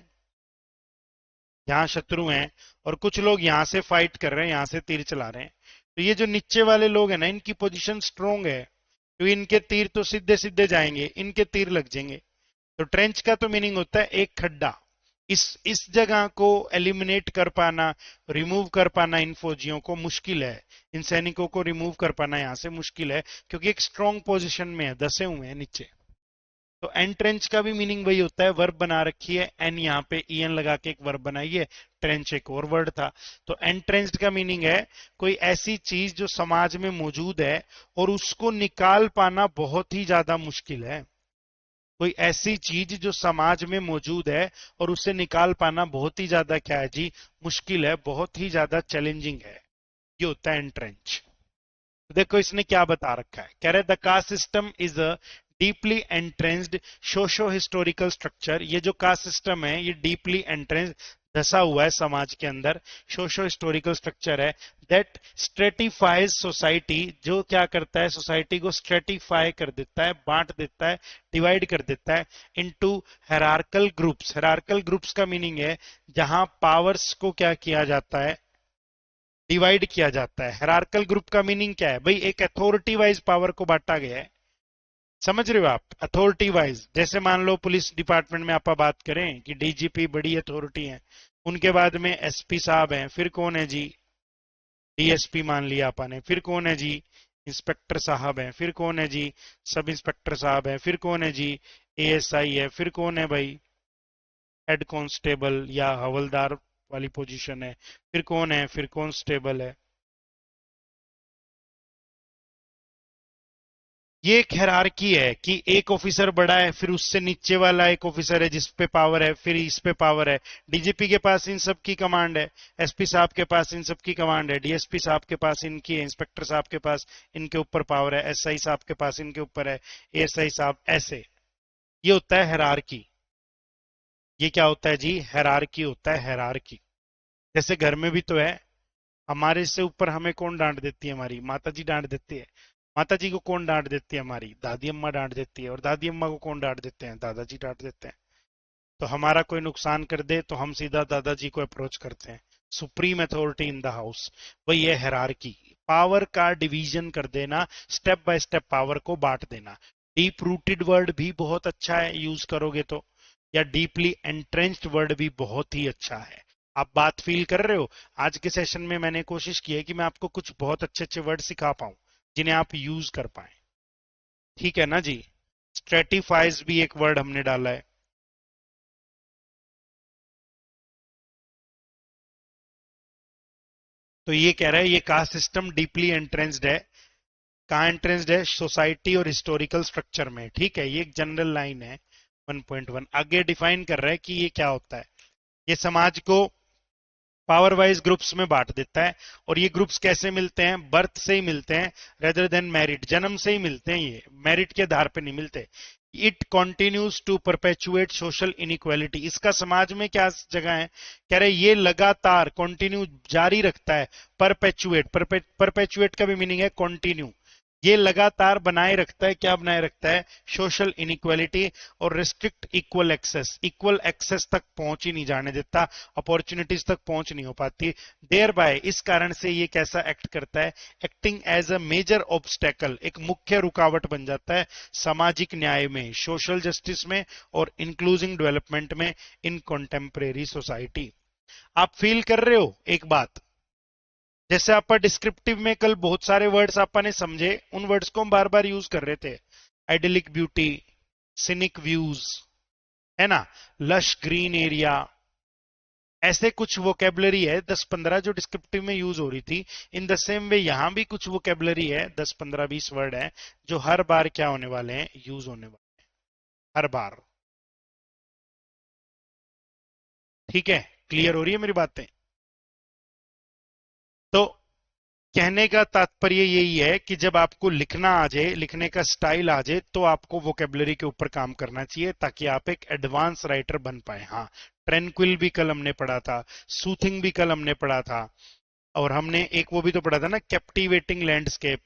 यहाँ शत्रु हैं, और कुछ लोग यहाँ से फाइट कर रहे हैं, यहाँ से तीर चला रहे हैं। तो ये जो नीचे वाले लोग हैं ना, इनकी पोजीशन स्ट्रोंग है, तो इनके तीर तो सीधे सीधे जाएंगे, इनके तीर लग जाएंगे। तो ट्रेंच का तो मीनिंग होता है एक खड्डा। इस जगह को एलिमिनेट कर पाना, रिमूव कर पाना इन फौजियों को मुश्किल है, इन सैनिकों को रिमूव कर पाना यहाँ से मुश्किल है, क्योंकि एक स्ट्रॉन्ग पोजीशन में है, दसे हुए हैं नीचे। तो एंट्रेंच का भी मीनिंग वही होता है, वर्ब बना रखी है, एन यहाँ पे ईएन लगा के एक वर्ब बनाई है, ट्रेंच एक और वर्ड था। तो एंट्रेंच्ड का मीनिंग है कोई ऐसी चीज जो समाज में मौजूद है और उसको निकाल पाना बहुत ही ज्यादा मुश्किल है। कोई ऐसी चीज जो समाज में मौजूद है और उसे निकाल पाना बहुत ही ज्यादा क्या है जी, मुश्किल है, बहुत ही ज्यादा चैलेंजिंग है, ये होता है एंट्रेंच। तो देखो इसने क्या बता रखा है, कह रहे the cast system is a deeply एंट्रेंस्ड socio historical structure. ये जो कास्ट सिस्टम है ये डीपली एंट्रेंस, धसा हुआ है समाज के अंदर, सोशो हिस्टोरिकल स्ट्रक्चर है दैट स्ट्रेटिफाइज सोसाइटी, जो क्या करता है सोसाइटी को स्ट्रेटिफाई कर देता है, बांट देता है, डिवाइड कर देता है इनटू हेरार्कल ग्रुप्स। हेरार्कल ग्रुप्स का मीनिंग है जहां पावर्स को क्या किया जाता है, डिवाइड किया जाता है। हेरार्कल ग्रुप का मीनिंग क्या है भाई, एक अथॉरिटी वाइज पावर को बांटा गया है। समझ रहे हो आप? अथॉरिटी वाइज, जैसे मान लो पुलिस डिपार्टमेंट में आप बात करें कि डीजीपी बड़ी अथॉरिटी है, उनके बाद में एसपी साहब हैं, फिर कौन है जी, डीएसपी मान लिया आपने, फिर कौन है जी, इंस्पेक्टर साहब हैं, फिर कौन है जी, सब इंस्पेक्टर साहब हैं, फिर कौन है जी, एएसआई है, फिर कौन है भाई, हेड कांस्टेबल या हवलदार वाली पोजीशन है, फिर कौन है, फिर कांस्टेबल है। ये एक हायरार्की है कि एक ऑफिसर बड़ा है, फिर उससे नीचे वाला एक ऑफिसर है जिस पे पावर है, फिर इस पे पावर है। डीजीपी के पास इन सब की कमांड है, एसपी साहब के पास इन सब की कमांड है, डीएसपी साहब के पास इनकी है, इंस्पेक्टर साहब के पास इनके ऊपर पावर है, एसआई साहब के पास इनके ऊपर है, एएसआई साहब, ऐसे। ये होता है हायरार्की। ये क्या होता है जी? हायरार्की होता है, हायरार्की। जैसे घर में भी तो है, हमारे से ऊपर हमें कौन डांट देती है? हमारी माता जी डांट देती है। माता जी को कौन डांट देती है? हमारी दादी अम्मा डांट देती है। और दादी अम्मा को कौन डांट देते हैं? दादाजी डांट देते हैं। तो हमारा कोई नुकसान कर दे तो हम सीधा दादाजी को अप्रोच करते हैं, supreme authority in the house. वही है हायरार्की, पावर का डिवीजन कर देना, स्टेप बाय स्टेप पावर को बांट देना। डीप रूटेड वर्ड भी बहुत अच्छा है यूज करोगे तो, या डीपली एंट्रेंच्ड वर्ड भी बहुत ही अच्छा है। आप बात फील कर रहे हो? आज के सेशन में मैंने कोशिश की है कि मैं आपको कुछ बहुत अच्छे अच्छे वर्ड सिखा पाऊं जिन्हें आप यूज कर पाए। ठीक है ना जी? स्ट्रेटिफाइज भी एक वर्ड हमने डाला है। तो ये कह रहा है ये कास्ट सिस्टम डीपली एंट्रेंस्ड है। कहाँ एंट्रेंस्ड है? सोसाइटी और हिस्टोरिकल स्ट्रक्चर में। ठीक है, ये एक जनरल लाइन है 1.1। आगे डिफाइन कर रहा है कि ये क्या होता है। ये समाज को पावर वाइज ग्रुप्स में बांट देता है, और ये ग्रुप्स कैसे मिलते हैं? बर्थ से ही मिलते हैं, रेदर देन मैरिट, जन्म से ही मिलते हैं, ये मैरिट के आधार पे नहीं मिलते। It continues to perpetuate social inequality. इसका समाज में क्या जगह है? कह रहे ये लगातार कंटिन्यू जारी रखता है। परपेचुएट, परपेचुएट का भी मीनिंग है कंटिन्यू। ये लगातार बनाए रखता है, क्या बनाए रखता है? Social inequality. और restrict equal access, equal access तक पहुंच ही नहीं जाने देता, अपॉर्चुनिटीज तक पहुंच नहीं हो पाती। देयर बाय, इस कारण से ये कैसा एक्ट करता है? Acting as a major obstacle, एक मुख्य रुकावट बन जाता है सामाजिक न्याय में, सोशल जस्टिस में और इंक्लूसिव डेवलपमेंट में इन कंटेम्परेरी सोसाइटी। आप फील कर रहे हो एक बात? जैसे आप डिस्क्रिप्टिव में कल बहुत सारे वर्ड्स आपने समझे, उन वर्ड्स को हम बार बार यूज कर रहे थे। आइडिलिक ब्यूटी, सिनिक व्यूज, है ना, लश ग्रीन एरिया, ऐसे कुछ वोकेबलरी है 10-15 जो डिस्क्रिप्टिव में यूज हो रही थी। इन द सेम वे यहां भी कुछ वोकेबलरी है, 10-15-20 वर्ड है जो हर बार क्या होने वाले हैं? यूज होने वाले हैं हर बार। ठीक है, क्लियर हो रही है मेरी बातें? तो कहने का तात्पर्य यही है कि जब आपको लिखना आ जाए, लिखने का स्टाइल आ जाए, तो आपको वोकेबलरी के ऊपर काम करना चाहिए ताकि आप एक एडवांस राइटर बन पाए। हाँ, ट्रेंक्विल भी कल हमने पढ़ा था, सूथिंग भी कल हमने पढ़ा था, और हमने एक वो भी तो पढ़ा था ना, कैप्टिवेटिंग लैंडस्केप,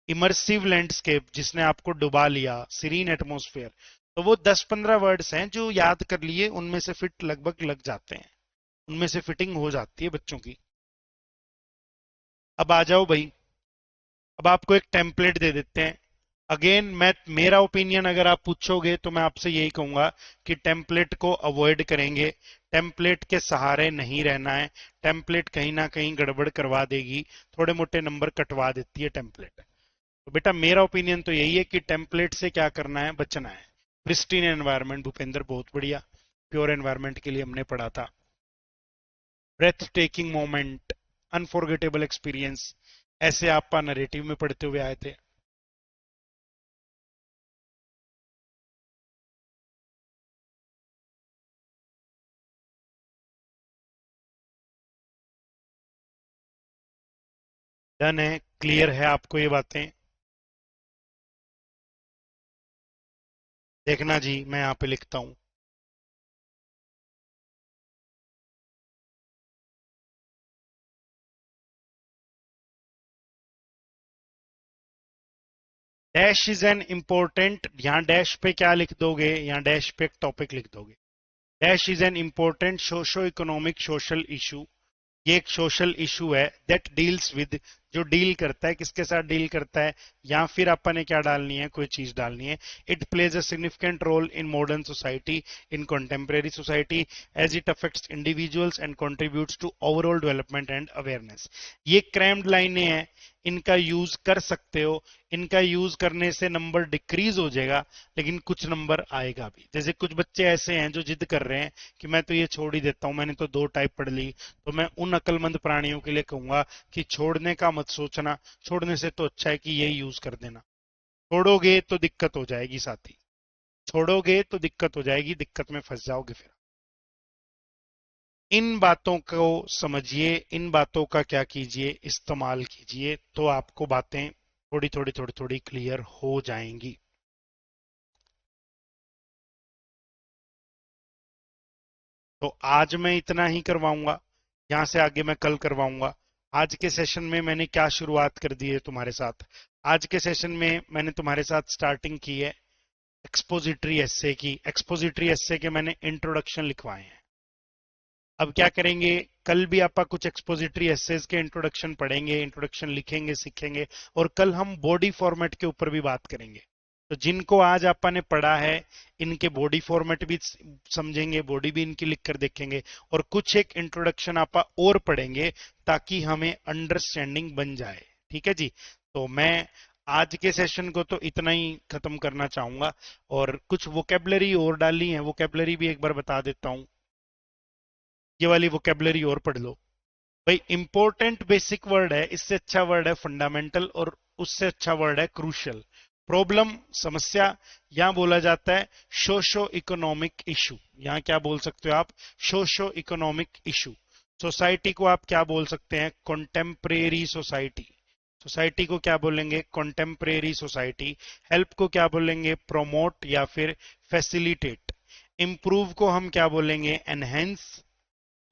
इमर्सिव लैंडस्केप, जिसने आपको डुबा लिया, सीरीन एटमोस्फेयर। तो वो 10-15 वर्ड्स हैं जो याद कर लिए, उनमें से फिट लगभग लग जाते हैं, उनमें से फिटिंग हो जाती है बच्चों की। अब आ जाओ भाई, अब आपको एक टेम्पलेट दे देते हैं। अगेन मैं, मेरा ओपिनियन अगर आप पूछोगे तो मैं आपसे यही कहूंगा कि टेम्पलेट को अवॉइड करेंगे, टेम्पलेट के सहारे नहीं रहना है। टेम्पलेट कहीं ना कहीं गड़बड़ करवा देगी, थोड़े मोटे नंबर कटवा देती है टेम्पलेट। तो बेटा मेरा ओपिनियन तो यही है कि टेम्पलेट से क्या करना है? बचना है। प्रिस्टीन एनवायरनमेंट, भूपेंद्र बहुत बढ़िया, प्योर एनवायरनमेंट के लिए हमने पढ़ा था। Breathtaking moment, unforgettable experience, ऐसे आप नरेटिव में पढ़ते हुए आए थे। डन है, क्लियर है आपको ये बातें? देखना जी, मैं यहां पे लिखता हूं। डैश इज एन इंपॉर्टेंट, यहां डैश पे क्या लिख दोगे? यहां डैश पे एक टॉपिक लिख दोगे। Dash is an important socio economic social issue. ये एक सोशल इशू है दैट डील्स विद, जो डील करता है, किसके साथ डील करता है? या फिर अपन ने क्या डालनी है? कोई चीज डालनी है। It plays a significant role in modern society, in contemporary society, as it affects individuals and contributes to overall development and awareness. ये क्रैम्ड लाइनें हैं, इनका यूज कर सकते हो। इनका यूज करने से नंबर डिक्रीज हो जाएगा, लेकिन कुछ नंबर आएगा भी। जैसे कुछ बच्चे ऐसे हैं जो जिद कर रहे हैं कि मैं तो ये छोड़ ही देता हूं, मैंने तो 2 टाइप पढ़ ली। तो मैं उन अक्लमंद प्राणियों के लिए कहूंगा कि छोड़ने का मत सोचना, छोड़ने से तो अच्छा है कि ये यूज कर देना। छोड़ोगे तो दिक्कत हो जाएगी साथी, छोड़ोगे तो दिक्कत हो जाएगी, दिक्कत में फंस जाओगे फिर। इन बातों को समझिए, इन बातों का क्या कीजिए? इस्तेमाल कीजिए, तो आपको बातें थोड़ी थोड़ी थोड़ी थोड़ी क्लियर हो जाएंगी। तो आज मैं इतना ही करवाऊंगा, यहां से आगे मैं कल करवाऊंगा। आज के सेशन में मैंने क्या शुरुआत कर दी है तुम्हारे साथ? आज के सेशन में मैंने तुम्हारे साथ स्टार्टिंग की है एक्सपोजिटरी एस्से की। एक्सपोजिटरी एस्से के मैंने इंट्रोडक्शन लिखवाए हैं। अब क्या करेंगे? कल भी आपका कुछ एक्सपोजिटरी एसेज के इंट्रोडक्शन पढ़ेंगे, इंट्रोडक्शन लिखेंगे, सीखेंगे, और कल हम बॉडी फॉर्मेट के ऊपर भी बात करेंगे। तो जिनको आज आपा ने पढ़ा है, इनके बॉडी फॉर्मेट भी समझेंगे, बॉडी भी इनकी लिख कर देखेंगे, और कुछ एक इंट्रोडक्शन आपा और पढ़ेंगे ताकि हमें अंडरस्टैंडिंग बन जाए। ठीक है जी? तो मैं आज के सेशन को तो इतना ही खत्म करना चाहूंगा, और कुछ वोकेबलरी और डाली है, वोकेबलरी भी एक बार बता देता हूं। ये वाली वोकेबलरी और पढ़ लो भाई। इंपॉर्टेंट बेसिक वर्ड है, इससे अच्छा वर्ड है फंडामेंटल, और उससे अच्छा वर्ड है क्रूशियल। प्रॉब्लम, समस्या, यहां बोला जाता है सोशो इकोनॉमिक इशू। यहां क्या बोल सकते हो आप? Socio economic issue. सोसाइटी को आप क्या बोल सकते हैं? Contemporary society. सोसाइटी को क्या बोलेंगे? Contemporary society. हेल्प को क्या बोलेंगे? प्रोमोट या फिर फैसिलिटेट। इम्प्रूव को हम क्या बोलेंगे? एनहेंस,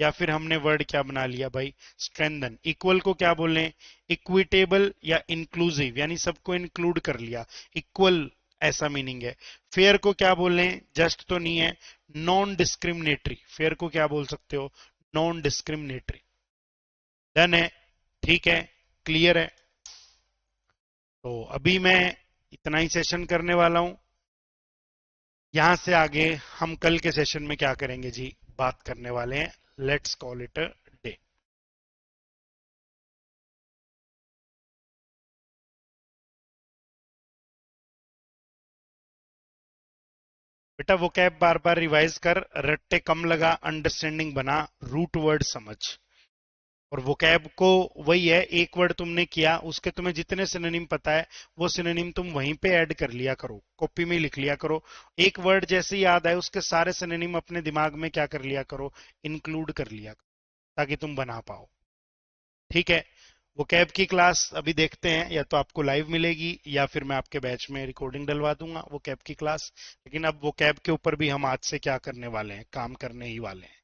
या फिर हमने वर्ड क्या बना लिया भाई? स्ट्रेंथन। इक्वल को क्या बोलें? इक्विटेबल या इंक्लूसिव, यानी सबको इंक्लूड कर लिया, इक्वल ऐसा मीनिंग है। फेयर को क्या बोलें? जस्ट तो नहीं है, नॉन डिस्क्रिमिनेटरी। फेयर को क्या बोल सकते हो? Non discriminatory. डन है, ठीक है, क्लियर है। तो अभी मैं इतना ही सेशन करने वाला हूं। यहां से आगे हम कल के सेशन में क्या करेंगे जी, बात करने वाले हैं। Let's call it a day. बेटा वोकैब बार बार रिवाइज कर, रट्टे कम लगा, अंडरस्टैंडिंग बना, रूट वर्ड समझ। और वोकैब को वही है, एक वर्ड तुमने किया, उसके तुम्हें जितने सिनोनिम पता है वो सिनोनिम तुम वहीं पे ऐड कर लिया करो, कॉपी में लिख लिया करो। एक वर्ड जैसे ही याद आए उसके सारे सिनोनिम अपने दिमाग में क्या कर लिया करो? इंक्लूड कर लिया करो, ताकि तुम बना पाओ। ठीक है। वो कैब की क्लास अभी देखते हैं, या तो आपको लाइव मिलेगी या फिर मैं आपके बैच में रिकॉर्डिंग डलवा दूंगा वो कैब की क्लास। लेकिन अब वो कैब के ऊपर भी हम आज से क्या करने वाले हैं? काम करने ही वाले हैं।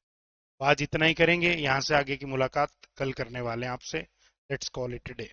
तो आज इतना ही करेंगे, यहां से आगे की मुलाकात कल करने वाले हैं आपसे। Let's call it day.